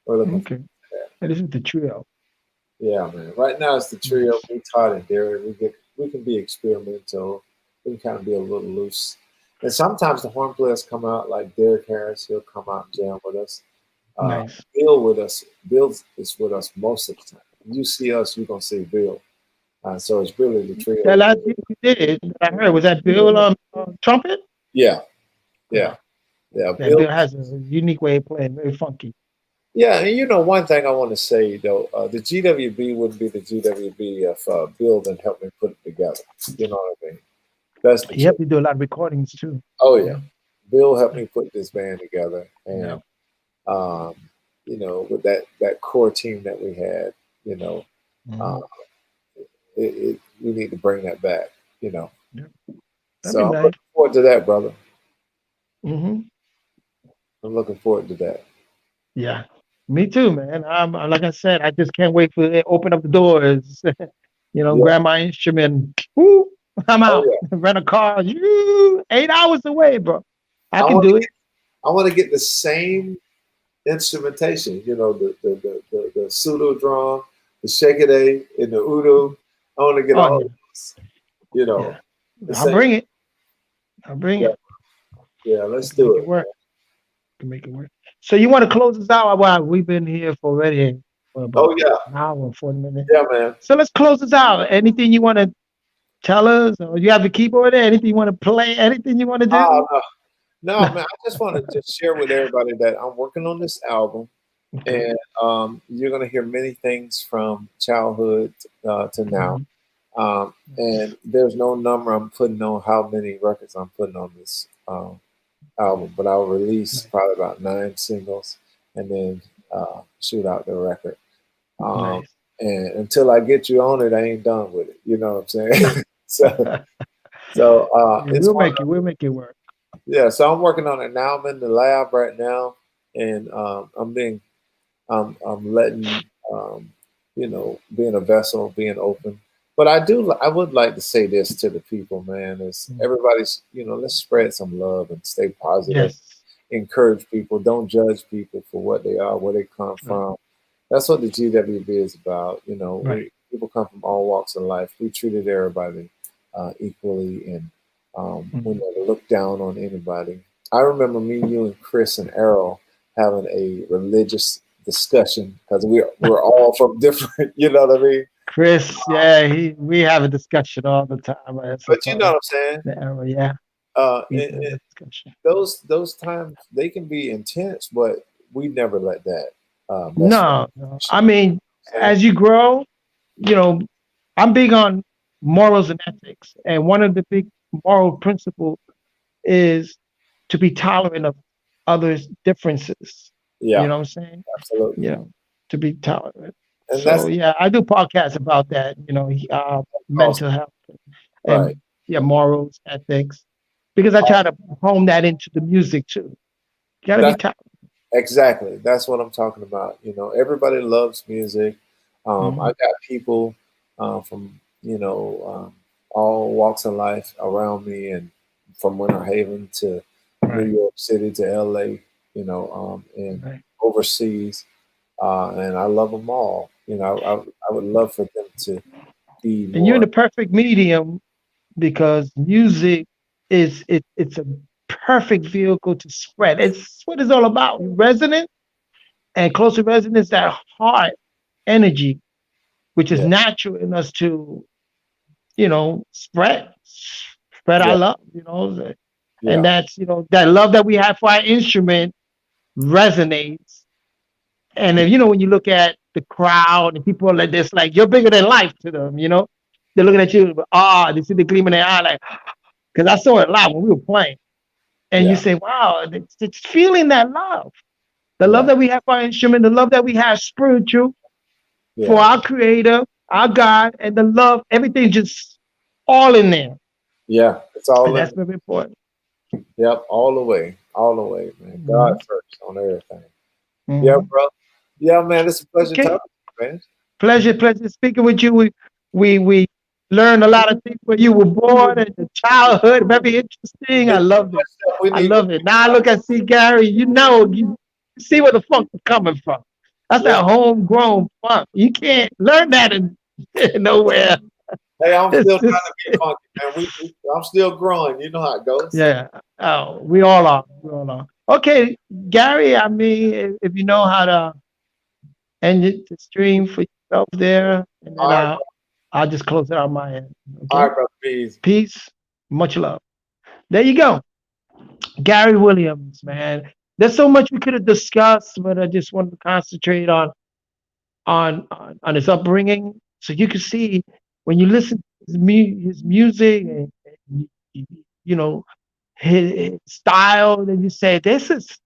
Speaker 3: we're looking for
Speaker 1: Okay.
Speaker 3: that.
Speaker 1: And this is the trio.
Speaker 3: Yeah, man. Right now it's the trio,
Speaker 1: Nice.
Speaker 3: me, Todd, and Derek. We can be experimental. We can kind of be a little loose. And sometimes the horn players come out, like Derek Harris. He'll come out and jam with us.
Speaker 1: Nice.
Speaker 3: Bill with us. Bill is with us most of the time. You see us, you're gonna see Bill. So it's really the
Speaker 1: That
Speaker 3: trio.
Speaker 1: last gig you did, that I heard, was that Bill trumpet?
Speaker 3: Yeah, yeah,
Speaker 1: Yeah.
Speaker 3: yeah.
Speaker 1: That
Speaker 3: Bill.
Speaker 1: Bill has a unique way of playing, very funky.
Speaker 3: Yeah, and you know one thing I want to say though, the GWB wouldn't be the GWB if Bill didn't help me put it together. You know what I mean? That's the
Speaker 1: He
Speaker 3: truth.
Speaker 1: helped you do a lot of recordings too.
Speaker 3: Oh yeah,
Speaker 1: Yeah.
Speaker 3: Bill helped me put this band together,
Speaker 1: Yeah.
Speaker 3: and um, with that core team that we had, you know, uh,
Speaker 1: Mhm.
Speaker 3: we need to bring that back. You know,
Speaker 1: Yeah. That'd
Speaker 3: so
Speaker 1: be
Speaker 3: I'm
Speaker 1: nice.
Speaker 3: looking forward to that, brother.
Speaker 1: Hmm.
Speaker 3: I'm looking forward to that.
Speaker 1: Yeah. Me too, man. Like I said, I just can't wait for it. Open up the doors,
Speaker 3: Yeah.
Speaker 1: grab my instrument. Woo, I'm
Speaker 3: Oh
Speaker 1: out.
Speaker 3: yeah.
Speaker 1: Rent a car. 8 hours away, bro. I
Speaker 3: I
Speaker 1: can
Speaker 3: want to
Speaker 1: do it.
Speaker 3: get I want to get the same instrumentation. You know, the pseudo drum, the shake and the udo. I want to get
Speaker 1: Oh
Speaker 3: all
Speaker 1: yeah,
Speaker 3: of this. You know,
Speaker 1: yeah.
Speaker 3: the
Speaker 1: I'll
Speaker 3: same.
Speaker 1: bring it. I'll bring
Speaker 3: Yeah,
Speaker 1: it.
Speaker 3: yeah.
Speaker 1: I
Speaker 3: Let's
Speaker 1: can make
Speaker 3: do
Speaker 1: it
Speaker 3: it.
Speaker 1: work. I can make it work. So you want to close us out? Well, we've been here for already for about
Speaker 3: Oh yeah,
Speaker 1: an hour and 40 minutes.
Speaker 3: yeah, man.
Speaker 1: So let's close this out. Anything you want to tell us, or you have a keyboard there? Anything you want to play? Anything you want to
Speaker 3: Oh
Speaker 1: do?
Speaker 3: no, no, man. I just want to just share with everybody that I'm working on this album,
Speaker 1: Okay.
Speaker 3: and you're gonna hear many things from childhood to now.
Speaker 1: Mhm.
Speaker 3: And there's no number I'm putting on how many records I'm putting on this album, but I'll release
Speaker 1: Nice.
Speaker 3: probably about 9 singles and then shoot out the record. Um,
Speaker 1: Nice.
Speaker 3: and until I get you on it, I ain't done with it. You know what I'm saying? So
Speaker 1: Yeah,
Speaker 3: it's
Speaker 1: we'll
Speaker 3: one.
Speaker 1: make it. We'll make it work.
Speaker 3: Yeah. So I'm working on it now. I'm in the lab right now, and I'm letting being a vessel, being open. But I would like to say this to the people, man, is
Speaker 1: Mm.
Speaker 3: everybody's, let's spread some love and stay positive.
Speaker 1: Yes.
Speaker 3: Encourage people. Don't judge people for what they are, where they come
Speaker 1: Right.
Speaker 3: from. That's what the GWB is about.
Speaker 1: Right.
Speaker 3: People come from all walks of life. We treated everybody equally, and we
Speaker 1: Mhm.
Speaker 3: never looked down on anybody. I remember me, you, and Chris and Errol having a religious discussion because we're all from different. You know what I mean?
Speaker 1: Chris, yeah, we have a discussion all the time. I
Speaker 3: But you know
Speaker 1: suppose
Speaker 3: what I'm saying?
Speaker 1: the era, yeah, we
Speaker 3: And
Speaker 1: do have a discussion.
Speaker 3: those times they can be intense, but we never let that mess with
Speaker 1: No, no.
Speaker 3: us.
Speaker 1: I mean,
Speaker 3: Saying,
Speaker 1: as you grow, you know, I'm big on morals and ethics, and one of the big moral principles is to be tolerant of others' differences. You
Speaker 3: yeah,
Speaker 1: know what I'm saying?
Speaker 3: absolutely.
Speaker 1: You know, to be tolerant.
Speaker 3: And
Speaker 1: So
Speaker 3: that's
Speaker 1: yeah, I do podcasts about that.
Speaker 3: awesome,
Speaker 1: Mental health
Speaker 3: right?
Speaker 1: and yeah, morals, ethics, because I try to hone that into the music too. You gotta be
Speaker 3: That's
Speaker 1: tolerant.
Speaker 3: exactly. That's what I'm talking about. Everybody loves music. I
Speaker 1: Mhm.
Speaker 3: got people from all walks of life around me, and from Winter Haven to New
Speaker 1: Right,
Speaker 3: York City to LA, and
Speaker 1: right.
Speaker 3: overseas, and I love them all. I would love for them to be
Speaker 1: And you're in
Speaker 3: more.
Speaker 1: the perfect medium because music it's a perfect vehicle to spread. It's what it's all about. Resonance and close to resonance, that heart energy, which is
Speaker 3: Yeah,
Speaker 1: natural in us to, spread our
Speaker 3: yeah,
Speaker 1: love, and
Speaker 3: yeah,
Speaker 1: that's, that love that we have for our instrument resonates. And then, when you look at the crowd and people are like this, like you're bigger than life to them, they're looking at you, they see the gleam in their eye, like, because I saw it live when we were playing. And you
Speaker 3: yeah,
Speaker 1: say, wow, it's feeling that love. The love
Speaker 3: yeah,
Speaker 1: that we have for our instrument, the love that we have spiritual for
Speaker 3: yeah,
Speaker 1: our creator, our God, and the love, everything's just all in there.
Speaker 3: yeah. It's
Speaker 1: And
Speaker 3: all in.
Speaker 1: that's very important.
Speaker 3: Yep, all the way, man. God
Speaker 1: Hmm.
Speaker 3: first on everything. Yeah,
Speaker 1: Hmm.
Speaker 3: bro. Yeah, man. It's a pleasure
Speaker 1: Okay.
Speaker 3: talking to you, man.
Speaker 1: Pleasure speaking with you. We learned a lot of things where you were born and your childhood. Very interesting. I
Speaker 3: It's
Speaker 1: loved it.
Speaker 3: stuff we
Speaker 1: I
Speaker 3: need to.
Speaker 1: love it. Now I look and see Gary. You see where the funk is coming from. That's
Speaker 3: Yeah.
Speaker 1: that homegrown funk. You can't learn that in nowhere.
Speaker 3: Hey, I'm
Speaker 1: It's
Speaker 3: still trying to
Speaker 1: just
Speaker 3: be funky, man. I'm still growing. You know how it goes.
Speaker 1: yeah. Oh, we all are. We all are. Okay, Gary. I mean, if you know how to end the stream for yourself there, and then
Speaker 2: All right,
Speaker 1: I'll just close it on my end.
Speaker 2: all
Speaker 1: Okay.
Speaker 2: right, brother. Peace.
Speaker 1: Peace. Much love. There you go. Gary Williams, man. There's so much we could have discussed, but I just wanted to concentrate on his upbringing, so you can see when you listen to his music and you know his style, then you say this is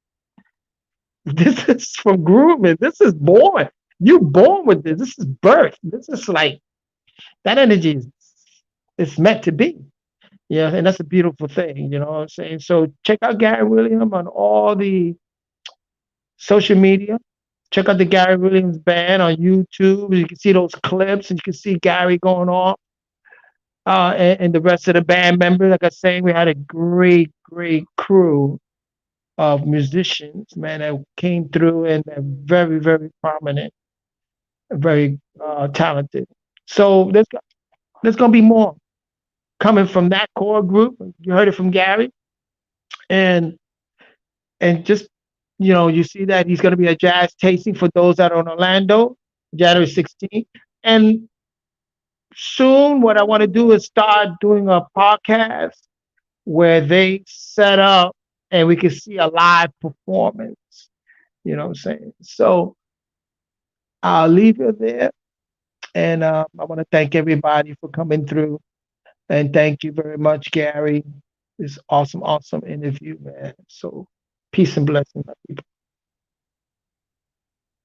Speaker 1: from grooming. This is born. You born with this. This is birth. This is like that energy is it's meant to be. Yeah, and that's a beautiful thing, you know what I'm saying? So check out Gary Williams on all the social media. Check out the Gary Williams band on YouTube. You can see those clips and you can see Gary going off. And the rest of the band members, like I was saying, we had a great crew of musicians, man, that came through and they're very prominent, very talented. So there's gonna be more coming from that core group. You heard it from Gary, and just you see that he's gonna be a jazz tasting for those that are in Orlando, January 16th. And soon, what I want to do is start doing a podcast where they set up and we can see a live performance. You know what I'm saying? So I'll leave it there. And I want to thank everybody for coming through. And thank you very much, Gary. This awesome interview, man. So peace and blessings, my people.